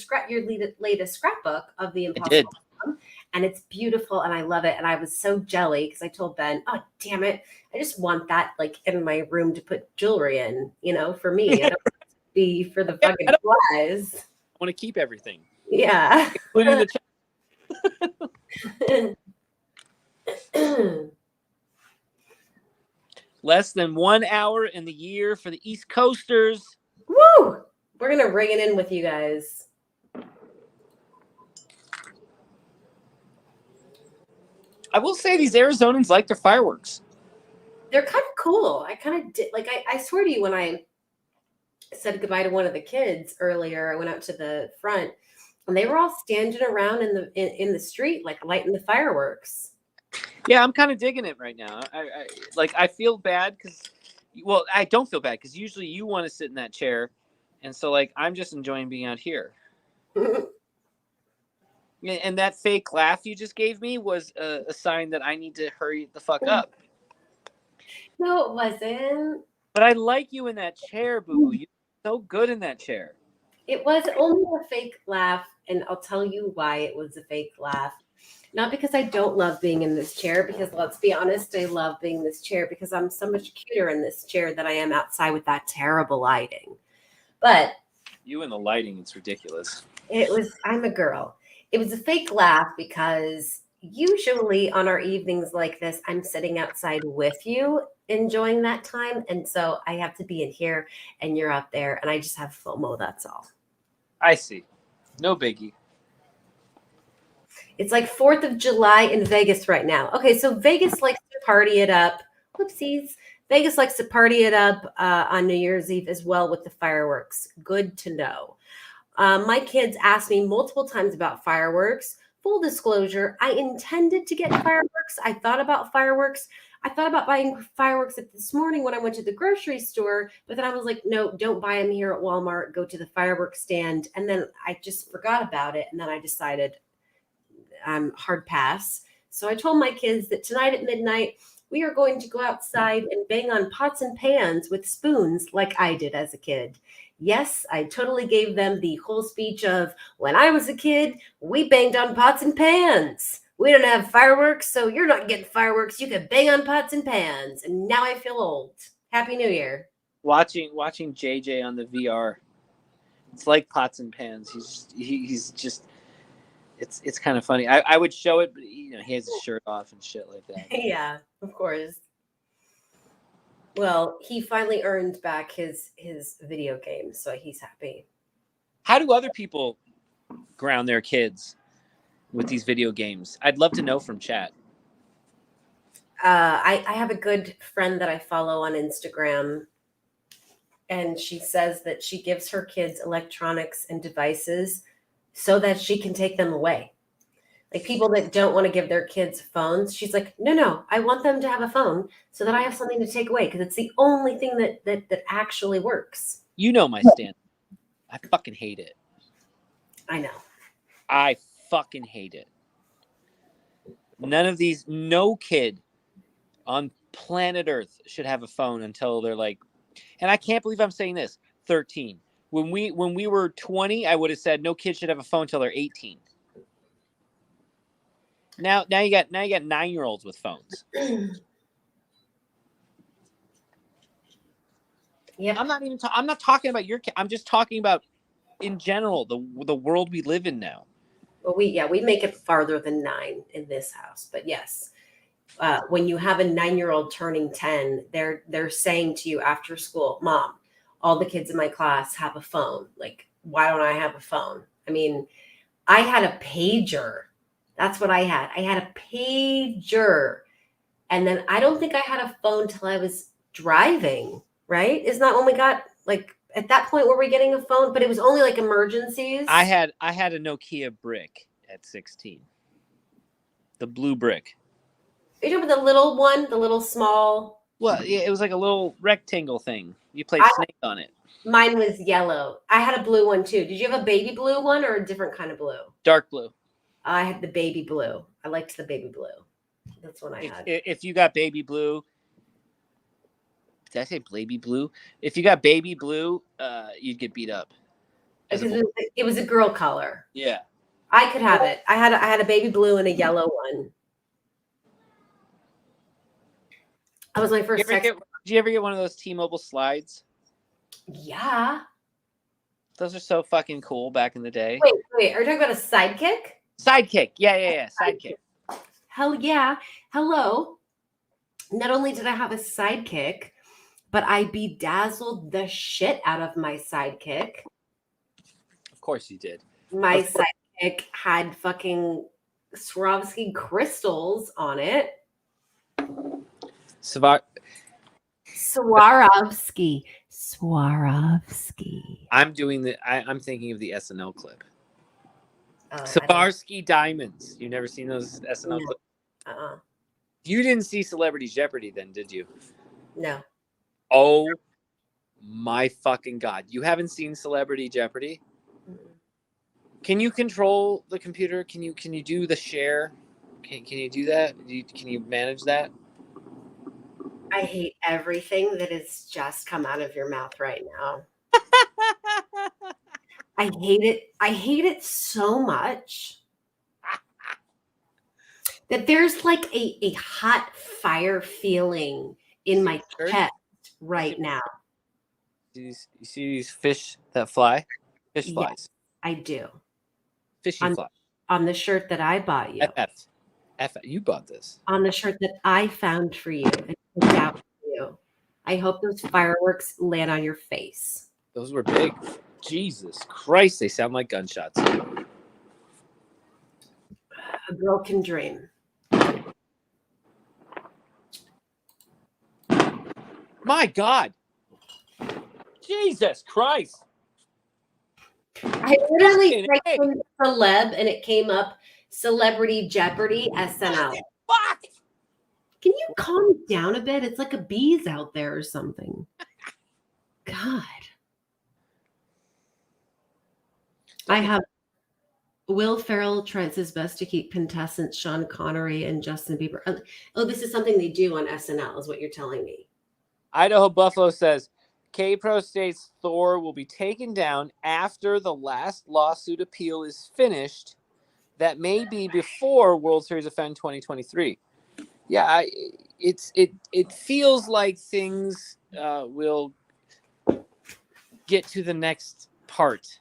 latest scrapbook of the Impossible Poem, and it's beautiful, and I love it. And I was so jelly because I told Ben, "Oh, damn it, I just want that like in my room to put jewelry in, for me. I don't want it to be for the fucking flies." I want to keep everything. Yeah. Including the chest. Less than 1 hour in the year for the East Coasters. Woo! We're gonna ring it in with you guys. I will say these Arizonans like their fireworks. They're kind of cool. I kind of did like I swear to you, when I said goodbye to one of the kids earlier, I went out to the front and they were all standing around in the street, like lighting the fireworks. Yeah, I'm kind of digging it right now. I feel bad because, I don't feel bad because usually you want to sit in that chair, and so like I'm just enjoying being out here. And that fake laugh you just gave me was a sign that I need to hurry the fuck up. No, it wasn't. But I like you in that chair, boo. You're so good in that chair. It was only a fake laugh, and I'll tell you why it was a fake laugh. Not because I don't love being in this chair, because let's be honest, I love being in this chair because I'm so much cuter in this chair than I am outside with that terrible lighting. But You and the lighting, it's ridiculous. I'm a girl. It was a fake laugh because usually on our evenings like this, I'm sitting outside with you enjoying that time. And so I have to be in here and you're up there and I just have FOMO. That's all. I see. No biggie. It's like 4th of July in Vegas right now. Okay, so Vegas likes to party it up. Whoopsies. Vegas likes to party it up on New Year's Eve as well with the fireworks. Good to know. My kids asked me multiple times about fireworks. Full disclosure, I intended to get fireworks. I thought about fireworks. I thought about buying fireworks this morning when I went to the grocery store, but then I was like, no, don't buy them here at Walmart. Go to the fireworks stand. And then I just forgot about it. And then I decided hard pass. So I told my kids that tonight at midnight, we are going to go outside and bang on pots and pans with spoons like I did as a kid. Yes, I totally gave them the whole speech of when I was a kid, we banged on pots and pans. We don't have fireworks, so you're not getting fireworks. You can bang on pots and pans. And now I feel old. Happy New Year. Watching JJ on the VR, it's like pots and pans. He's just it's kind of funny. I would show it, but he has his shirt off and shit like that. Yeah, of course. Well, he finally earned back his video game, so he's happy. How do other people ground their kids with these video games? I'd love to know from chat. I have a good friend that I follow on Instagram, and she says that she gives her kids electronics and devices so that she can take them away. Like people that don't want to give their kids phones. She's like, no, I want them to have a phone so that I have something to take away because it's the only thing that actually works. You know my stand. I fucking hate it. I know. I fucking hate it. No kid on planet Earth should have a phone until they're like, and I can't believe I'm saying this, 13. When we were 20, I would have said no kid should have a phone until they're 18. Now you got 9-year-olds with phones. Yep. I'm not talking about your kid. I'm just talking about in general the world we live in now. Well, we make it farther than 9 in this house, but yes. When you have a 9-year-old turning 10, they're saying to you after school, Mom, all the kids in my class have a phone. Like, why don't I have a phone? I mean, I had a pager. That's what I had. I had a pager. And then I don't think I had a phone till I was driving, right? Isn't that when we got, like, at that point were we getting a phone? But it was only like emergencies. I had a Nokia brick at 16. The blue brick. Are you talking about the little one, the little small? Well, yeah, it was like a little rectangle thing. You played Snake on it. Mine was yellow. I had a blue one too. Did you have a baby blue one or a different kind of blue? Dark blue. I had the baby blue. I liked the baby blue. That's what I had. If you got baby blue, did I say baby blue? If you got baby blue, you'd get beat up. It was a girl color. Yeah. I could have it. I had a baby blue and a yellow one. That was my first text. Did you ever get one of those T-Mobile slides? Yeah. Those are so fucking cool back in the day. Wait. Are you talking about a sidekick? Sidekick. Yeah. Sidekick. Hell yeah. Hello. Not only did I have a sidekick, but I bedazzled the shit out of my sidekick. Of course you did. My sidekick had fucking Swarovski crystals on it. Swarovski. I'm thinking of the SNL clip. Swarovski diamonds. You never seen those SNL clips? You didn't see Celebrity Jeopardy then, did you? No. Oh my fucking God. You haven't seen Celebrity Jeopardy? Can you control the computer? Can you do the share? Can you do that? Can you manage that? I hate everything that has just come out of your mouth right now. I hate it. I hate it so much that there's like a hot fire feeling in my chest right now. You see these fish that fly? Fish flies. Yes, I do. Fishy fly. On the shirt that I bought you. F. You bought this. On the shirt that I found for you and picked out for you. I hope those fireworks land on your face. Those were big. Jesus Christ, they sound like gunshots. A girl can dream. My God. Jesus Christ. I literally typed in celeb and it came up Celebrity Jeopardy SNL. Fuck! Can you calm down a bit? It's like a bee's out there or something. God. I have Will Ferrell tries his best to keep contestants Sean Connery and Justin Bieber. Oh, this is something they do on SNL, is what you're telling me. Idaho Buffalo says K-Pro states Thor will be taken down after the last lawsuit appeal is finished. That may be before World Series of Fenn 2023. Yeah, it feels like things will get to the next part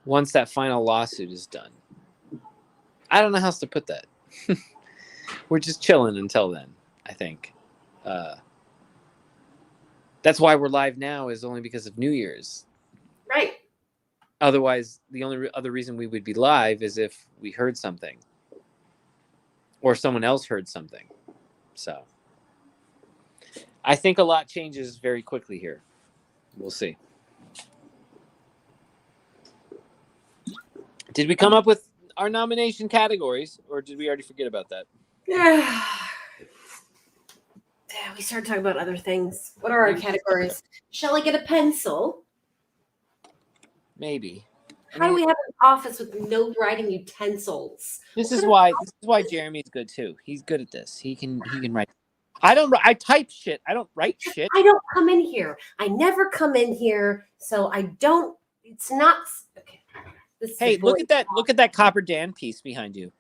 once that final lawsuit is done. I don't know how else to put that. We're just chilling until then, I think. That's why we're live now is only because of New Year's. Right. Otherwise, the only other reason we would be live is if we heard something or someone else heard something. So I think a lot changes very quickly here. We'll see. Did we come up with our nomination categories, or did we already forget about that? Yeah, we started talking about other things. What are our categories? Shall I get a pencil? Maybe. How do we have an office with no writing utensils? This is why Jeremy's good too. He's good at this. He can write. I type shit. I don't write shit. I don't come in here. I never come in here, so I don't. It's not okay. Hey, look at that Copper Dan piece behind you.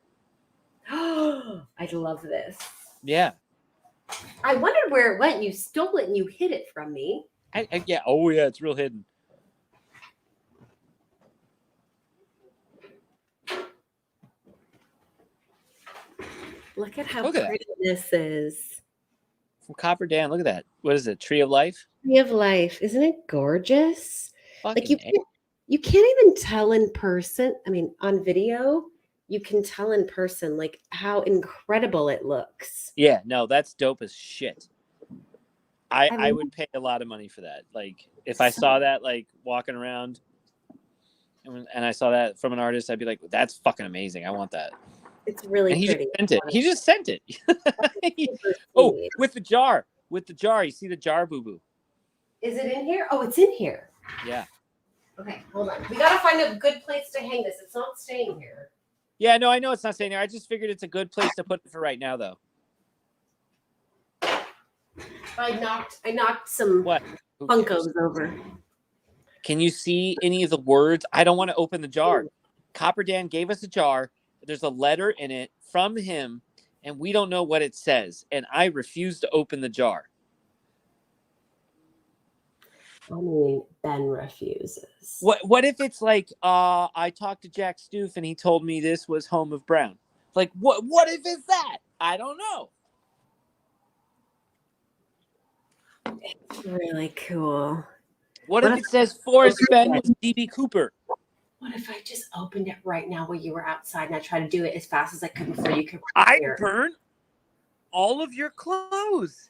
I love this. Yeah. I wondered where it went. You stole it and you hid it from me. Yeah. Oh yeah, it's real hidden. Look at how pretty this is. From Copper Dan, look at that. What is it? Tree of Life? Tree of Life. Isn't it gorgeous? Fucking like you can't even tell in person. I mean, on video, you can tell in person like how incredible it looks. Yeah, no, that's dope as shit. I would pay a lot of money for that. Like if I saw that like walking around and I saw that from an artist, I'd be like, that's fucking amazing. I want that. It's really pretty. He just sent it. Oh, with the jar. You see the jar, boo-boo. Is it in here? Oh, it's in here. Yeah. Okay, hold on. We gotta find a good place to hang this. It's not staying here. Yeah, no, I know it's not staying here. I just figured it's a good place to put it for right now, though. I knocked some Funkos over. Can you see any of the words? I don't want to open the jar. Copper Dan gave us a jar. There's a letter in it from him, and we don't know what it says. And I refuse to open the jar. I mean, Ben refuses. What if it's like, I talked to Jack Stoof and he told me this was Home of Brown? Like, what if it's that? I don't know. It's really cool. What if it says Forrest Fenn was D.B. Cooper? What if I just opened it right now while you were outside and I tried to do it as fast as I could before you could? I'd burn all of your clothes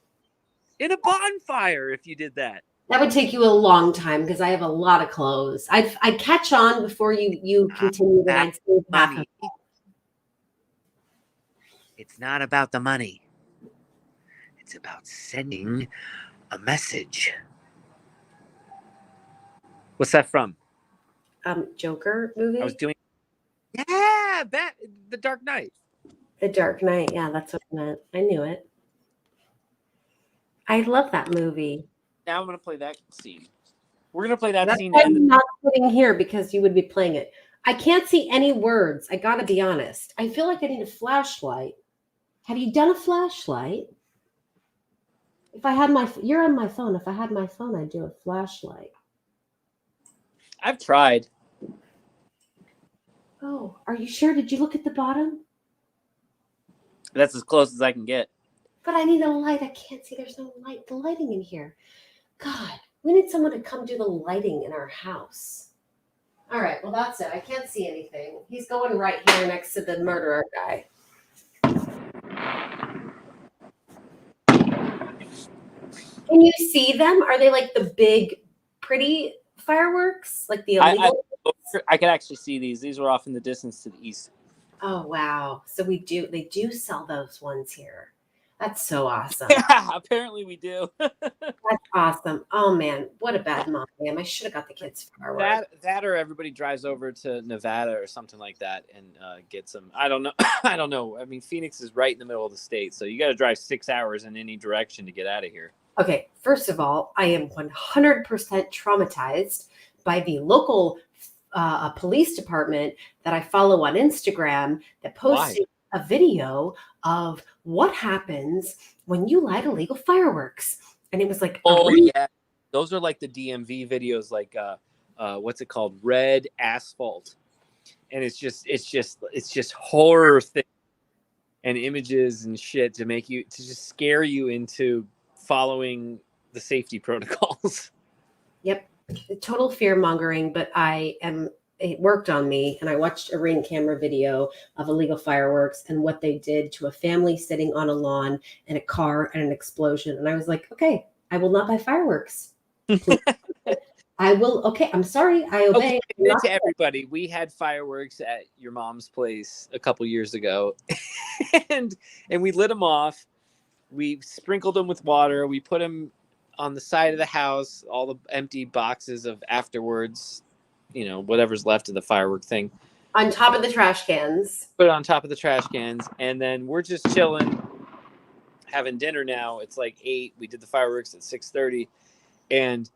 in a bonfire if you did that. That would take you a long time because I have a lot of clothes. I'd catch on before you continue. And I'd save half of it. It's not about the money. It's about sending a message. What's that from? Joker movie. I was doing. Yeah, The Dark Knight. The Dark Knight. Yeah, that's what I meant. I knew it. I love that movie. Now I'm going to play that scene. We're going to play that That's scene. why I'm not sitting here because you would be playing it. I can't see any words. I got to be honest. I feel like I need a flashlight. Have you done a flashlight? If I had you're on my phone. If I had my phone, I'd do a flashlight. I've tried. Oh, are you sure? Did you look at the bottom? That's as close as I can get. But I need a light. I can't see. There's no light. The lighting in here. God, we need someone to come do the lighting in our house. All right. Well, that's it. I can't see anything. He's going right here next to the murderer guy. Can you see them? Are they like the big, pretty fireworks? Like the illegal? I could actually see these. These were off in the distance to the east. Oh, wow. So they do sell those ones here. That's so awesome. Yeah, apparently we do. That's awesome. Oh, man. What a bad mom I am. I should have got the kids fireworks. That or everybody drives over to Nevada or something like that and gets them. I don't know. I don't know. I mean, Phoenix is right in the middle of the state, so you got to drive 6 hours in any direction to get out of here. Okay, first of all, I am 100% traumatized by the local police department that I follow on Instagram that posted a video of what happens when you light illegal fireworks. And it was like, yeah. Those are like the DMV videos, like what's it called? Red Asphalt. And it's just horror things and images and shit to just scare you into following the safety protocols. Yep. Total fear mongering, but it worked on me. And I watched a Ring camera video of illegal fireworks and what they did to a family sitting on a lawn and a car and an explosion. And I was like, okay, I will not buy fireworks. I I will. Okay, I'm sorry. I obey. Okay, admit to everybody, we had fireworks at your mom's place a couple years ago, and we lit them off. We sprinkled them with water. We put them on the side of the house, all the empty boxes of afterwards, whatever's left of the firework thing. On top of the trash cans. Put it on top of the trash cans, and then we're just chilling, having dinner now. It's like 8. We did the fireworks at 6:30, and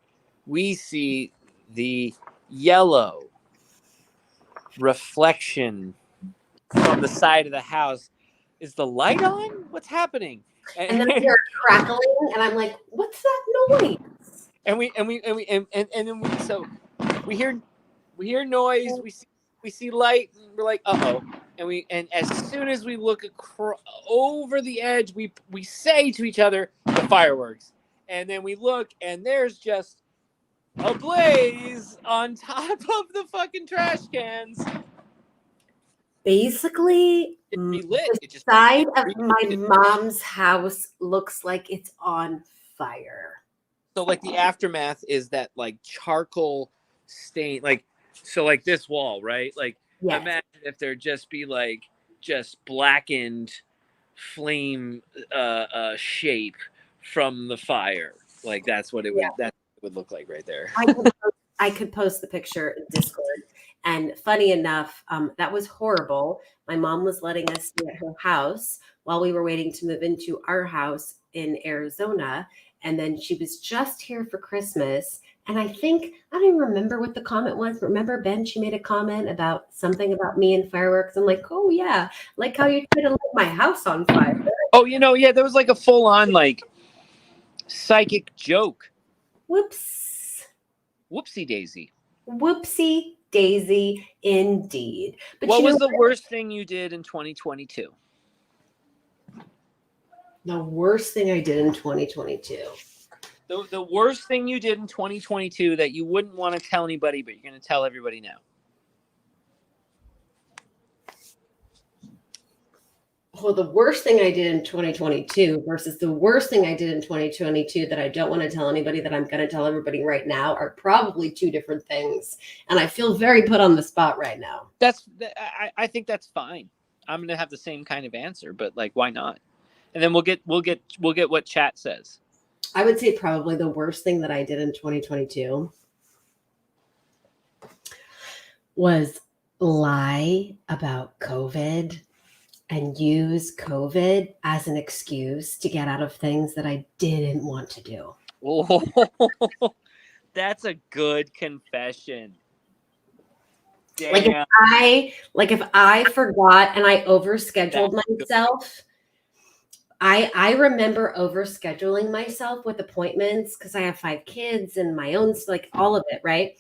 we see the yellow reflection from the side of the house. Is the light on? What's happening? And then I hear a crackling, and I'm like, "What's that noise?" And we hear noise. We see light. And we're like, "Uh-oh!" And as soon as we look over the edge, we say to each other, "The fireworks." And then we look, and there's just a blaze on top of the fucking trash cans. Basically, the side of my mom's house looks like it's on fire. So like the aftermath is that like charcoal stain, like this wall, right? Like imagine if there just be like just blackened flame shape from the fire. Like that's what it would look like right there. I could post the picture in Discord. And funny enough, that was horrible. My mom was letting us stay at her house while we were waiting to move into our house in Arizona. And then she was just here for Christmas. And I don't even remember what the comment was. Remember, Ben, she made a comment about something about me and fireworks. I'm like, oh, yeah. Like how you try to light my house on fire. Oh, there was like a full on like psychic joke. Whoops. Whoopsie daisy. Whoopsie daisy indeed. But what was the worst thing you did in 2022? The worst thing I did in 2022. The worst thing you did in 2022 that you wouldn't want to tell anybody, but you're going to tell everybody now. Well, the worst thing I did in 2022 versus the worst thing I did in 2022 that I don't want to tell anybody that I'm going to tell everybody right now are probably two different things. And I feel very put on the spot right now. I think that's fine. I'm going to have the same kind of answer, but like, why not? And then we'll get what chat says. I would say probably the worst thing that I did in 2022 was lie about COVID and use COVID as an excuse to get out of things that I didn't want to do. Oh, that's a good confession. Damn. Like if I forgot and I overscheduled myself, I remember overscheduling myself with appointments because I have 5 kids and my own, like all of it, right?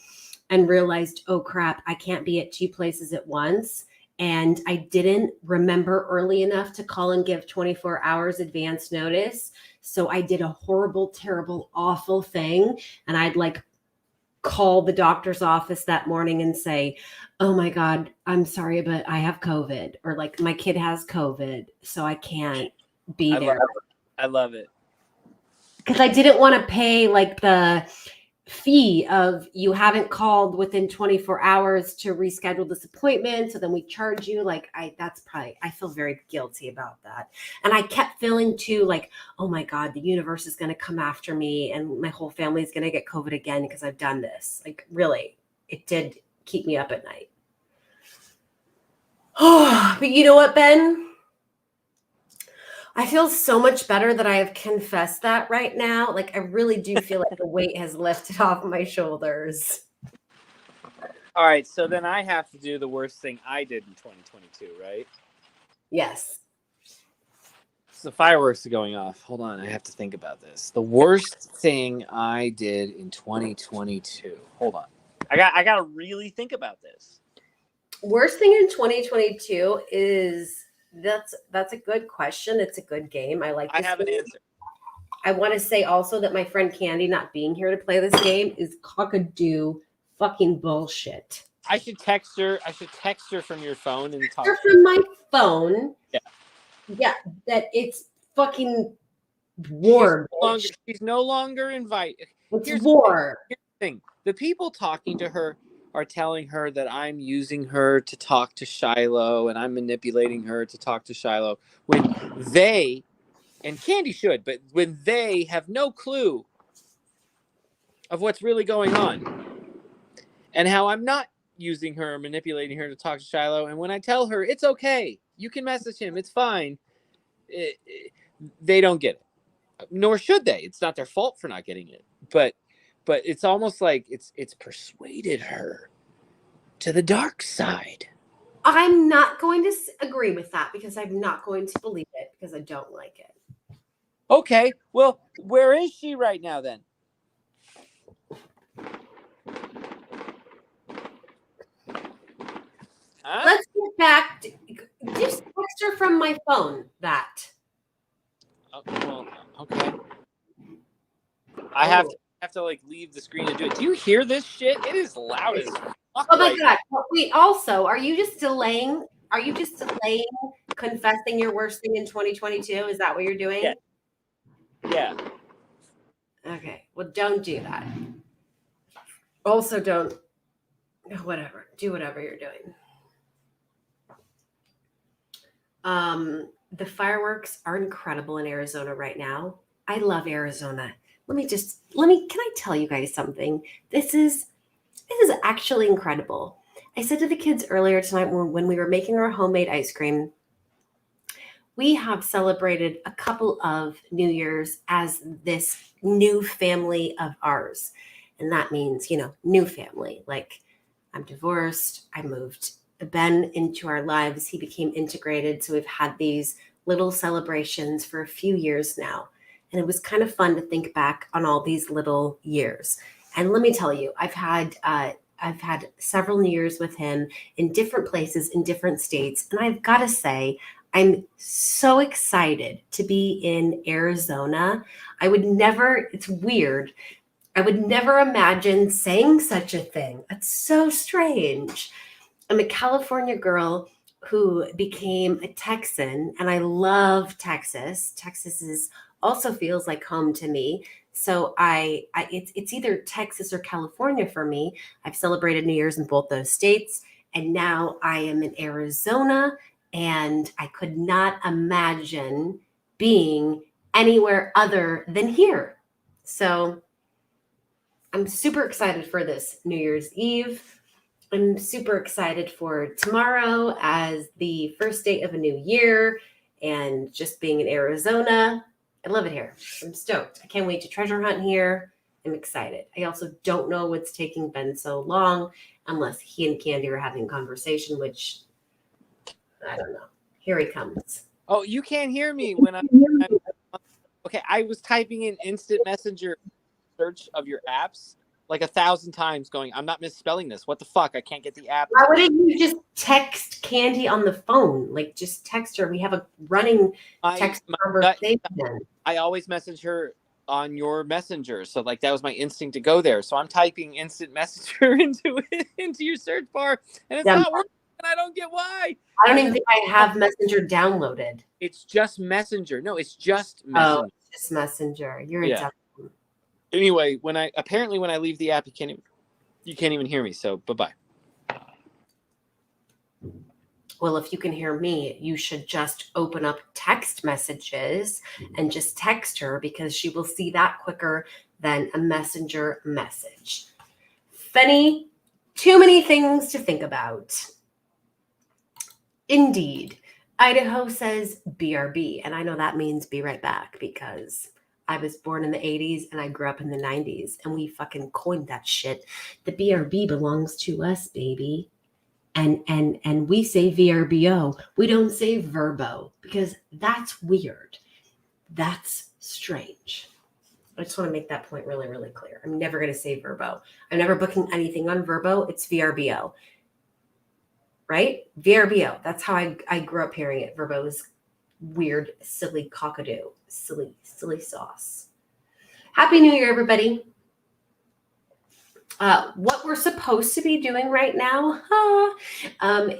And realized, oh crap, I can't be at 2 places at once. And I didn't remember early enough to call and give 24 hours advance notice. So I did a horrible, terrible, awful thing. And I'd like call the doctor's office that morning and say, oh my God, I'm sorry, but I have COVID. Or like my kid has COVID, so I can't be there. I love it. Because I didn't want to pay like the fee of you haven't called within 24 hours to reschedule this appointment, so then we charge you. Like I feel very guilty about that. And I kept feeling too like, oh my God, the universe is going to come after me and my whole family is going to get COVID again because I've done this. Like really, it did keep me up at night. Oh, but you know what, Ben? I feel so much better that I have confessed that right now. Like, I really do feel like the weight has lifted off my shoulders. All right. So then I have to do the worst thing I did in 2022, right? Yes. So fireworks are going off. Hold on. I have to think about this. The worst thing I did in 2022. Hold on. I got to really think about this. Worst thing in 2022 is... That's a good question. It's a good game. I like this. I have an answer. I want to say also that my friend Candy not being here to play this game is cockadoo fucking bullshit. I should text her from your phone and talk. From my phone. Yeah. Yeah, that it's fucking war. She's no longer invited. It's war. Here's the thing. The people talking to her are telling her that I'm using her to talk to Shiloh and I'm manipulating her to talk to Shiloh when they, and Candy should, but when they have no clue of what's really going on and how I'm not using her or manipulating her to talk to Shiloh. And when I tell her it's okay, you can message him, it's fine, they don't get it, nor should they. It's not their fault for not getting it, but it's almost like it's persuaded her to the dark side. I'm not going to agree with that because I'm not going to believe it because I don't like it. Okay, well, where is she right now then? Huh? Let's get back. Just text her from my phone. That. Well, okay. I have to like leave the screen to do it. Do you hear this shit? It is loud as fuck. Oh my god! Wait. Also, are you just delaying? Are you just delaying confessing your worst thing in 2022? Is that what you're doing? Yeah. Okay. Well, don't do that. Also, don't. Whatever. Do whatever you're doing. The fireworks are incredible in Arizona right now. I love Arizona. Can I tell you guys something? This is actually incredible. I said to the kids earlier tonight when we were making our homemade ice cream, we have celebrated a couple of New Year's as this new family of ours. And that means, new family. Like, I'm divorced. I moved Ben into our lives. He became integrated. So we've had these little celebrations for a few years now. And it was kind of fun to think back on all these little years. And let me tell you, I've had several New Years with him in different places, in different states. And I've got to say, I'm so excited to be in Arizona. It's weird. I would never imagine saying such a thing. That's so strange. I'm a California girl who became a Texan, and I love Texas. Texas also feels like home to me. So it's either Texas or California for me. I've celebrated New Year's in both those states, and now I am in Arizona, and I could not imagine being anywhere other than here. So I'm super excited for this New Year's Eve. I'm super excited for tomorrow as the first day of a new year and just being in Arizona. I love it here. I'm stoked. I can't wait to treasure hunt here. I'm excited. I also don't know what's taking Ben so long unless he and Candy are having a conversation, which I don't know. Here he comes. Oh, you can't hear me when I'm okay. I was typing in instant messenger search of your apps like 1,000 times going, I'm not misspelling this. What the fuck? I can't get the app. Why wouldn't you just text Candy on the phone? Like, just text her. We have a running text conversation. I always message her on your messenger. So like that was my instinct to go there. So I'm typing instant messenger into your search bar and it's not working. And I don't get why. I don't even think I have Messenger downloaded. It's just Messenger. No, it's just Messenger. Oh, it's just Messenger. You're a dumb. Anyway, when I leave the app, you can't even hear me. So bye-bye. Well, if you can hear me, you should just open up text messages and just text her because she will see that quicker than a messenger message. Fenny, too many things to think about. Indeed. Idaho says BRB, and I know that means be right back because I was born in the 80s and I grew up in the 90s and we fucking coined that shit. The BRB belongs to us, baby. And we say VRBO. We don't say Verbo because that's weird. That's strange. I just want to make that point really, really clear. I'm never going to say Verbo. I'm never booking anything on Verbo. It's VRBO. Right? VRBO. That's how I grew up hearing it. Verbo is weird, silly cockadoo. Silly sauce. Happy New Year, everybody. What we're supposed to be doing right now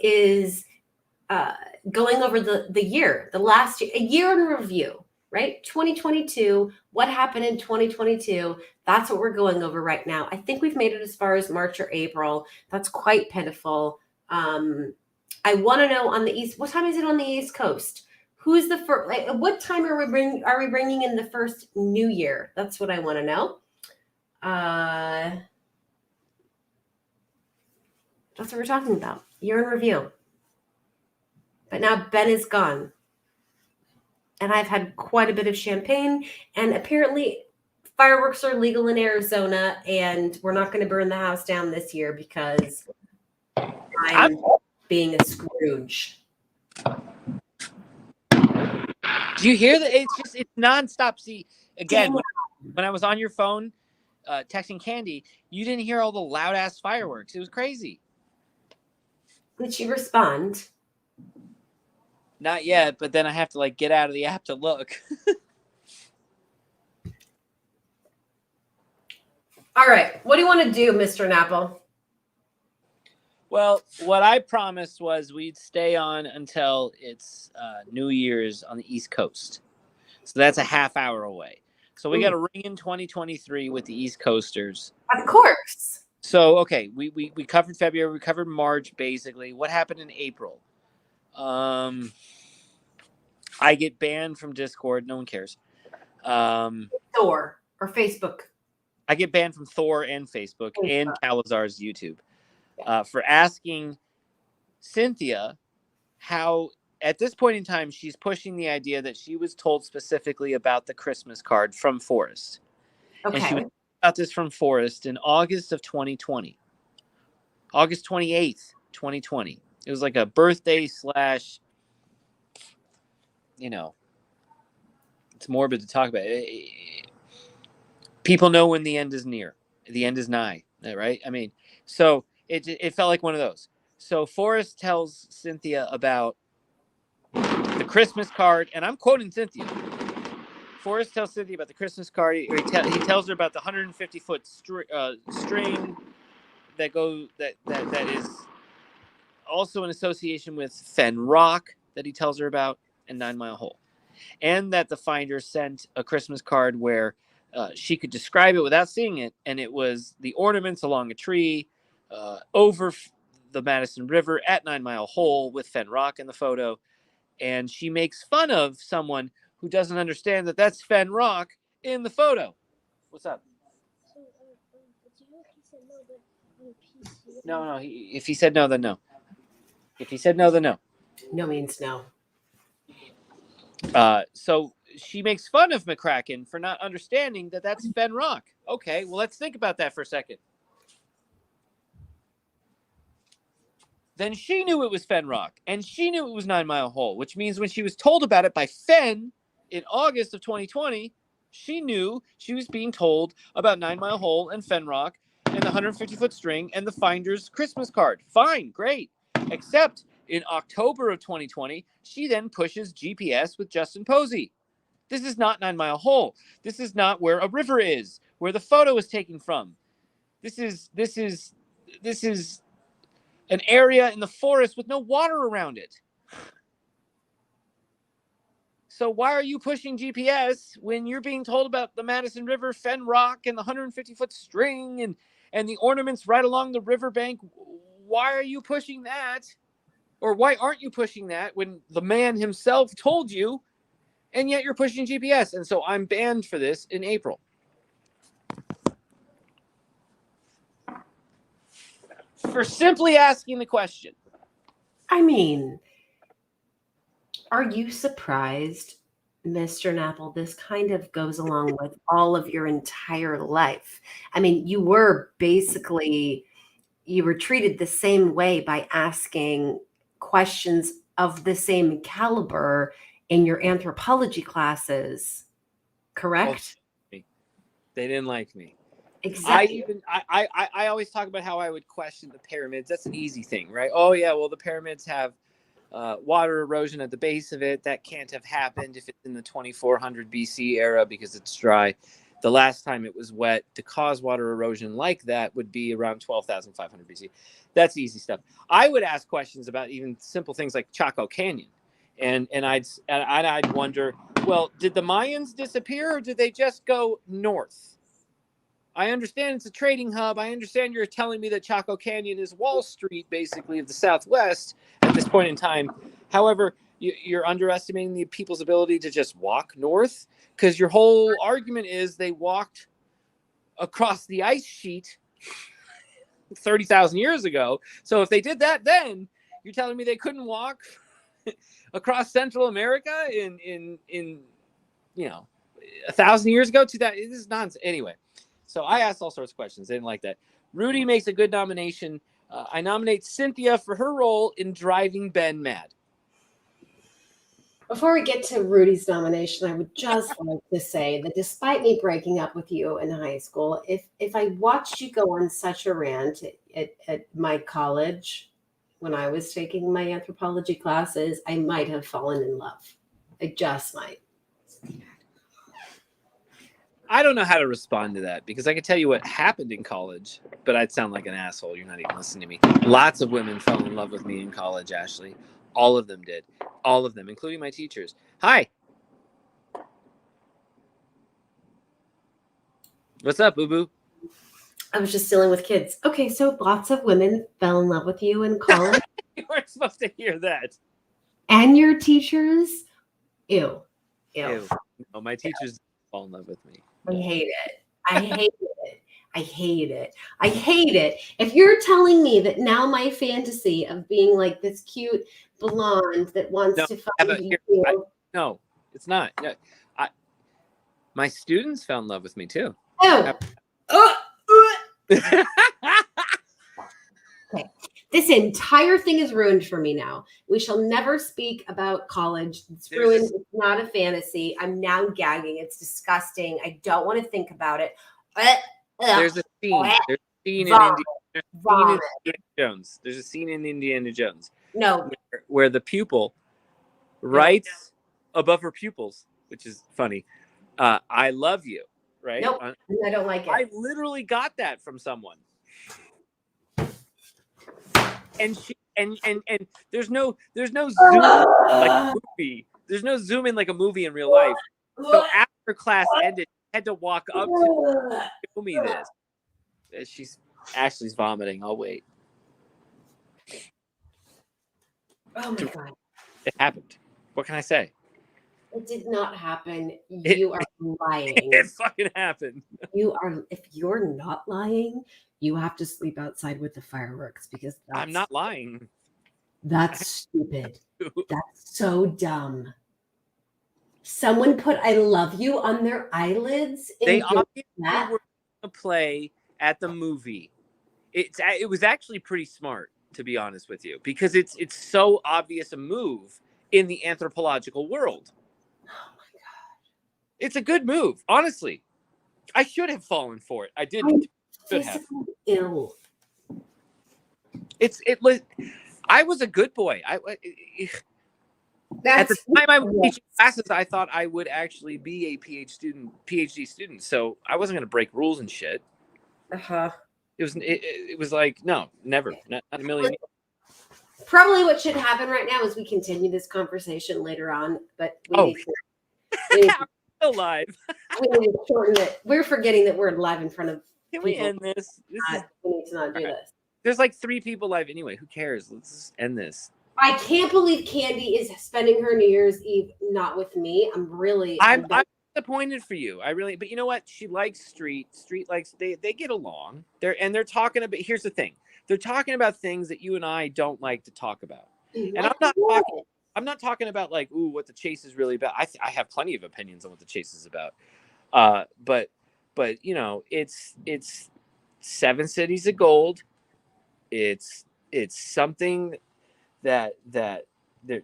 is going over the year, the last year, a year in review, right? 2022, what happened in 2022? That's what we're going over right now. I think we've made it as far as March or April. That's quite pitiful. I want to know on the East, what time is it on the East Coast? Who's the first, like, what time are we bringing in the first new year? That's what I want to know. That's what we're talking about. Year in review. But now Ben is gone. And I've had quite a bit of champagne. And apparently fireworks are legal in Arizona. And we're not going to burn the house down this year because I'm being a Scrooge. Do you hear that? It's nonstop. See, again, when I was on your phone texting Candy, you didn't hear all the loud ass fireworks. It was crazy. Did she respond? Not yet, but then I have to like get out of the app to look. All right. What do you want to do, Mr. Napple? Well, what I promised was we'd stay on until it's New Year's on the East Coast. So that's a half hour away. So we got to ring in 2023 with the East Coasters. Of course. So, okay, we covered February. We covered March, basically. What happened in April? I get banned from Discord. No one cares. Thor or Facebook. I get banned from Thor and Facebook and Calazar's YouTube for asking Cynthia how, at this point in time, she's pushing the idea that she was told specifically about the Christmas card from Forrest. Okay. And she was about this from Forrest in August of 2020. August 28th, 2020. It was like a birthday / it's morbid to talk about. People know when the end is near. The end is nigh, right? I mean, so it felt like one of those. So Forrest tells Cynthia about the Christmas card, and I'm quoting Cynthia. Forrest tells Cynthia about the Christmas card. He tells her about the 150-foot string that is also in association with Fenn Rock that he tells her about, and 9 Mile Hole. And that the finder sent a Christmas card where she could describe it without seeing it, and it was the ornaments along a tree over the Madison River at 9 Mile Hole with Fenn Rock in the photo. And she makes fun of someone who doesn't understand that that's Fenn Rock in the photo. What's up? No. If he said no, then no. If he said no, then no. No means no. So she makes fun of McCracken for not understanding that that's Fenn Rock. Okay, well, let's think about that for a second. Then she knew it was Fenn Rock, and she knew it was 9 Mile Hole, which means when she was told about it by Fenn in August of 2020, she knew she was being told about 9 Mile Hole and Fenn Rock and the 150-foot string and the finder's Christmas card. Fine, great. Except in October of 2020, she then pushes GPS with Justin Posey. This is not 9 Mile Hole. This is not where a river is, where the photo is taken from. This is an area in the forest with no water around it. So why are you pushing GPS when you're being told about the Madison River, Fenn Rock, and the 150-foot string and the ornaments right along the riverbank? Why are you pushing that? Or why aren't you pushing that when the man himself told you, and yet you're pushing GPS? And so I'm banned for this in April. For simply asking the question. I mean, are you surprised, Mr. Napple? This kind of goes along with all of your entire life. I mean, you were treated the same way by asking questions of the same caliber in your anthropology classes, correct? They didn't like me. Exactly. I always talk about how I would question the pyramids. That's an easy thing, right? Oh yeah, well the pyramids have water erosion at the base of it. That can't have happened if it's in the 2400 BC era because it's dry. The last time it was wet to cause water erosion like that would be around 12,500 BC. That's easy stuff. I would ask questions about even simple things like Chaco Canyon, and I'd wonder Well, did the Mayans disappear or did they just go north? I understand it's a trading hub. I understand you're telling me that Chaco Canyon is Wall Street, basically, of the Southwest at this point in time. However, you're underestimating the people's ability to just walk north, because your whole argument is they walked across the ice sheet 30,000 years ago. So if they did that then, you're telling me they couldn't walk across Central America in 1,000 years ago? This is nonsense. Anyway, so I asked all sorts of questions. They didn't like that. Rudy makes a good nomination. I nominate Cynthia for her role in driving Ben mad. Before we get to Rudy's nomination, I would just like to say that despite me breaking up with you in high school, if I watched you go on such a rant at my college when I was taking my anthropology classes, I might have fallen in love. I just might. I don't know how to respond to that, because I can tell you what happened in college, but I'd sound like an asshole. You're not even listening to me. Lots of women fell in love with me in college, Ashley. All of them did. All of them, including my teachers. Hi. What's up, boo-boo? I was just dealing with kids. Okay, so lots of women fell in love with you in college. You weren't supposed to hear that. And your teachers? Ew. Ew. No, my teachers fall in love with me. I hate it. I hate it. I hate it. I hate it. If you're telling me that now my fantasy of being like this cute blonde that wants to find you. No, it's not. No, my students fell in love with me too. Oh. Okay. This entire thing is ruined for me now. We shall never speak about college. It's ruined. It's not a fantasy. I'm now gagging. It's disgusting. I don't want to think about it. There's a scene. There's a scene in Indiana Jones. There's a scene in Indiana Jones. No. Where the pupil writes above her pupils, which is funny. I love you. Right? Nope. I don't like it. I literally got that from someone. And there's no zoom like a movie. There's no zoom in like a movie in real life. So after class ended, I had to walk up to show me this. Ashley's vomiting. I'll wait. Oh my god. It happened. What can I say? It did not happen. You are lying. It fucking happened. If you're not lying, you have to sleep outside with the fireworks, because I'm not lying. That's stupid. That's so dumb. Someone put "I love you" on their eyelids. They obviously were going to play at the movie. It was actually pretty smart, to be honest with you, because it's so obvious a move in the anthropological world. Oh my god. It's a good move, honestly. I should have fallen for it. I didn't. Should have. Ill. I was a good boy. At the time I was teaching classes, I thought I would actually be a PhD student. So I wasn't going to break rules and shit. It was like, no, never, not a million years. Probably what should happen right now is we continue this conversation later on, but we're still live. We need to shorten it. We're forgetting that we're live in front of Can we end this? We need to not do this. There's like 3 people live anyway. Who cares? Let's just end this. I can't believe Candy is spending her New Year's Eve not with me. I'm disappointed for you. But you know what? She likes Street. Street likes they get along. They're talking about. Here's the thing. They're talking about things that you and I don't like to talk about. And I'm not talking about like, ooh, what the chase is really about. I have plenty of opinions on what the chase is about. But you know, it's 7 cities of gold. It's something that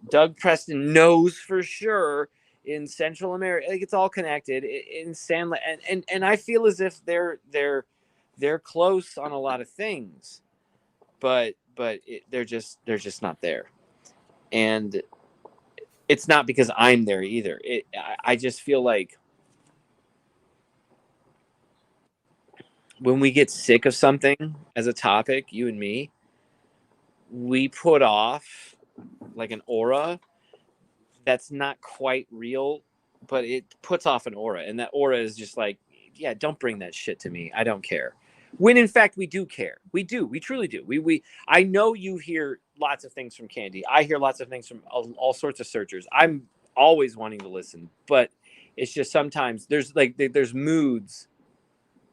Doug Preston knows for sure in Central America. Like, it's all connected in San, and I feel as if they're close on a lot of things, but they're just not there. And it's not because I'm there either. I just feel like when we get sick of something as a topic, you and me, we put off like an aura that's not quite real but it puts off an aura, and that aura is just like, yeah, don't bring that shit to me. I don't care. When in fact we do care. We truly do. I know you hear lots of things from Candy. I hear lots of things from all sorts of searchers. I'm always wanting to listen, but it's just sometimes there's moods,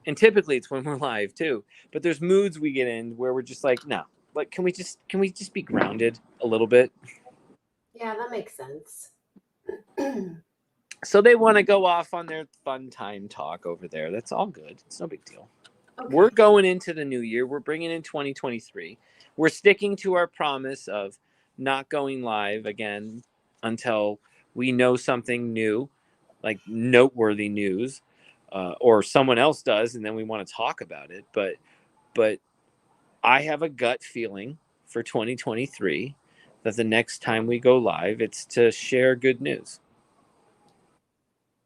and typically it's when we're live too. But there's moods we get in where we're just like, no, like can we just be grounded a little bit? Yeah, that makes sense. So they want to go off on their fun time talk over there. That's all good. It's no big deal. Okay. We're going into the new year. We're bringing in 2023. We're sticking to our promise of not going live again until we know something new, like noteworthy news, or someone else does, and then we want to talk about it. But I have a gut feeling for 2023 that the next time we go live, it's to share good news.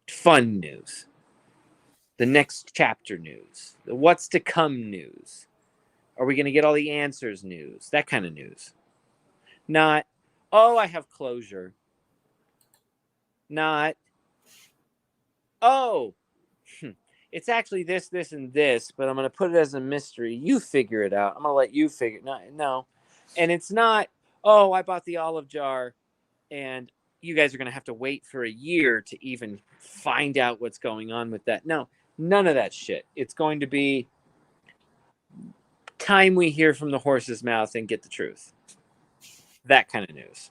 Fun news, the next chapter news, the what's to come news. Are we going to get all the answers news? That kind of news. Not, oh, I have closure. Not, oh, it's actually this, and this, but I'm going to put it as a mystery. You figure it out. I'm going to let you figure it out. No. And it's not, oh, I bought the olive jar and you guys are going to have to wait for a year to even find out what's going on with that. No, none of that shit. It's going to be time we hear from the horse's mouth and get the truth. That kind of news.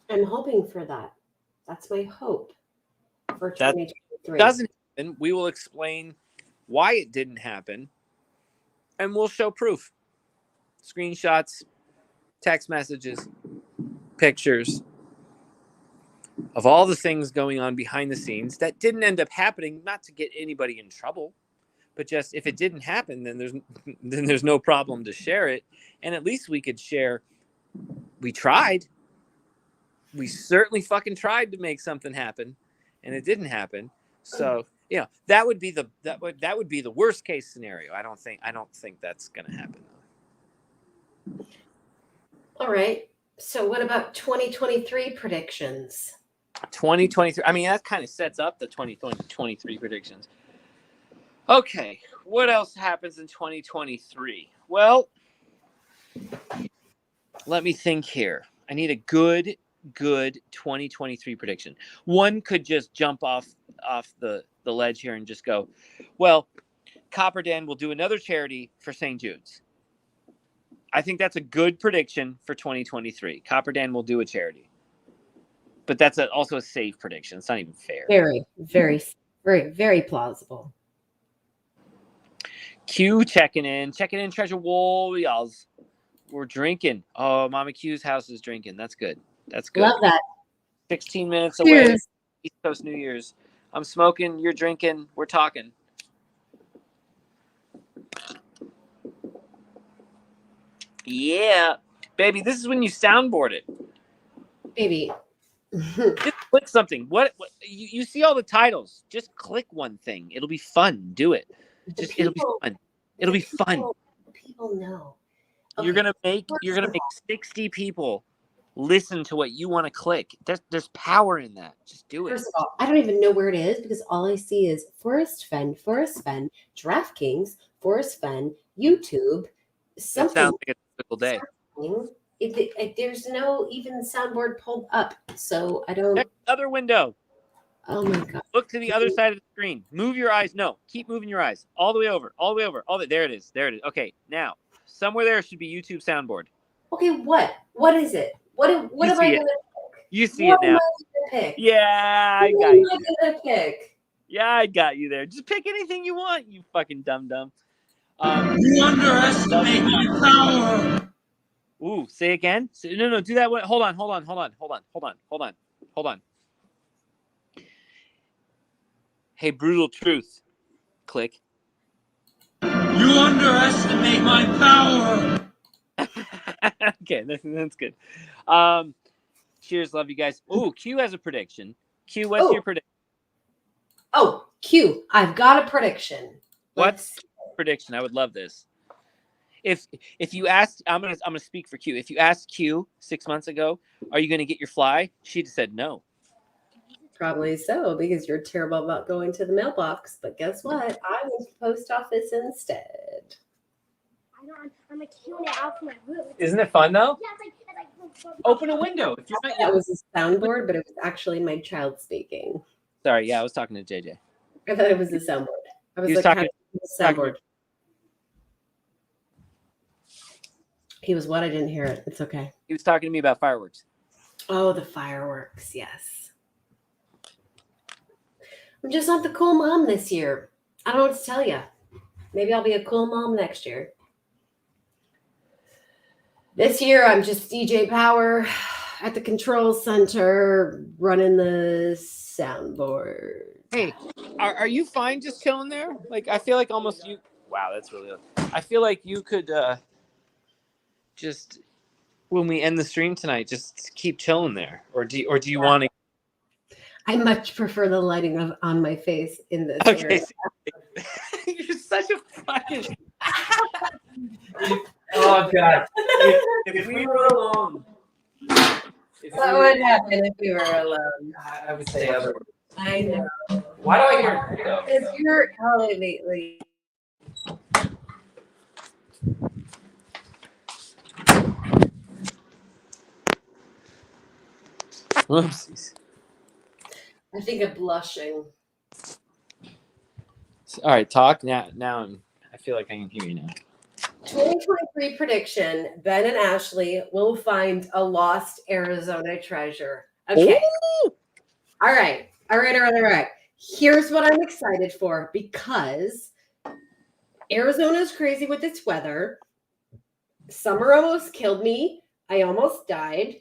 I'm hoping for that. That's my hope for 2023. Doesn't happen. We will explain why it didn't happen, and we'll show proof. Screenshots, text messages, pictures of all the things going on behind the scenes that didn't end up happening, not to get anybody in trouble, but just if it didn't happen, then there's no problem to share it. And at least we could share, we tried. We certainly fucking tried to make something happen, and it didn't happen. So, that would be the worst case scenario. I don't think that's gonna happen. All right. So what about 2023 predictions? 2023. I mean, that kind of sets up the 2023 predictions. Okay, what else happens in 2023? Well, let me think here. I need a good 2023 prediction. One could just jump off the ledge here and just go, well, Copper Dan will do another charity for St. Jude's. I think that's a good prediction for 2023. Copper Dan will do a charity. But that's also a safe prediction. It's not even fair. Very, very, very, very plausible. Q checking in, Treasure Warriors. We're drinking. Oh, Mama Q's house is drinking. That's good. That's good. Love that. 16 minutes Cheers. away. East Coast New Year's. I'm smoking. You're drinking. We're talking. Yeah. Baby, this is when you soundboard it. Baby. Just click something. What you see all the titles. Just click one thing. It'll be fun. Do it. It'll be fun. It'll be fun. People know. Okay. You're gonna make 60 people listen to what you want to click. There's power in that. Just do it. First of all, I don't even know where it is because all I see is Forrest Fenn, DraftKings, Forrest Fenn, YouTube, something. That sounds like a typical day. There's no even soundboard pulled up, so I don't. Check the other window. Oh my god! Look to the other side of the screen. Move your eyes. No, keep moving your eyes all the way over. There it is. Okay, now somewhere there should be YouTube soundboard. Okay, what? What is it? What am I going to pick? You see it now. Pick? Yeah, I got you. What am I going to pick? Yeah, I got you there. Just pick anything you want, you fucking dum-dum. You underestimate my power. Ooh, say again? No, do that one. Hold on. Hey, Brutal Truth. Click. You underestimate my power. Okay, that's good. Cheers, love you guys. Ooh, Q has a prediction. Q, what's your prediction? Oh, Q, I've got a prediction. What's prediction? I would love this. If you asked, I'm gonna speak for Q. If you asked Q 6 months ago, are you gonna get your fly? She'd have said no. Probably so, because you're terrible about going to the mailbox. But guess what? I went to the post office instead. I know I'm like queuing it out for my room. Isn't it fun though? Yeah, it's like Open a window. If you're not That was a soundboard, but it was actually my child speaking. Sorry, yeah, I was talking to JJ. I thought it was a soundboard. I was He was like, talking- soundboard. He was what? I didn't hear it. It's okay. He was talking to me about fireworks. Oh, the fireworks. Yes. I'm just not the cool mom this year. I don't know what to tell you. Maybe I'll be a cool mom next year. This year, I'm just DJ Power at the control center running the soundboard. Hey, are you fine just chilling there? Like, I feel like almost you. Wow, that's really. I feel like you could just when we end the stream tonight, just keep chilling there, or do you want to? I much prefer the lighting on my face in this Okay, area. you're such a fucking. Oh God! If we were alone, What would happen if we were alone? I would say other. I know. Why do I hear hiccups? Because you're elevately. Whoopsies. I think I'm blushing. All right, talk now. I feel like I can hear you now. 2023 prediction: Ben and Ashley will find a lost Arizona treasure. Okay. Ooh! All right. Here's what I'm excited for, because Arizona's crazy with its weather. Summer almost killed me. I almost died.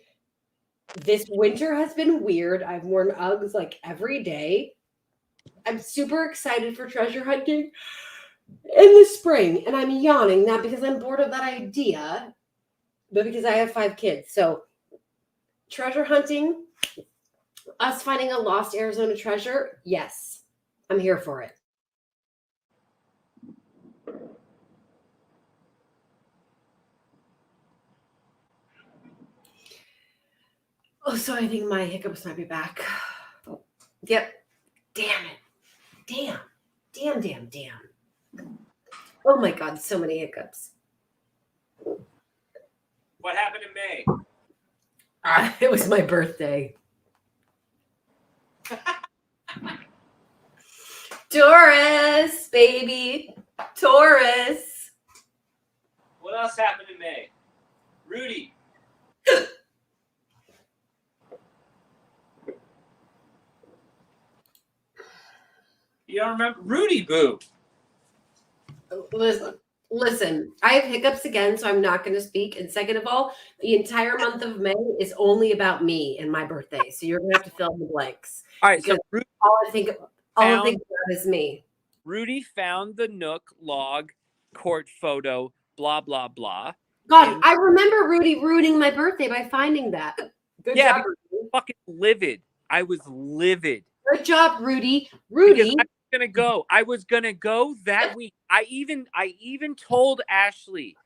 This winter has been weird. I've worn Uggs like every day. I'm super excited for treasure hunting in the spring, and I'm yawning, not because I'm bored of that idea, but because I have 5 kids. So treasure hunting, us finding a lost Arizona treasure, yes, I'm here for it. Oh, so I think my hiccups might be back. Yep. Damn it. Damn. Oh my God, so many hiccups. What happened in May? It was my birthday. Taurus, baby. Taurus. What else happened in May? Rudy. You don't remember Rudy Boo? Listen, I have hiccups again, so I'm not going to speak. And second of all, the entire month of May is only about me and my birthday. So you're going to have to fill in the blanks. All right, so Rudy all I think about is me. Rudy found the Nook log, court photo, blah, blah, blah. God, I remember Rudy ruining my birthday by finding that. Good job, Rudy. Fucking livid. I was livid. Good job, Rudy. Because I was gonna go that week. I even told Ashley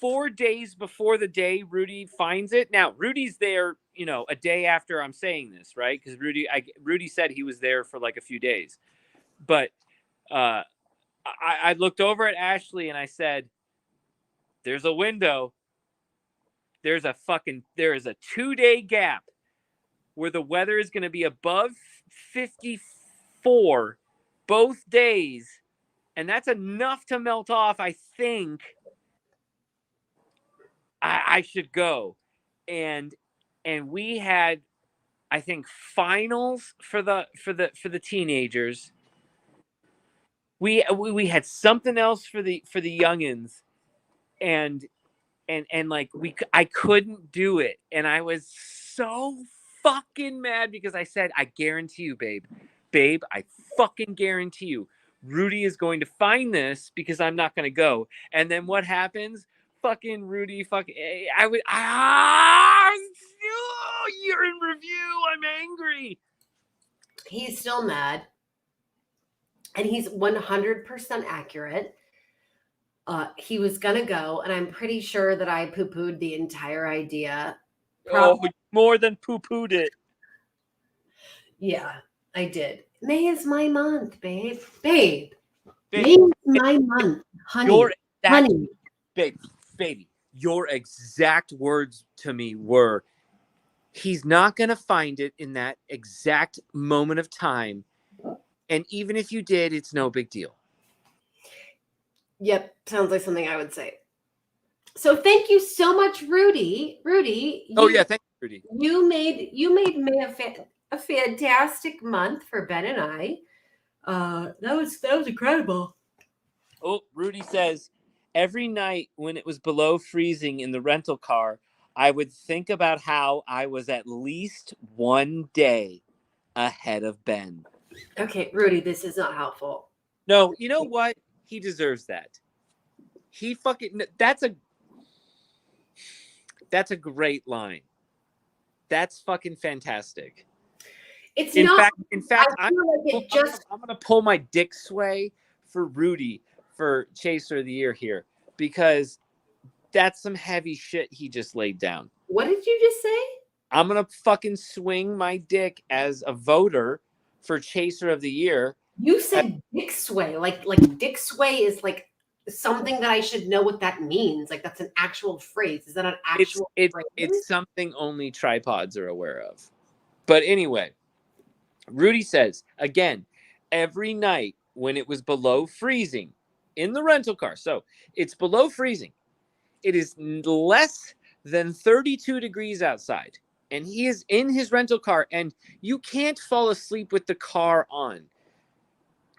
4 days before the day Rudy finds it. Now Rudy's there, a day after I'm saying this, right? Because Rudy said he was there for like a few days, but I looked over at Ashley and I said, "There's a window. There is a 2-day gap where the weather is going to be above 54 both days, and that's enough to melt off. I think I should go." And we had, I think, finals for the teenagers. We had something else for the youngins, and like I couldn't do it, and I was so fucking mad because I said, "I guarantee you, babe, I fucking guarantee you, Rudy is going to find this because I'm not going to go." And then what happens? Fucking Rudy, you're in review. I'm angry. He's still mad. And he's 100% accurate. He was going to go, and I'm pretty sure that I poo-pooed the entire idea. More than poo-pooed it. Yeah. I did. May is my month, babe. Babe. Babe, May is my month. Honey. Your exact, Honey. baby, your exact words to me were, he's not going to find it in that exact moment of time. And even if you did, it's no big deal. Yep. Sounds like something I would say. So thank you so much, Rudy. Rudy. Yeah. Thank you, Rudy. You made May a fantastic month for Ben and I. That was incredible. Oh, Rudy says, every night when it was below freezing in the rental car, I would think about how I was at least one day ahead of Ben. Okay, Rudy, this is not helpful. No, you know what? He deserves that. He fucking, that's a great line. That's fucking fantastic. It's in not. fact, I feel like I'm gonna pull my dick sway for Rudy for Chaser of the Year here, because that's some heavy shit he just laid down. What did you just say? I'm gonna fucking swing my dick as a voter for Chaser of the Year. You said dick sway, like dick sway is like something that I should know what that means. Like that's an actual phrase. Is that an actual phrase? It's something only tripods are aware of. But anyway, Rudy says, again, every night when it was below freezing in the rental car. So it's below freezing. It is less than 32 degrees outside. And he is in his rental car, and you can't fall asleep with the car on.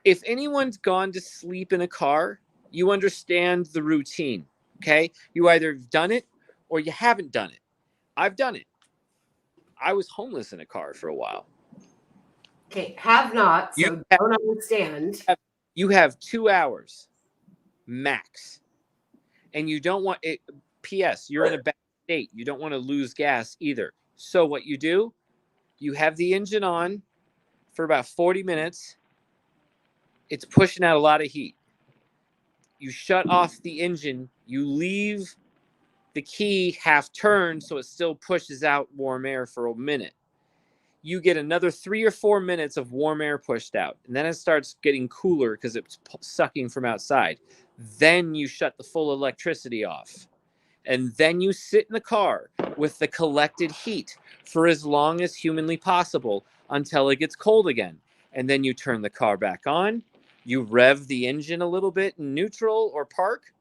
If anyone's gone to sleep in a car, you understand the routine, okay? You either have done it or you haven't done it. I've done it. I was homeless in a car for a while. Okay, have not, so don't understand. You have 2 hours max. And you don't want it. P.S. You're in a bad state. You don't want to lose gas either. So what you do, you have the engine on for about 40 minutes. It's pushing out a lot of heat. You shut off the engine. You leave the key half turned so it still pushes out warm air for a minute. You get another 3 or 4 minutes of warm air pushed out. And then it starts getting cooler because it's sucking from outside. Then you shut the full electricity off. And then you sit in the car with the collected heat for as long as humanly possible until it gets cold again. And then you turn the car back on. You rev the engine a little bit in neutral or park.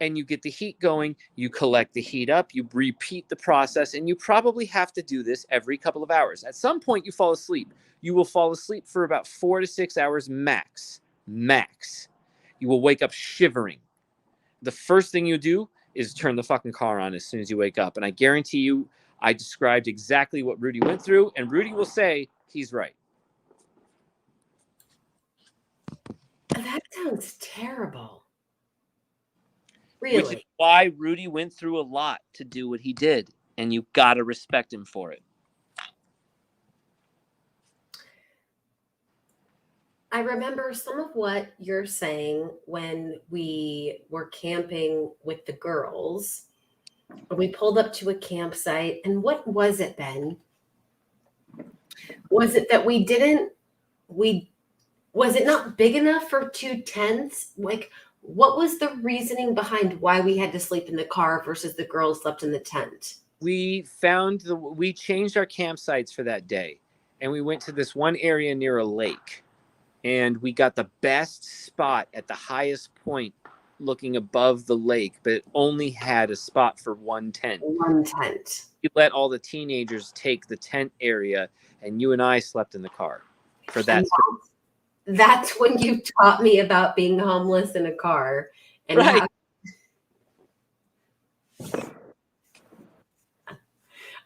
And you get the heat going, you collect the heat up, you repeat the process, and you probably have to do this every couple of hours. At some point, you fall asleep. You will fall asleep for about 4 to 6 hours max. Max. You will wake up shivering. The first thing you do is turn the fucking car on as soon as you wake up. And I guarantee you, I described exactly what Rudy went through, and Rudy will say he's right. That sounds terrible. Really? Which is why Rudy went through a lot to do what he did, and you got to respect him for it. I remember some of what you're saying when we were camping with the girls. We pulled up to a campsite, and what was it, Ben? Was it that was it not big enough for 2 tents? Like, what was the reasoning behind why we had to sleep in the car versus the girls slept in the tent? We changed our campsites for that day, and we went to this one area near a lake, and we got the best spot at the highest point looking above the lake, but it only had a spot for one tent. One tent. You let all the teenagers take the tent area, and you and I slept in the car for that. That's when you taught me about being homeless in a car. And right.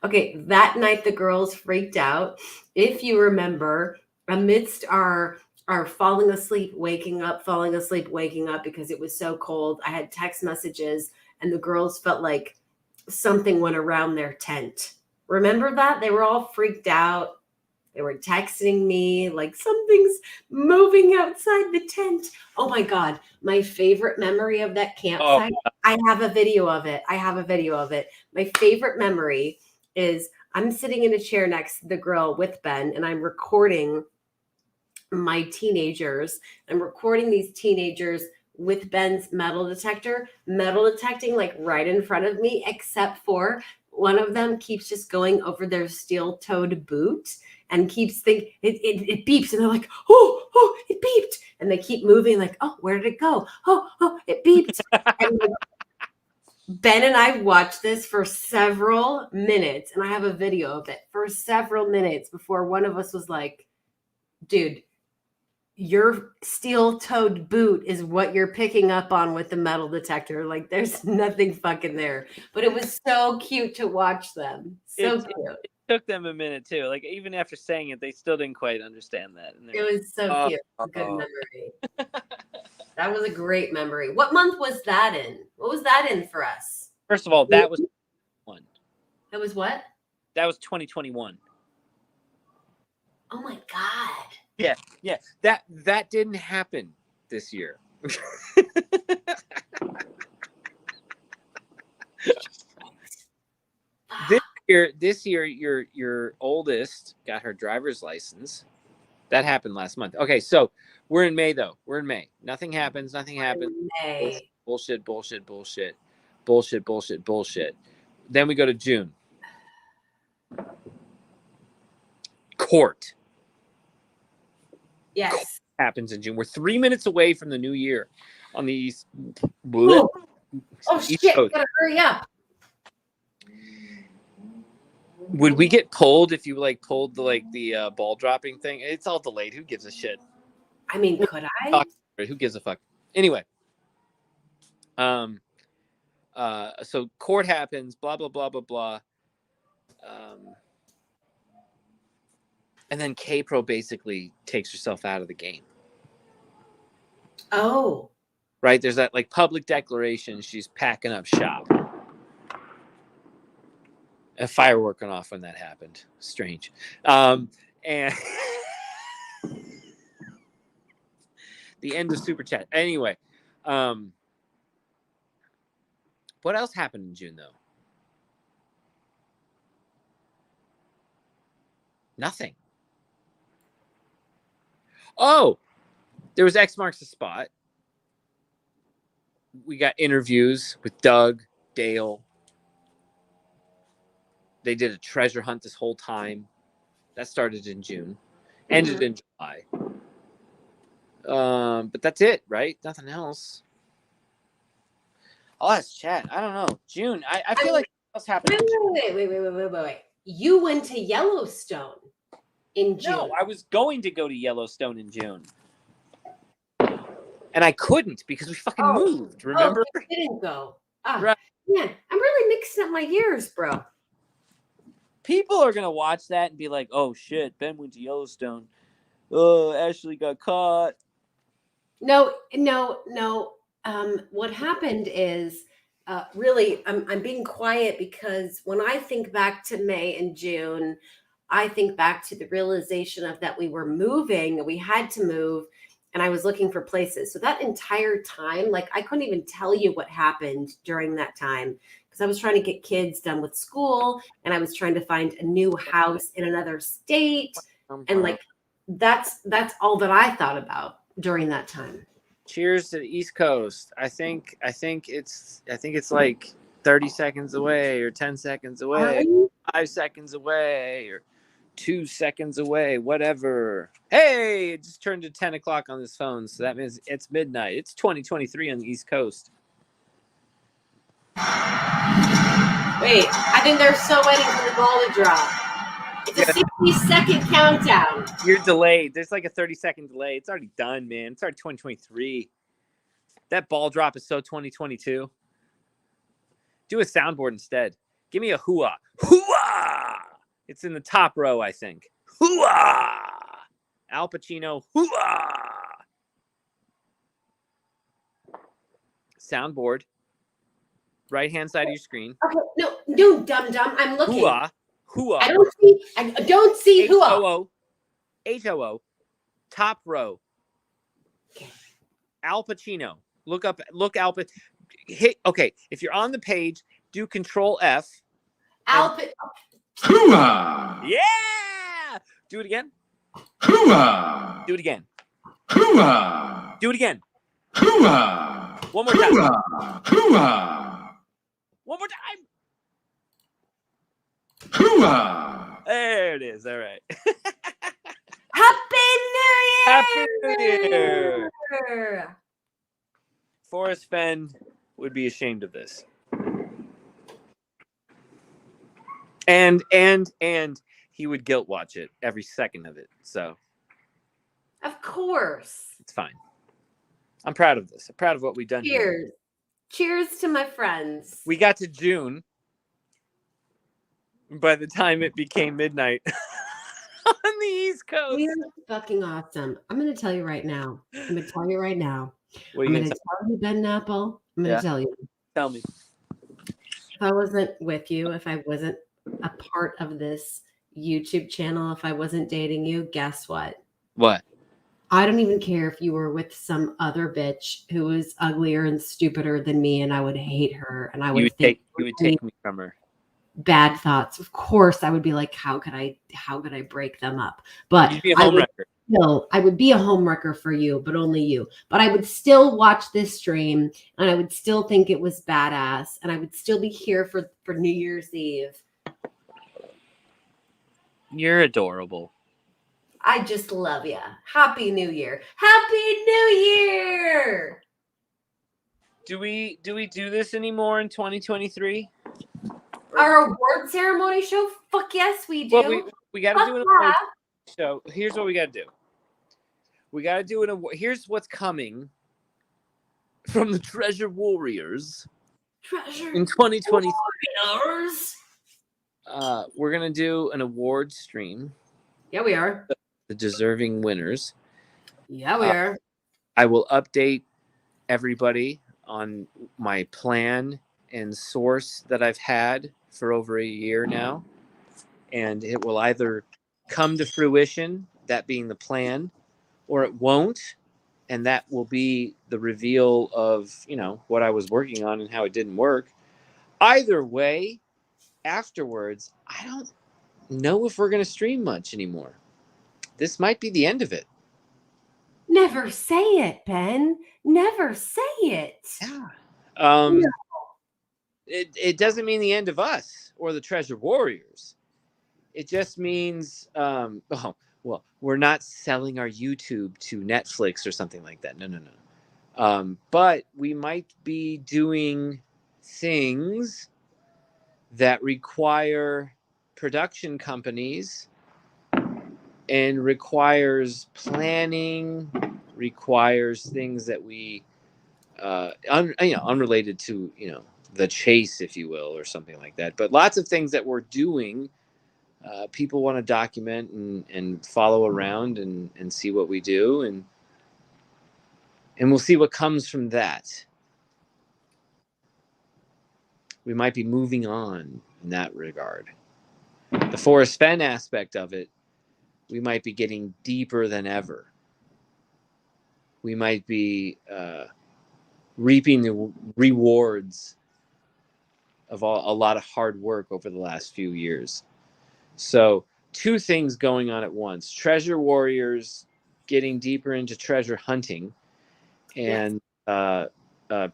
Okay, that night the girls freaked out. If you remember, amidst our falling asleep, waking up, falling asleep, waking up because it was so cold, I had text messages and the girls felt like something went around their tent. Remember that? They were all freaked out. They were texting me like something's moving outside the tent. Oh my God. My favorite memory of that campsite. Oh. I have a video of it. My favorite memory is I'm sitting in a chair next to the grill with Ben and I'm recording my teenagers. I'm recording these teenagers with Ben's metal detecting like right in front of me, except for one of them keeps just going over their steel-toed boot and keeps thinking it beeps, and they're like, oh, it beeped, and they keep moving like, oh, where did it go? Oh, it beeped. And Ben and I watched this for several minutes, and I have a video of it for several minutes before one of us was like, dude, your steel-toed boot is what you're picking up on with the metal detector. Like, there's nothing fucking there. But it was so cute to watch them. So cute. It took them a minute too. Like, even after saying it, they still didn't quite understand that. And It was so cute. A good memory. That was a great memory. What month was that in? What was that in for us? First of all, that was one. That was what? That was 2021. Oh my God. Yeah. That didn't happen this year. This year, your oldest got her driver's license. That happened last month. Okay, so we're in May though. We're in May. Nothing happens. May. Bullshit. Then we go to June. Court. Yes. Court happens in June. We're 3 minutes away from the new year on the East. Oh East shit! Coast. Gotta hurry up. Would we get pulled if you pulled the ball dropping thing? It's all delayed. Who gives a shit? I mean, could I? Who gives a fuck? Anyway. So court happens, blah, blah, blah, blah, blah. And then K-Pro basically takes herself out of the game. Oh. Right? There's that public declaration. She's packing up shop. A firework went off when that happened. Strange. And the end of Super Chat. Anyway. What else happened in June, though? Nothing. Oh, there was X Marks the Spot. We got interviews with Doug, Dale. They did a treasure hunt this whole time. That started in June. Ended in July. But that's it, right? Nothing else. I'll ask Chad. I don't know. June. I feel like what else happened? Wait. You went to Yellowstone in June. No, I was going to go to Yellowstone in June. And I couldn't because we fucking moved, remember? Oh, you didn't go. Right. Man, I'm really mixing up my years, bro. People are going to watch that and be like, oh, shit, Ben went to Yellowstone. Oh, Ashley got caught. No. What happened is, really, I'm being quiet because when I think back to May and June, I think back to the realization of that we were moving, that we had to move, and I was looking for places. So that entire time, I couldn't even tell you what happened during that time because I was trying to get kids done with school, and I was trying to find a new house in another state, and that's all that I thought about during that time. Cheers to the East Coast. I think it's 30 seconds away or 10 seconds away, 5 seconds away or 2 seconds away, whatever. Hey, it just turned to 10 o'clock on this phone, so that means it's midnight. It's 2023 on the East Coast. Wait, I think they're still waiting for the ball to drop. It's a 60-second countdown. You're delayed. There's a 30-second delay. It's already done, man. It's already 2023. That ball drop is so 2022. Do a soundboard instead. Give me a hoo-ah. Hoo-ah! It's in the top row, I think. Hoo-ah! Al Pacino, hoo-ah! Soundboard. Right-hand side of your screen. Okay, no, dum-dum. I'm looking. Hoo-ah. Hoo-ah. I don't see hoo-ah. H-O-O. Top row. Okay. Al Pacino. Look Al Pacino. Okay, if you're on the page, do Control F. Al Pacino. Yeah! Do it again. Hoo-ah! Do it again. Hoo-ah! Do it again. Hoo-ah! One more time. Hoo-ah! Hoo-ah! One more time. Hoo-ah! There it is. All right. Happy New Year! Happy New Year! Forrest Fenn would be ashamed of this. And he would guilt watch it every second of it. So Of course. it's fine. I'm proud of this. I'm proud of what we've done here. Cheers. Cheers to my friends. We got to June. By the time it became midnight on the East Coast. We are fucking awesome. I'm going to tell you right now. I'm going to tell you right now. What are I'm you going gonna to tell you, Ben Apple. I'm going to tell you. Tell me. If I wasn't with you, if I wasn't a part of this YouTube channel, if I wasn't dating you, guess what? What? I don't even care if you were with some other bitch who was uglier and stupider than me, and I would hate her, and I would You would take me from her. bad thoughts. Of course, I would be like, how could I break them up? But You'd be a homewrecker. I would be a homewrecker for you, but only you. But I would still watch this stream, and I would still think it was badass, and I would still be here for New Year's Eve. You're adorable. I just love you. Happy New Year. Happy New Year. Do we do this anymore in 2023? Our award ceremony show? Fuck yes, we do. Well, we got to do an award show. Here's what we got to do. We got to do an award. Here's what's coming from the Treasure Warriors. Treasure in 2023. Warriors. We're gonna do an award stream. Yeah, we are. The deserving winners. Yeah, we are. I will update everybody on my plan and source that I've had for over a year now. And it will either come to fruition, that being the plan, or it won't. And that will be the reveal of, what I was working on and how it didn't work. Either way, afterwards, I don't know if we're going to stream much anymore. This might be the end of it. Never say it, Ben. Never say it. Yeah. No. It doesn't mean the end of us or the Treasure Warriors. It just means, we're not selling our YouTube to Netflix or something like that. No. But we might be doing things that require production companies and requires planning, requires things that we, unrelated to, the chase, if you will, or something like that. But lots of things that we're doing, people want to document and follow around and see what we do. And we'll see what comes from that. We might be moving on in that regard. The Forrest Fenn aspect of it, we might be getting deeper than ever. We might be reaping the rewards of a lot of hard work over the last few years. So 2 things going on at once. Treasure Warriors getting deeper into treasure hunting, and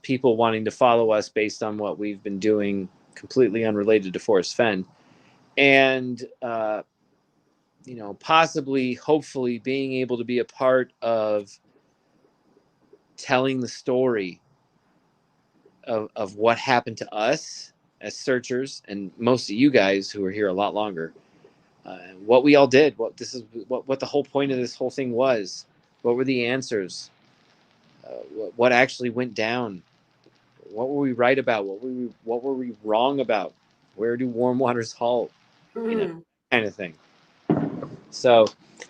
people wanting to follow us based on what we've been doing completely unrelated to Forrest Fenn. And possibly, hopefully, being able to be a part of telling the story of what happened to us as searchers, and most of you guys who are here a lot longer, what we all did, what the whole point of this whole thing was, what were the answers, what actually went down, what were we right about, what were we wrong about, where do warm waters halt, kind of thing. So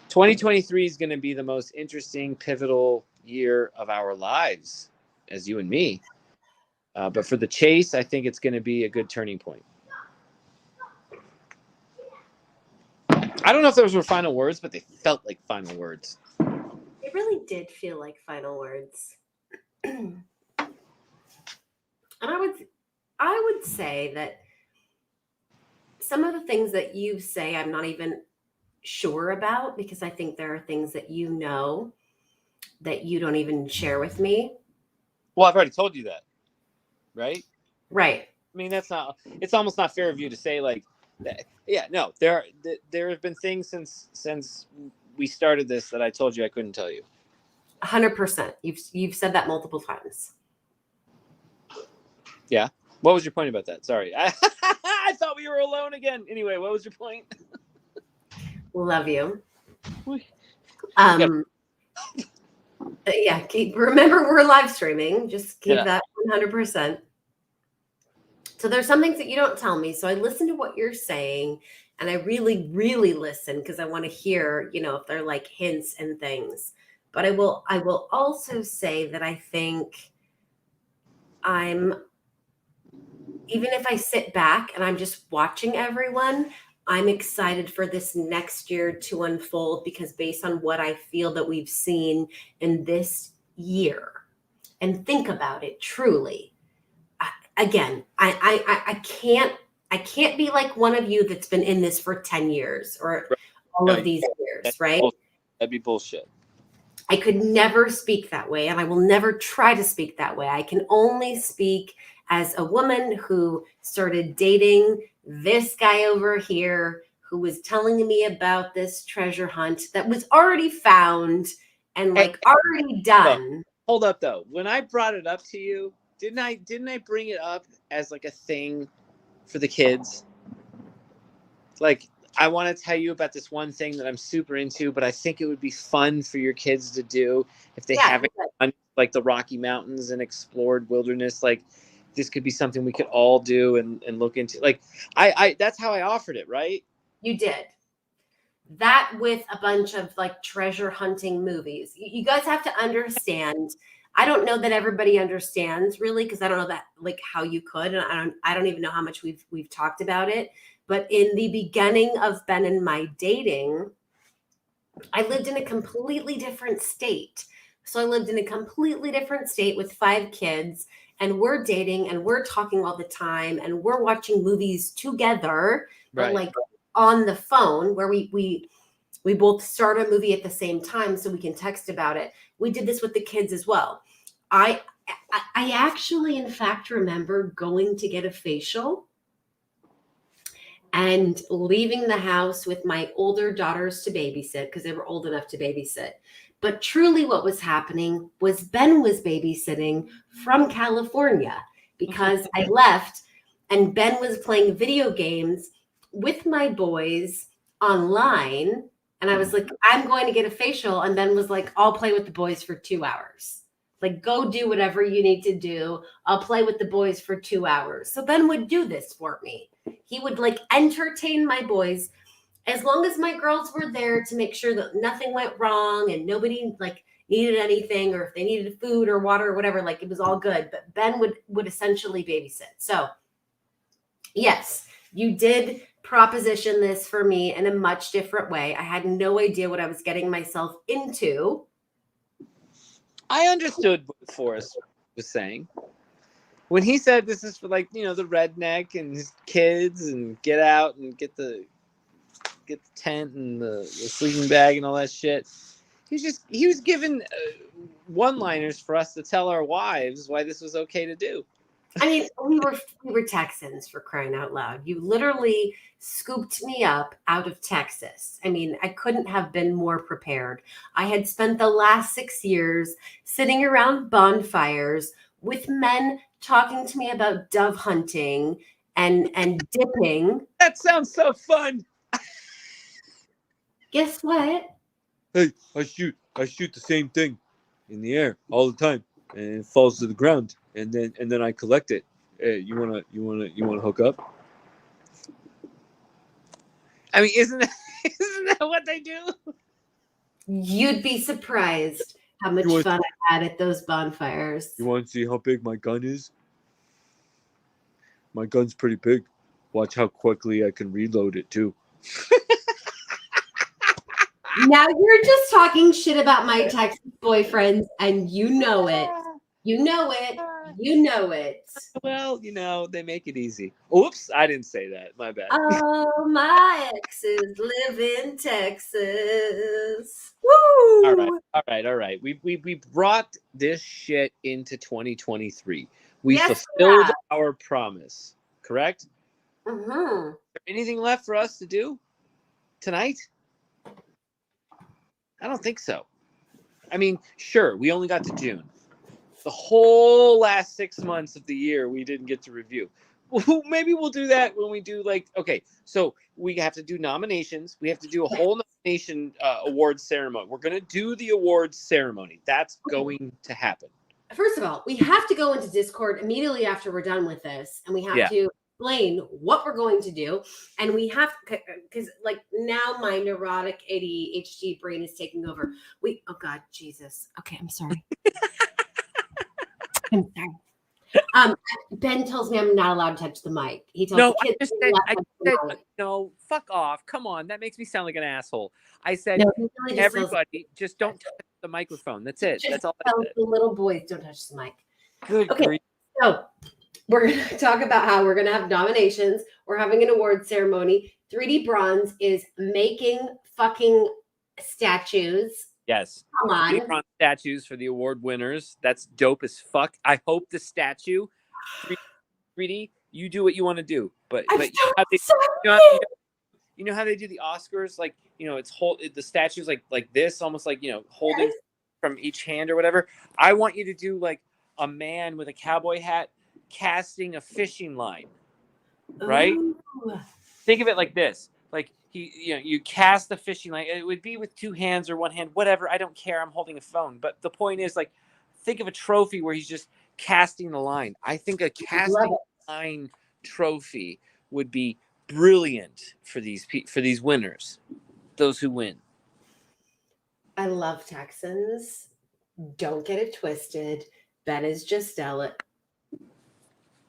2023 is going to be the most interesting, pivotal year of our lives as you and me. But for the chase, I think it's going to be a good turning point. I don't know if those were final words, but they felt like final words. It really did feel like final words. And I would say that some of the things that you say, I'm not even sure about, because I think there are things that you know that you don't even share with me. Well, I've already told you that, right? Right. I mean, it's almost not fair of you to say like that. Yeah, no, there have been things since we started this that I told you I couldn't tell you. 100%. You've said that multiple times. Yeah. What was your point about that? Sorry. I thought we were alone again. Anyway, what was your point? Love you. Yeah, remember we're live streaming. Just keep that 100%. So there's some things that you don't tell me. So I listen to what you're saying, and I really, really listen because I want to hear, if they're like hints and things. But I will also say that I think even if I sit back and I'm just watching everyone, I'm excited for this next year to unfold, because based on what I feel that we've seen in this year, and think about it truly. Again, I can't be like one of you that's been in this for 10 years or all of these years, right? That'd be bullshit. I could never speak that way, and I will never try to speak that way. I can only speak as a woman who started dating this guy over here, who was telling me about this treasure hunt that was already found and already done. Hold up though. When I brought it up to you, didn't I bring it up as like a thing for the kids? Like, I want to tell you about this one thing that I'm super into, but I think it would be fun for your kids to do if they haven't done like the Rocky Mountains and explored wilderness. Like, this could be something we could all do and look into. Like, I that's how I offered it, right? You did. That with a bunch of like treasure hunting movies. You guys have to understand. I don't know that everybody understands really, because I don't know that like how you could, and I don't even know how much we've talked about it. But in the beginning of Ben and my dating, I lived in a completely different state. So I lived in a completely different state with 5 kids, and we're dating and we're talking all the time and we're watching movies together, but like on the phone, where we both start a movie at the same time so we can text about it. We did this with the kids as well. I actually, in fact, remember going to get a facial and leaving the house with my older daughters to babysit, because they were old enough to babysit. But truly what was happening was Ben was babysitting from California, because I left and Ben was playing video games with my boys online. And I was like, I'm going to get a facial. And Ben was like, I'll play with the boys for 2 hours. Like, go do whatever you need to do. I'll play with the boys for 2 hours. So Ben would do this for me. He would like entertain my boys as long as my girls were there to make sure that nothing went wrong and nobody like needed anything, or if they needed food or water or whatever, like it was all good. But Ben would essentially babysit. So yes, you did proposition this for me in a much different way. I had no idea what I was getting myself into. I understood what Forrest was saying when he said this is for like, the redneck and his kids, and get out and get the tent and the sleeping bag and all that shit. He was given one-liners for us to tell our wives why this was okay to do. I mean, we were Texans, for crying out loud. You literally scooped me up out of Texas. I mean, I couldn't have been more prepared. I had spent the last 6 years sitting around bonfires with men talking to me about dove hunting and dipping. That sounds so fun. Guess what? Hey, I shoot the same thing in the air all the time, and it falls to the ground, and then I collect it. Hey, you wanna hook up? I mean, isn't that what they do? You'd be surprised how much fun I had at those bonfires. You want to see how big my gun is? My gun's pretty big. Watch how quickly I can reload it too. Now you're just talking shit about my Texas boyfriends, and you know it. You know it. You know it. Well, they make it easy. Oops, I didn't say that. My bad. Oh, my exes live in Texas. Woo! All right. We brought this shit into 2023. We Yes, fulfilled yeah. our promise. Correct? Mm-hmm. Is there anything left for us to do tonight? I don't think so. I mean, sure, we only got to June. The whole last 6 months of the year we didn't get to review. Well, maybe we'll do that when we do so we have to do nominations. We have to do a whole nomination awards ceremony. We're going to do the awards ceremony. That's going to happen. First of all, we have to go into Discord immediately after we're done with this, and we have to explain what we're going to do. And we have, because now my neurotic ADHD brain is taking over. Oh God, Jesus. Okay, I'm sorry. I'm sorry. Ben tells me I'm not allowed to touch the mic. He tells the kids no, fuck off. Come on. That makes me sound like an asshole. I said, really everybody just don't touch the microphone. That's it. That's all I said. The little boys don't touch the mic. Good grief. So we're going to talk about how we're going to have nominations. We're having an award ceremony. 3D Bronze is making fucking statues. Yes. Come on. Statues for the award winners. That's dope as fuck. I hope the statue 3D, you do what you want to do. But you know how they do the Oscars? It's the statues like this, almost holding from each hand or whatever. I want you to do a man with a cowboy hat casting a fishing line. Right? Ooh. Think of it like this. You cast the fishing line. It would be with two hands or one hand, whatever. I don't care. I'm holding a phone. But the point is, think of a trophy where he's just casting the line. I think a casting line trophy would be brilliant for these winners, those who win. I love Texans. Don't get it twisted. Ben is just Dallas.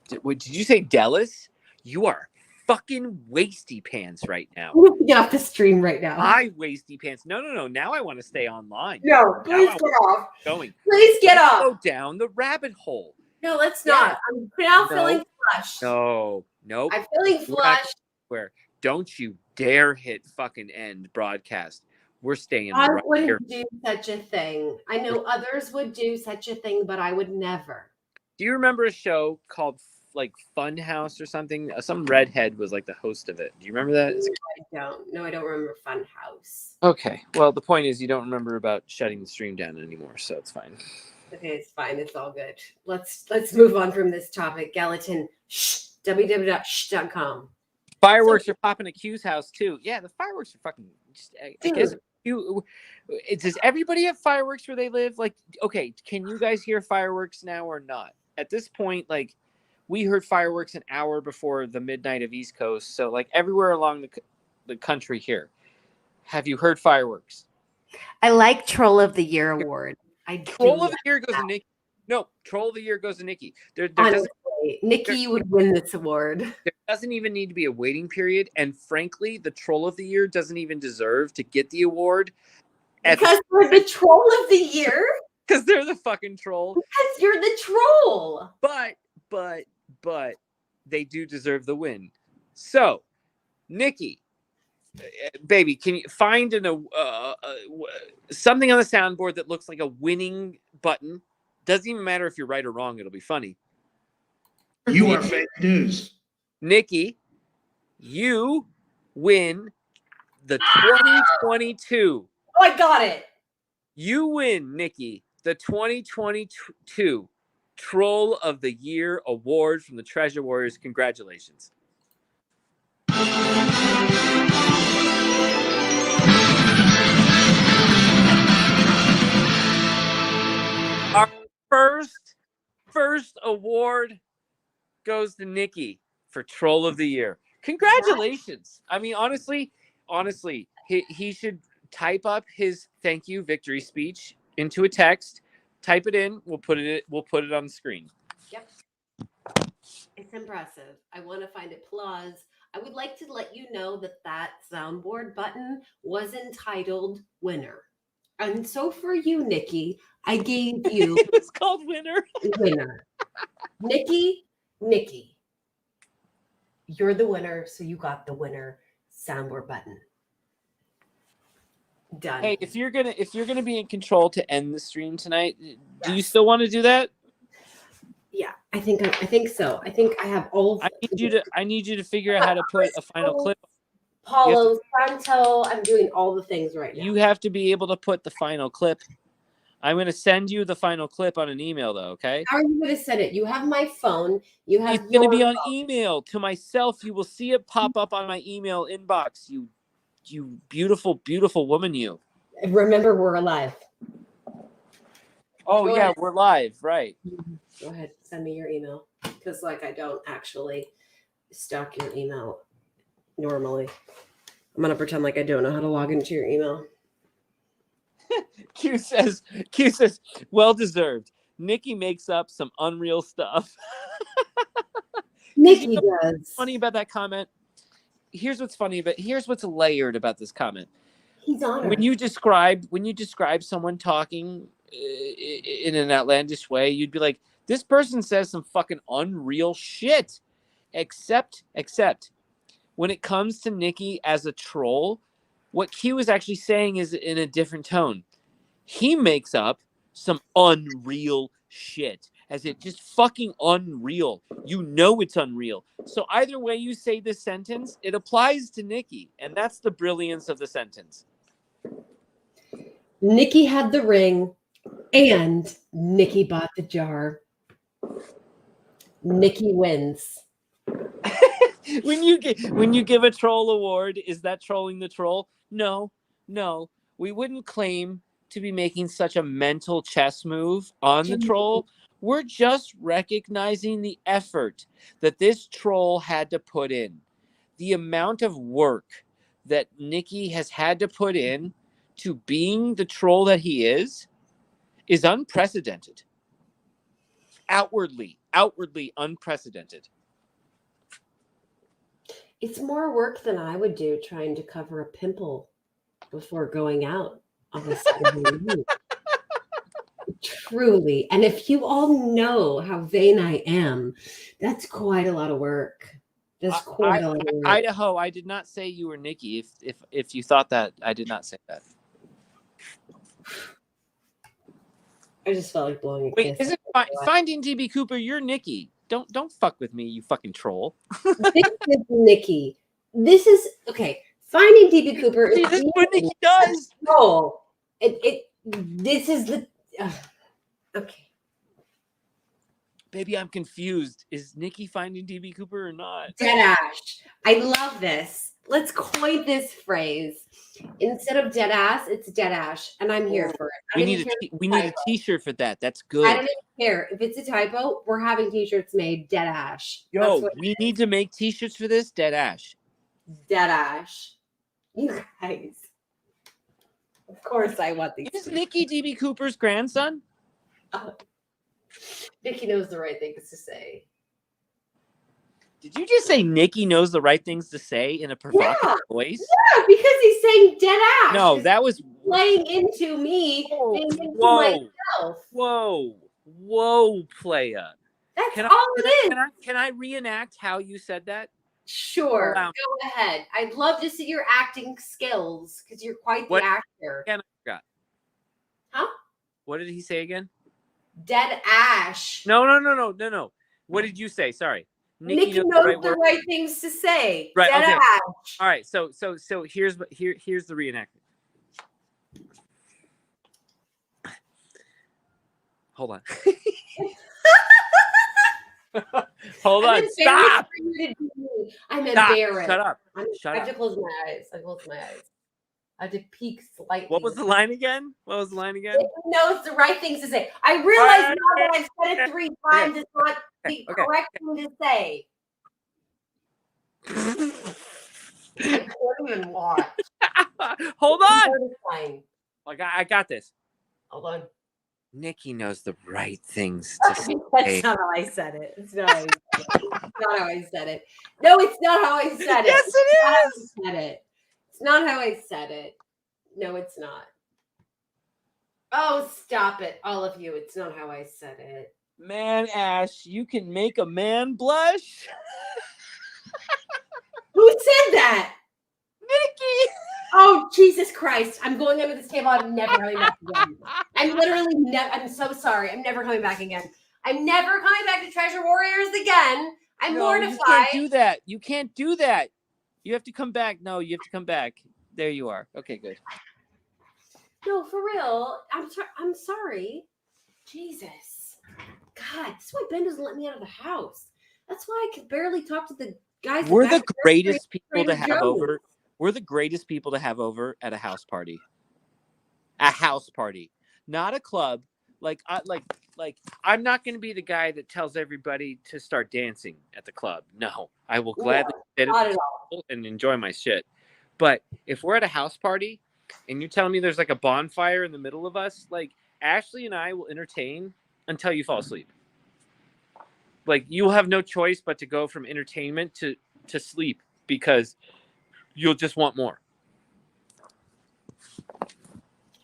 Did you say Dallas? You are fucking wasty pants right now. Get off the stream right now. I wasty pants. No. Now I want to stay online. No, please get off. Going. Please get off. Go down the rabbit hole. No, let's not. I'm now feeling flushed. No. Nope. I'm feeling flushed. Where? Don't you dare hit fucking end broadcast. We're staying I right wouldn't here. do such a thing. I know others would do such a thing, but I would never. Do you remember a show called Fun House or something? Some redhead was the host of it. Do you remember that? I don't. No, I don't remember Fun House. Okay. Well, the point is you don't remember about shutting the stream down anymore, so it's fine. Okay, it's fine. It's all good. Let's move on from this topic. Gallatin, www.shh.com. Fireworks are popping at Q's house too. Yeah, the fireworks are fucking. I guess does everybody have fireworks where they live? Okay, can you guys hear fireworks now or not? At this point, we heard fireworks an hour before the midnight of East Coast. So everywhere along the country here, have you heard fireworks? I like Troll of the Year award. Troll of the Year goes to Nikki. No, Troll of the Year goes to Nikki. Nikki would win this award. There doesn't even need to be a waiting period. And frankly, the Troll of the Year doesn't even deserve to get the award. Because they're the Troll of the Year? Because they're the fucking troll. Because you're the troll. But they do deserve the win. So, Nikki, baby, can you find something on the soundboard that looks like a winning button? Doesn't even matter if you're right or wrong. It'll be funny. You are fake news. Nikki, you win the 2022. Oh, I got it. You win, Nikki, the 2022 Troll of the Year award from the Treasure Warriors. Congratulations. Our first award goes to Nikki for Troll of the Year. Congratulations. I mean, honestly, he should type up his thank you victory speech into a text, type it in, we'll put it on the screen. Yep. It's impressive. I want to find applause. I would like to let you know that soundboard button was entitled Winner. And so for you, Nikki, I gave you it's called Winner. Winner. Nikki, you're the winner, so you got the winner soundboard button. Done. Hey, if you're gonna be in control to end the stream tonight, do you still want to do that? Yeah, I think so. I think I have all. I need you to figure out how to put a final clip. Paulo Santo. I'm doing all the things right now. You have to be able to put the final clip. I'm going to send you the final clip on an email, though. Okay? How are you going to send it? You have my phone. You have. It's going to be on email to myself. You will see it pop up on my email inbox. You beautiful, beautiful woman. You. Remember, we're alive. Oh Go yeah, ahead. we're live, right? Go ahead, send me your email because, I don't actually stalk your email normally. I'm gonna pretend like I don't know how to log into your email. Q says, well deserved. Nikki makes up some unreal stuff. Nikki does. What's funny about that comment? Here's what's layered about this comment. He's honored. When you describe someone talking in an outlandish way, you'd be like, this person says some fucking unreal shit. Except when it comes to Nikki as a troll, what Q is actually saying is in a different tone. He makes up some unreal shit. As it just fucking unreal. You know it's unreal. So either way you say this sentence, it applies to Nikki. And that's the brilliance of the sentence. Nikki had the ring and Nikki bought the jar. Nikki wins. When you give a troll award, is that trolling the troll? No. We wouldn't claim to be making such a mental chess move on the troll. We're just recognizing the effort that this troll had to put in. The amount of work that Nikki has had to put in to being the troll that he is unprecedented. Outwardly unprecedented. It's more work than I would do trying to cover a pimple before going out on a Saturday night. Truly. And if you all know how vain I am, that's quite a lot of work. That's quite a lot of work. Idaho, I did not say you were Nikki. If you thought that, I did not say that. I just felt like blowing a Wait, kiss. is it Finding DB Cooper? You're Nikki. Don't fuck with me, you fucking troll. This is Nikki. This is okay. Finding DB Cooper is this is what Nikki does. Troll. This is the okay. Baby, I'm confused. Is Nikki finding DB Cooper or not? Dead ash. I love this. Let's coin this phrase. Instead of dead ass, it's dead ash, and I'm here for it. We need a T-shirt for that. That's good. I don't even care if it's a typo. We're having T-shirts made. Dead ash. Yo, we need to make T-shirts for this. Dead ash. Dead ash. You guys. Of course, I want these. Is Nikki DB Cooper's grandson? Nikki knows the right things to say. Did you just say Nikki knows the right things to say in a provocative voice? Yeah, because he's saying dead ass. No, that was playing into me. Myself. Whoa, playa. That's all it is. Can I reenact how you said that? Sure. Go ahead. I'd love to see your acting skills because you're quite the actor. I forgot. Huh? What did he say again? Dead ash. No. What did you say? Sorry. Nikki knows the right things to say. Right. Dead Okay. ash. All right. So here's the reenactment. Hold on. Hold on. Stop. I'm embarrassed. Shut up. I have to close my eyes. I have to peek slightly. What was the line again? Nikki knows the right things to say. I realize now that I've said it 3 times, it's not the correct thing to say. I can't even watch. Hold on. I got this. Hold on. Nikki knows the right things to say. That's not how I said it. It's not how I said it. No, it's not how I said it. Yes, it is. It's not how I said it. No, it's not. Oh, stop it. All of you. It's not how I said it. Man, Ash, you can make a man blush. Who said that? Nikki. Oh, Jesus Christ. I'm going under this table. I'm never coming back again. I'm literally never, I'm so sorry. I'm never coming back again. I'm never coming back to Treasure Warriors again. I'm mortified. You can't do that. You can't do that. You have to come back. No, you have to come back. There you are. Okay, good. No, for real. I'm sorry. Jesus. God, that's why Ben doesn't let me out of the house. That's why I could barely talk to the guys. We're the greatest people to have over. We're the greatest people to have over at a house party. A house party, not a club. Like I'm not going to be the guy that tells everybody to start dancing at the club. No, I will gladly sit at the table and enjoy my shit. But if we're at a house party and you're telling me there's like a bonfire in the middle of us, like Ashley and I will entertain until you fall asleep. Like you'll have no choice but to go from entertainment to sleep because you'll just want more.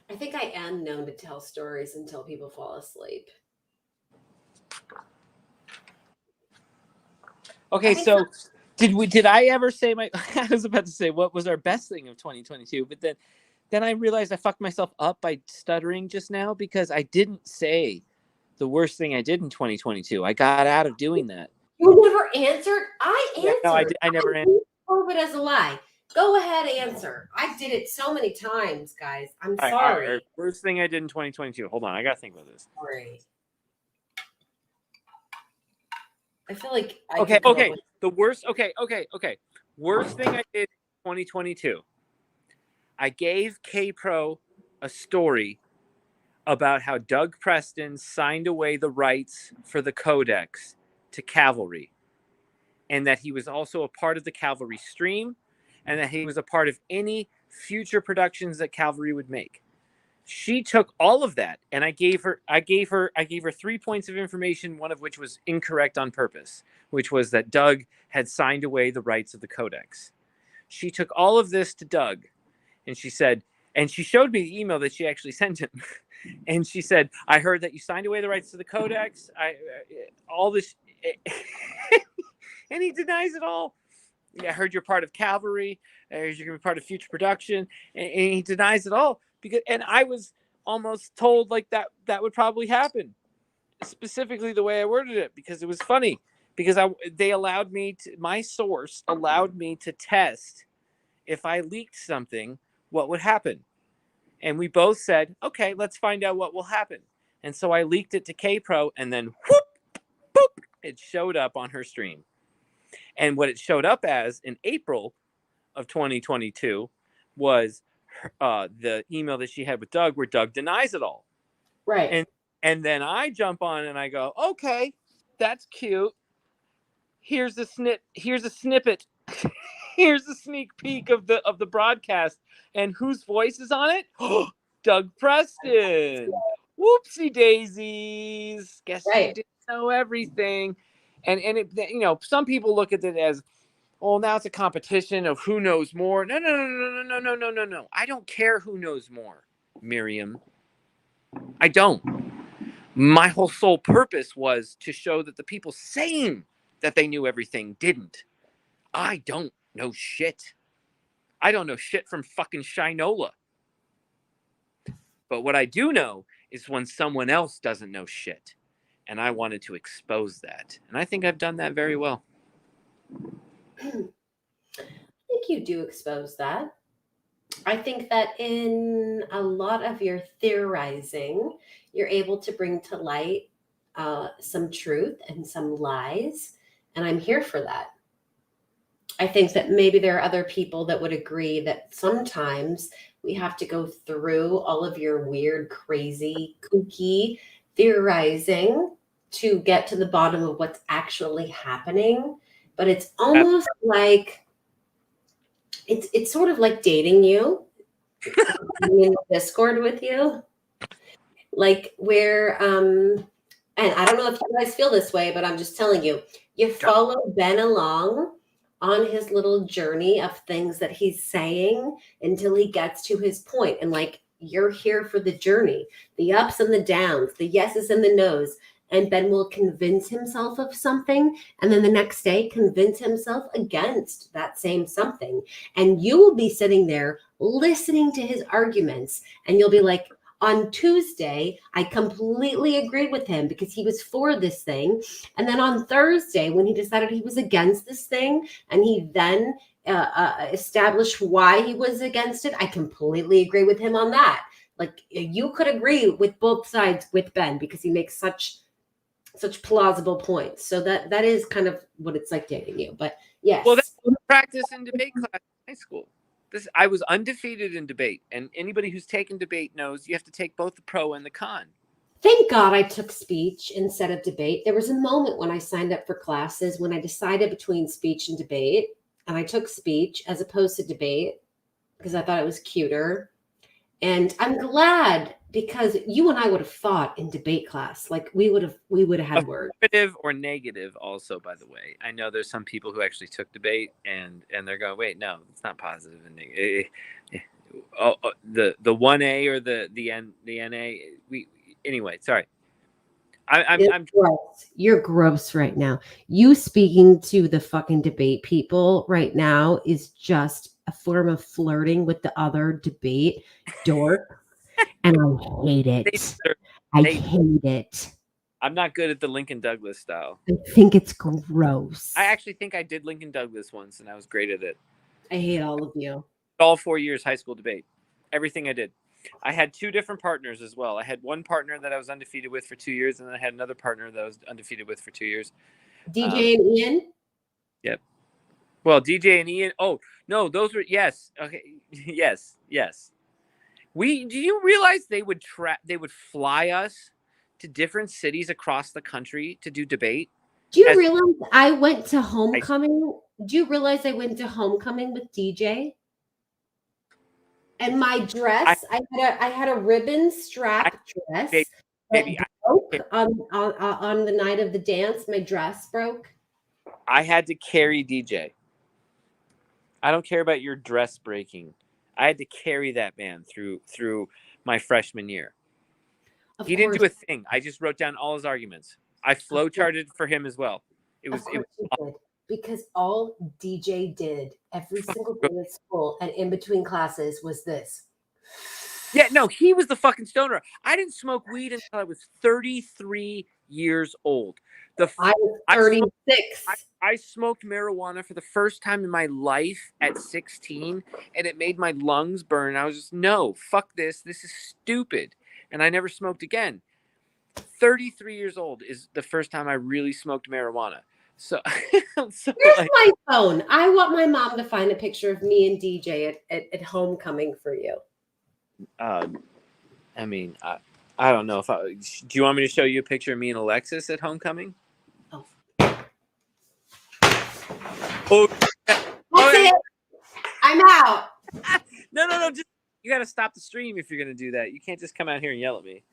I think I am known to tell stories until people fall asleep. Okay, so did I ever say I was about to say what was our best thing of 2022, but then I realized I fucked myself up by stuttering just now because I didn't say the worst thing I did in 2022. I got out of doing that. You never answered? I answered. No, I never answered. Prove it as a lie. Go ahead, answer. I did it so many times, guys. I'm sorry. All right. Worst thing I did in 2022. Hold on, I gotta think about this. Sorry. I feel like Okay. The worst. Okay. Worst thing I did in 2022. I gave K-Pro a story about how Doug Preston signed away the rights for the Codex to Cavalry, and that he was also a part of the Cavalry stream, and that he was a part of any future productions that Cavalry would make. She took all of that, and I gave her 3 points of information, one of which was incorrect on purpose, which was that Doug had signed away the rights of the Codex. She took all of this to Doug, and she said, and she showed me the email that she actually sent him, and she said, "I heard that you signed away the rights to the Codex. All this," and he denies it all. Yeah, I heard you're part of Cavalry. I heard you're going to be part of future production, and he denies it all. And I was almost told like that would probably happen, specifically the way I worded it, because it was funny. Because they allowed me to, my source allowed me to test if I leaked something, what would happen. And we both said, okay, let's find out what will happen. And so I leaked it to K-Pro, and then whoop, boop, it showed up on her stream. And what it showed up as in April of 2022 was the email that she had with Doug, where Doug denies it all. Right. And then I jump on and I go, okay, that's cute. Here's a snippet. Here's a sneak peek of the broadcast. And whose voice is on it? Doug Preston. Whoopsie daisies. Guess you didn't know everything. And it, you know, some people look at it as, oh, now it's a competition of who knows more. No. I don't care who knows more, Miriam. I don't. My whole sole purpose was to show that the people saying that they knew everything didn't. I don't know shit. I don't know shit from fucking Shinola. But what I do know is when someone else doesn't know shit. And I wanted to expose that. And I think I've done that very well. I think you do expose that. I think that in a lot of your theorizing, you're able to bring to light some truth and some lies. And I'm here for that. I think that maybe there are other people that would agree that sometimes we have to go through all of your weird, crazy, kooky theorizing to get to the bottom of what's actually happening. But it's almost like it's sort of like dating you in Discord with you, like where and I don't know if you guys feel this way, but I'm just telling you, you follow Ben along on his little journey of things that he's saying until he gets to his point. And like, you're here for the journey, the ups and the downs, the yeses and the nos. and Ben will convince himself of something, and then the next day convince himself against that same something. And you will be sitting there listening to his arguments, and you'll be like, on Tuesday, I completely agreed with him because he was for this thing. And then on Thursday, when he decided he was against this thing, and he then established why he was against it, I completely agree with him on that. Like, you could agree with both sides with Ben because he makes such plausible points. So that is kind of what it's like dating you. But yes. Well, that's practice in debate class in high school. I was undefeated in debate, and anybody who's taken debate knows you have to take both the pro and the con. Thank God I took speech instead of debate. There was a moment when I signed up for classes when I decided between speech and debate, and I took speech as opposed to debate because I thought it was cuter. And I'm glad, because you and I would have fought in debate class. Like we would have had words. Affirmative or negative also, by the way. I know there's some people who actually took debate and they're going, wait, no, it's not positive and negative. The 1A or the NA. Anyway, sorry. I'm gross. You're gross right now. You speaking to the fucking debate people right now is just a form of flirting with the other debate dork. And I hate it. I hate it. I'm not good at the Lincoln Douglas style. I think it's gross. I actually think I did Lincoln Douglas once and I was great at it. I hate all of you. All 4 years high school debate. Everything I did. I had 2 different partners as well. I had one partner that I was undefeated with for 2 years, and then I had another partner that I was undefeated with for 2 years. DJ and Ian? Yep. Well, DJ and Ian. Oh, no, those were, yes. Okay. Yes. Do you realize they would fly us to different cities across the country to do debate? Do you realize I went to homecoming? Do you realize I went to homecoming with DJ? And my dress, I had a ribbon strap dress. Baby, broke on the night of the dance. My dress broke. I had to carry DJ. I don't care about your dress breaking. I had to carry that man through my freshman year. He didn't do a thing. I just wrote down all his arguments. I flowcharted for him as well. It was awesome. Because all DJ did every single day at school and in between classes was this. Yeah, no, he was the fucking stoner. I didn't smoke weed until I was 33 years old. I was 36. I smoked marijuana for the first time in my life at 16, and it made my lungs burn. I was just, no, fuck this. This is stupid. And I never smoked again. 33 years old is the first time I really smoked marijuana. So, here's my phone. I want my mom to find a picture of me and DJ at homecoming for you. I mean, I don't know if do you want me to show you a picture of me and Alexis at homecoming? Oh. That's it. I'm out. No. Just, you got to stop the stream if you're going to do that. You can't just come out here and yell at me.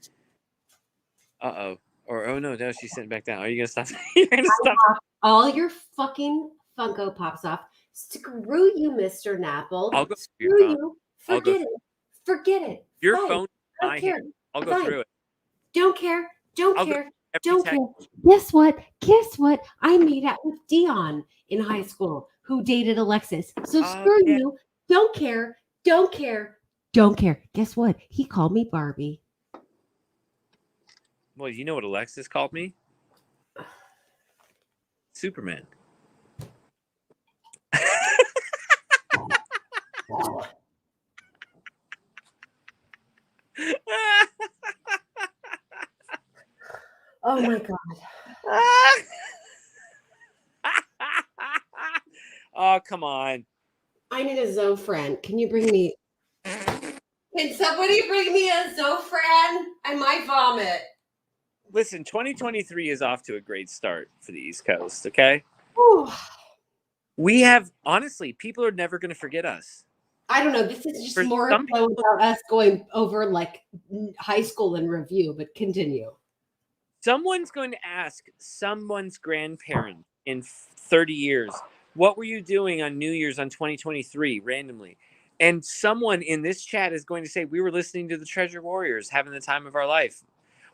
Uh-oh. Or, oh, no, she's sitting back down. Are you going to stop? You're going to stop. All your fucking Funko Pops off. Screw you, Mr. Napple. I'll go Screw you. Forget it. Forget it. Your Fine. phone. Don't care. I'll go through it. Don't care. Don't care. Don't care. Guess what? I made out with Dion in high school, who dated Alexis. So screw you. Don't care. Guess what? He called me Barbie. Well, you know what Alexis called me? Superman. Oh my God. Oh, come on. I need a Zofran. Can you bring me? Can somebody bring me a Zofran? I might vomit. Listen, 2023 is off to a great start for the East Coast, okay? Whew. We have, honestly, people are never going to forget us. I don't know. This is just more about us going over like high school in review, but continue. Someone's going to ask someone's grandparent in 30 years, what were you doing on New Year's on 2023 randomly? And someone in this chat is going to say, we were listening to the Treasure Warriors, having the time of our life.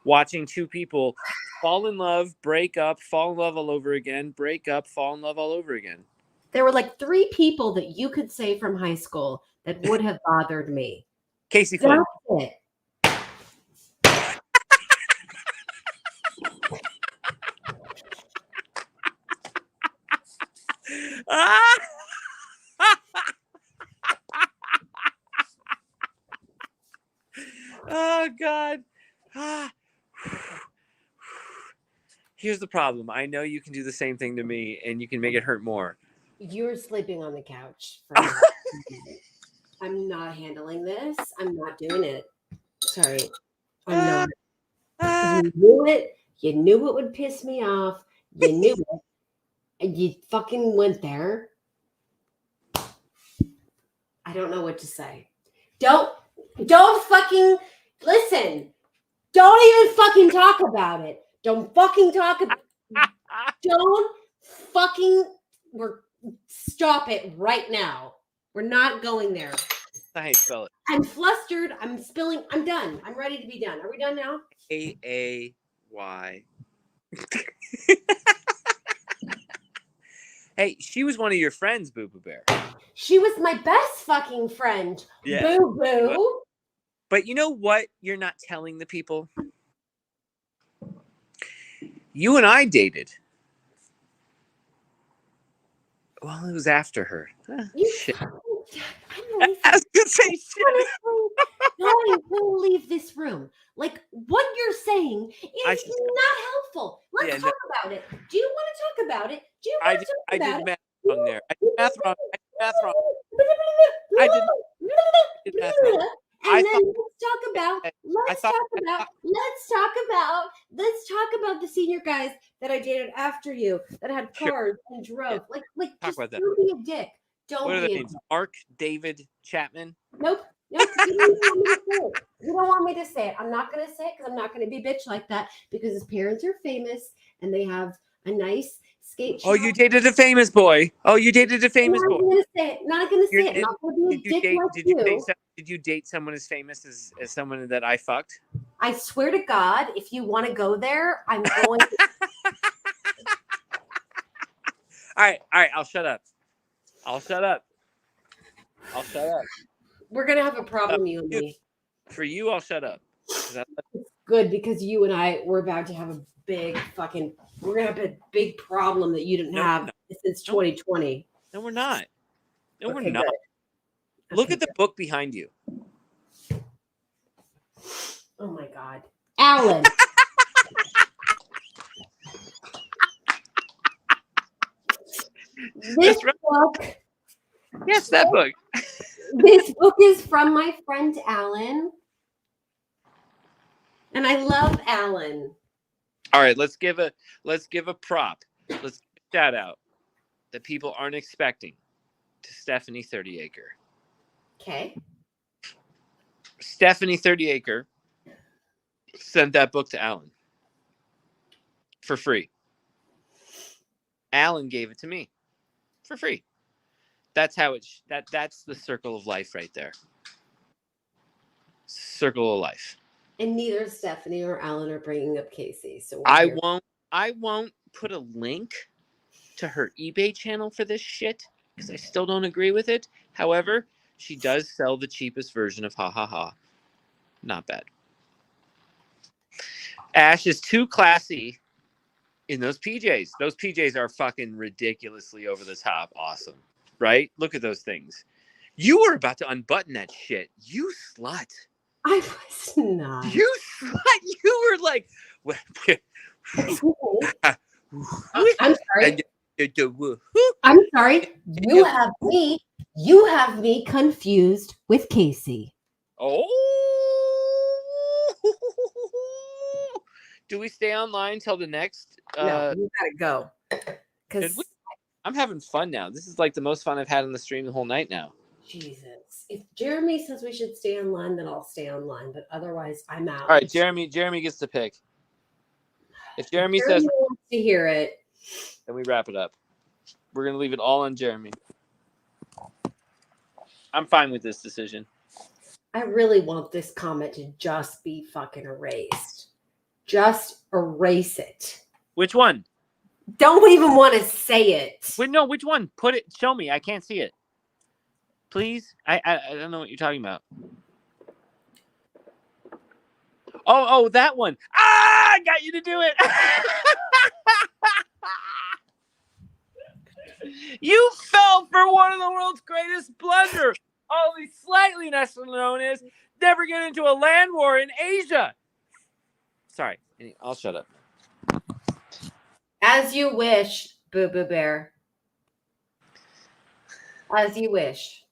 watching two people fall in love, break up, fall in love all over again, break up, fall in love all over again. There were like 3 people that you could say from high school that would have bothered me. Casey Flynn. That's it. Oh God. Here's the problem. I know you can do the same thing to me and you can make it hurt more. You're sleeping on the couch. For me. I'm not handling this. I'm not doing it. Sorry. I'm not. You knew it. You knew it would piss me off. You knew it. And you fucking went there. I don't know what to say. Don't fucking listen. Don't even fucking talk about it. Don't fucking talk about Don't fucking stop it right now. We're not going there. I spell it. I'm flustered. I'm spilling. I'm done. I'm ready to be done. Are we done now? AAY. Hey, she was one of your friends, Boo Boo Bear. She was my best fucking friend. Yeah. Boo Boo. But you know what you're not telling the people? You and I dated. Well, it was after her. Shit. I was gonna say shit. Honestly, we'll leave this room. Like, what you're saying is not helpful. Let's talk about it. Do you want to talk about it? Do you want to talk I about did it? math wrong there. I did math wrong. I did math wrong. And then let's talk about the senior guys that I dated after you that had cars and drove. Like talk just about that. don't be a dick. Don't What are be the a names? dick. Mark David Chapman? Nope. You don't want me to say it. I'm not going to say it because I'm not going to be a bitch like that because his parents are famous and they have a nice skate shop. Oh, you dated a famous boy. Oh, you dated a famous boy. I'm not going to say it. Not going to say it. Not going to be a dick like you. Did you date someone as famous as someone that I fucked? I swear to God, if you want to go there, I'm going to. All right. I'll shut up. We're going to have a problem, you and me. For you, I'll shut up. It's good because you and I, we're about to have a big fucking, we're going to have a big problem that you didn't have since 2020. No, we're not. No, Okay, we're not. good. Look at the book behind you. Oh my God. Alan. This book. Yes, that book. This book is from my friend Alan. And I love Alan. All right, let's give a prop. Let's give a shout out that people aren't expecting to Stephanie 30 Acre. Okay. Stephanie 30 Acre sent that book to Alan for free. Alan gave it to me for free. That's how that's the circle of life right there. Circle of life. And neither Stephanie or Alan are bringing up Casey. So I won't put a link to her eBay channel for this shit because I still don't agree with it. However, she does sell the cheapest version of Ha Ha Ha. Not bad. Ash is too classy in those PJs. Those PJs are fucking ridiculously over the top awesome. Right? Look at those things. You were about to unbutton that shit. You slut. I was not. You slut. You were like... I'm sorry. I'm sorry. You have me confused with Casey. Oh. Do we stay online till the next? No, you gotta go. Because I'm having fun now. This is like the most fun I've had on the stream the whole night now. Jesus. If Jeremy says we should stay online, then I'll stay online. But otherwise, I'm out. All right, Jeremy gets to pick. If Jeremy says wants to hear it, then we wrap it up. We're gonna leave it all on Jeremy. I'm fine with this decision. I really want this comment to just be fucking erased. Just erase it. Which one? Don't even want to say it. Wait, no, which one? Put it. Show me. I can't see it. Please. I don't know what you're talking about. Oh, that one. Ah, I got you to do it. You fell for one of the world's greatest blunders. Only slightly less known as never get into a land war in Asia. Sorry, I'll shut up. As you wish, Boo Boo Bear. As you wish.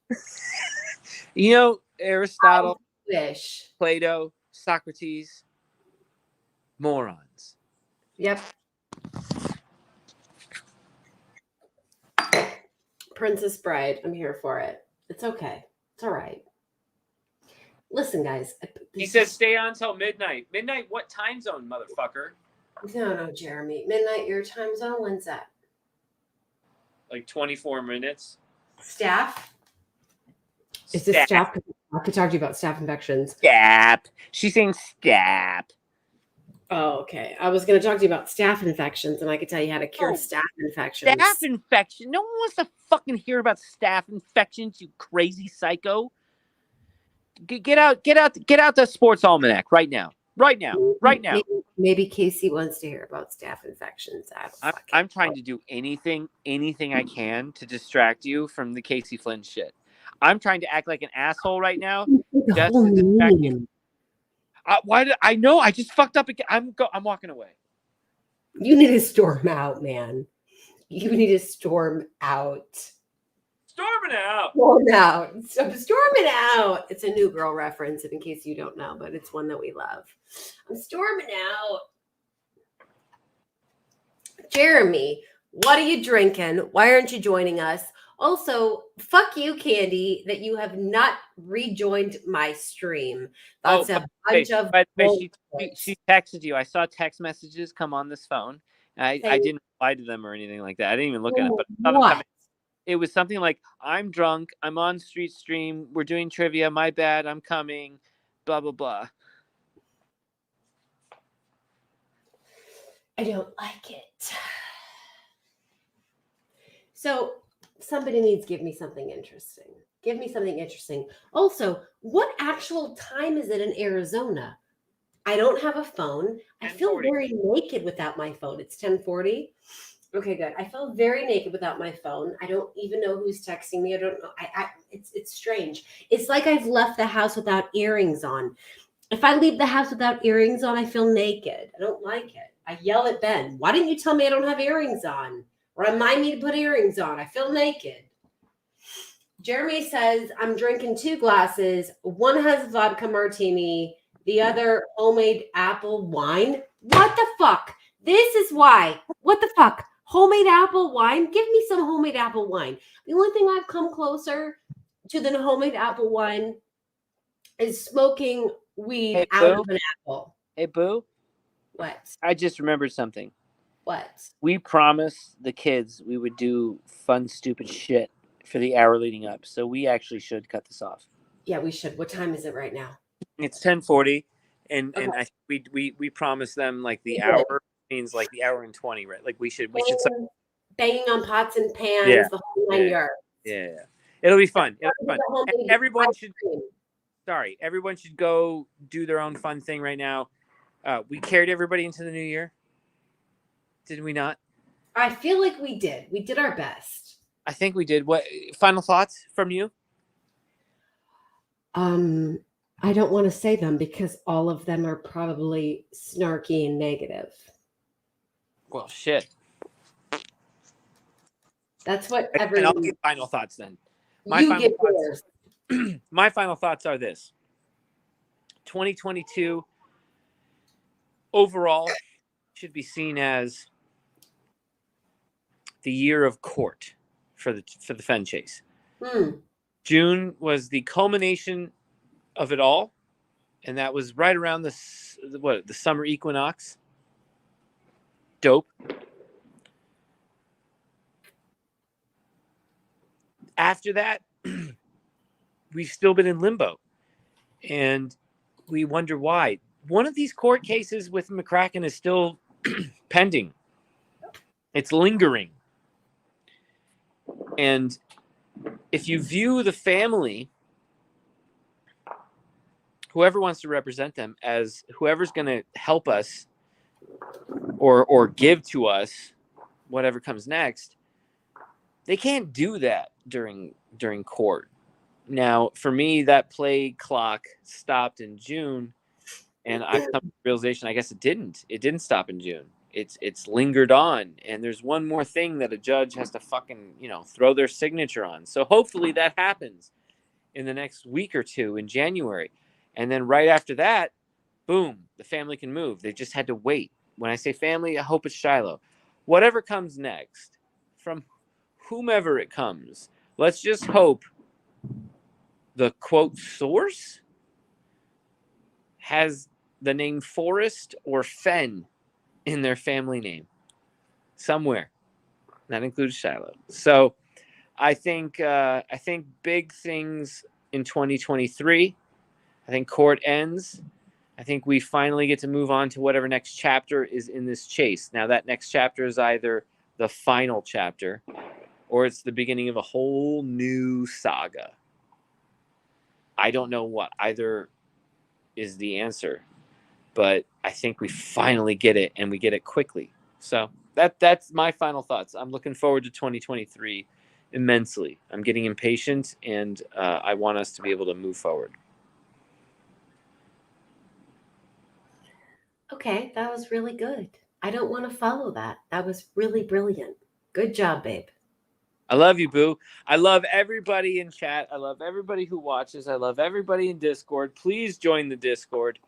You know, Aristotle, Wish. Plato, Socrates, morons. Yep. Princess Bride. I'm here for it. It's okay. It's all right. Listen, guys. He says stay on till midnight. Midnight? What time zone, motherfucker? No, Jeremy. Midnight your time zone. When's that? Like 24 minutes. Staff? Is this staff? I could talk to you about staph infections. Staph. She's saying staph. Oh, okay. I was going to talk to you about staph infections, and I could tell you how to cure staph infections. Staph infection? No one wants to fucking hear about staph infections, you crazy psycho. Get out the sports almanac right now. Right now. Maybe Casey wants to hear about staph infections. I'm trying to do anything I can to distract you from the Casey Flynn shit. I'm trying to act like an asshole right now just to distract you. Why did I know? I just fucked up again. I'm walking away. You need to storm out, man. You need to storm out. Storming out. Storm out. Storming out. It's a New Girl reference, in case you don't know, but it's one that we love. I'm storming out. Jeremy, what are you drinking? Why aren't you joining us? Also, fuck you, Candy, that you have not rejoined my stream. That's a bunch of she texted you. I saw text messages come on this phone. I didn't reply to them or anything like that. I didn't even look at it. But what? It was something like, I'm drunk. I'm on street stream. We're doing trivia. My bad. I'm coming. Blah, blah, blah. I don't like it. So somebody needs to give me something interesting. Give me something interesting. Also, what actual time is it in Arizona? I don't have a phone. I feel very naked without my phone. It's 10:40. Okay, good. I feel very naked without my phone. I don't even know who's texting me. I don't know. It's strange. It's like I've left the house without earrings on. If I leave the house without earrings on, I feel naked. I don't like it. I yell at Ben. Why didn't you tell me I don't have earrings on? Remind me to put earrings on. I feel naked. Jeremy says, I'm drinking 2 glasses. One has vodka martini. The other homemade apple wine. What the fuck? This is why. What the fuck? Homemade apple wine? Give me some homemade apple wine. The only thing I've come closer to than homemade apple wine is smoking weed out of an apple. Hey, Boo. What? I just remembered something. What? We promised the kids we would do fun, stupid shit for the hour leading up. So we actually should cut this off. Yeah, we should. What time is it right now? It's 10:40, and I we promised them like the hour means like the hour and 20, right? Like we should banging on pots and pans, the whole 9 yards. Yeah. It'll be fun. And everyone should go do their own fun thing right now. We carried everybody into the new year. Did we not? I feel like we did. We did our best. I think we did. What final thoughts from you? I don't want to say them because all of them are probably snarky and negative. Well, shit. That's what And I'll give final thoughts then. My final thoughts are this. 2022 overall should be seen as the year of court for the Fenn chase. June was the culmination of it all, and that was right around the summer equinox. Dope. After that, we've still been in limbo, and we wonder why. one of these court cases with McCracken is still pending. It's lingering. And if you view the family, whoever wants to represent them, as whoever's going to help us or give to us whatever comes next, they can't do that during court. Now, for me, that play clock stopped in June, and I come to the realization, I guess it didn't. It didn't stop in June. It's lingered on, and there's one more thing that a judge has to fucking, throw their signature on. So hopefully that happens in the next week or two in January. And then right after that, boom, the family can move. They just had to wait. When I say family, I hope it's Shiloh. Whatever comes next, from whomever it comes, let's just hope the quote source has the name Forrest or Fenn in their family name somewhere. That includes Shiloh. So I think big things in 2023. I think court ends. I think we finally get to move on to whatever next chapter is in this chase. Now, that next chapter is either the final chapter or it's the beginning of a whole new saga. I don't know what either is the answer, but I think we finally get it, and we get it quickly. So that's my final thoughts. I'm looking forward to 2023 immensely. I'm getting impatient, and I want us to be able to move forward. Okay, that was really good. I don't want to follow that. That was really brilliant. Good job, babe. I love you, boo. I love everybody in chat. I love everybody who watches. I love everybody in Discord. Please join the Discord.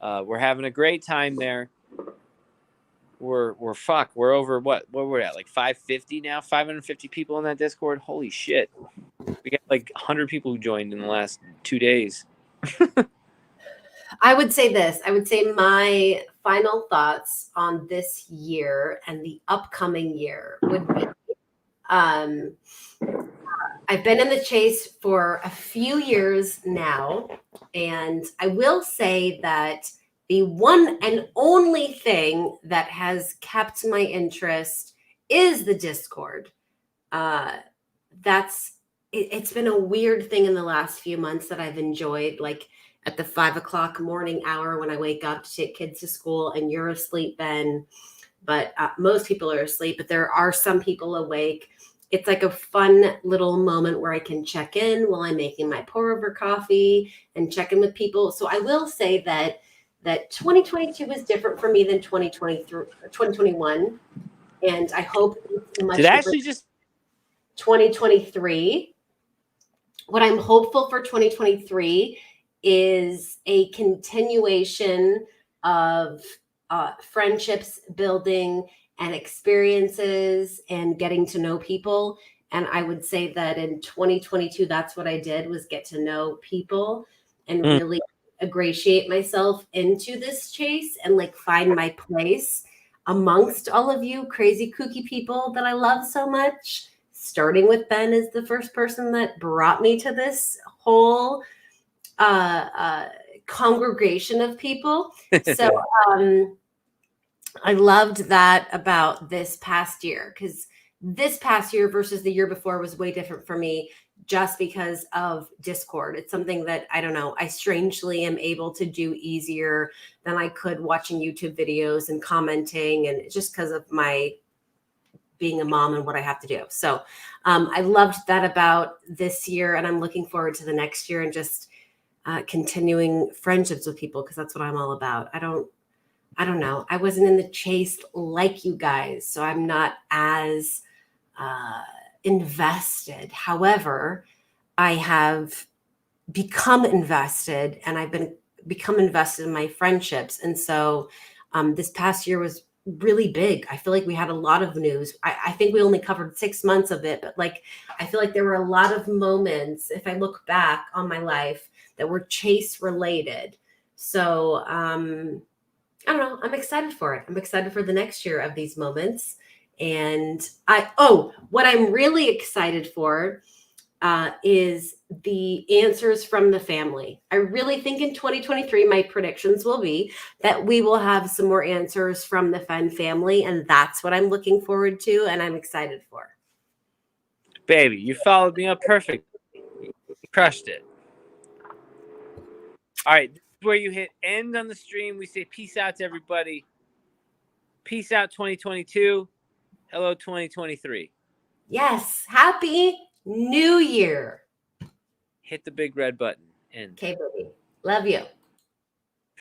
We're having a great time there. We're over what we're at, like 550 now, 550 people in that Discord. Holy shit. We got like 100 people who joined in the last 2 days. I would say this. I would say my final thoughts on this year and the upcoming year would be, I've been in the chase for a few years now, and I will say that the one and only thing that has kept my interest is the Discord. It's been a weird thing in the last few months that I've enjoyed, like at the 5 o'clock morning hour when I wake up to take kids to school, and you're asleep, Ben, but most people are asleep, but there are some people awake. It's like a fun little moment where I can check in while I'm making my pour over coffee and check in with people. So I will say that 2022 was different for me than 2021. And I hope it's much different. 2023. What I'm hopeful for 2023 is a continuation of friendships building and experiences and getting to know people. And I would say that in 2022, that's what I did, was get to know people and really ingratiate myself into this chase and like find my place amongst all of you crazy kooky people that I love so much. Starting with Ben as the first person that brought me to this whole congregation of people. So I loved that about this past year, because this past year versus the year before was way different for me just because of Discord. It's something that, I don't know, I strangely am able to do easier than I could watching YouTube videos and commenting, and just because of my being a mom and what I have to do. So I loved that about this year, and I'm looking forward to the next year and just continuing friendships with people, because that's what I'm all about. I don't know. I wasn't in the chase like you guys, so I'm not as invested. However, I have become invested, and I've become invested in my friendships. And so this past year was really big. I feel like we had a lot of news. I think we only covered 6 months of it, but like, I feel like there were a lot of moments, if I look back on my life, that were chase related. So I don't know. I'm excited for it. I'm excited for the next year of these moments. And what I'm really excited for is the answers from the family. I really think in 2023, my predictions will be that we will have some more answers from the Fenn family, and that's what I'm looking forward to and I'm excited for. Baby, you followed me up perfect. You crushed it. All right, this is where you hit end on the stream. We say peace out to everybody. Peace out 2022. Hello 2023. Yes, happy New Year. Hit the big red button. End. Okay, baby. Love you.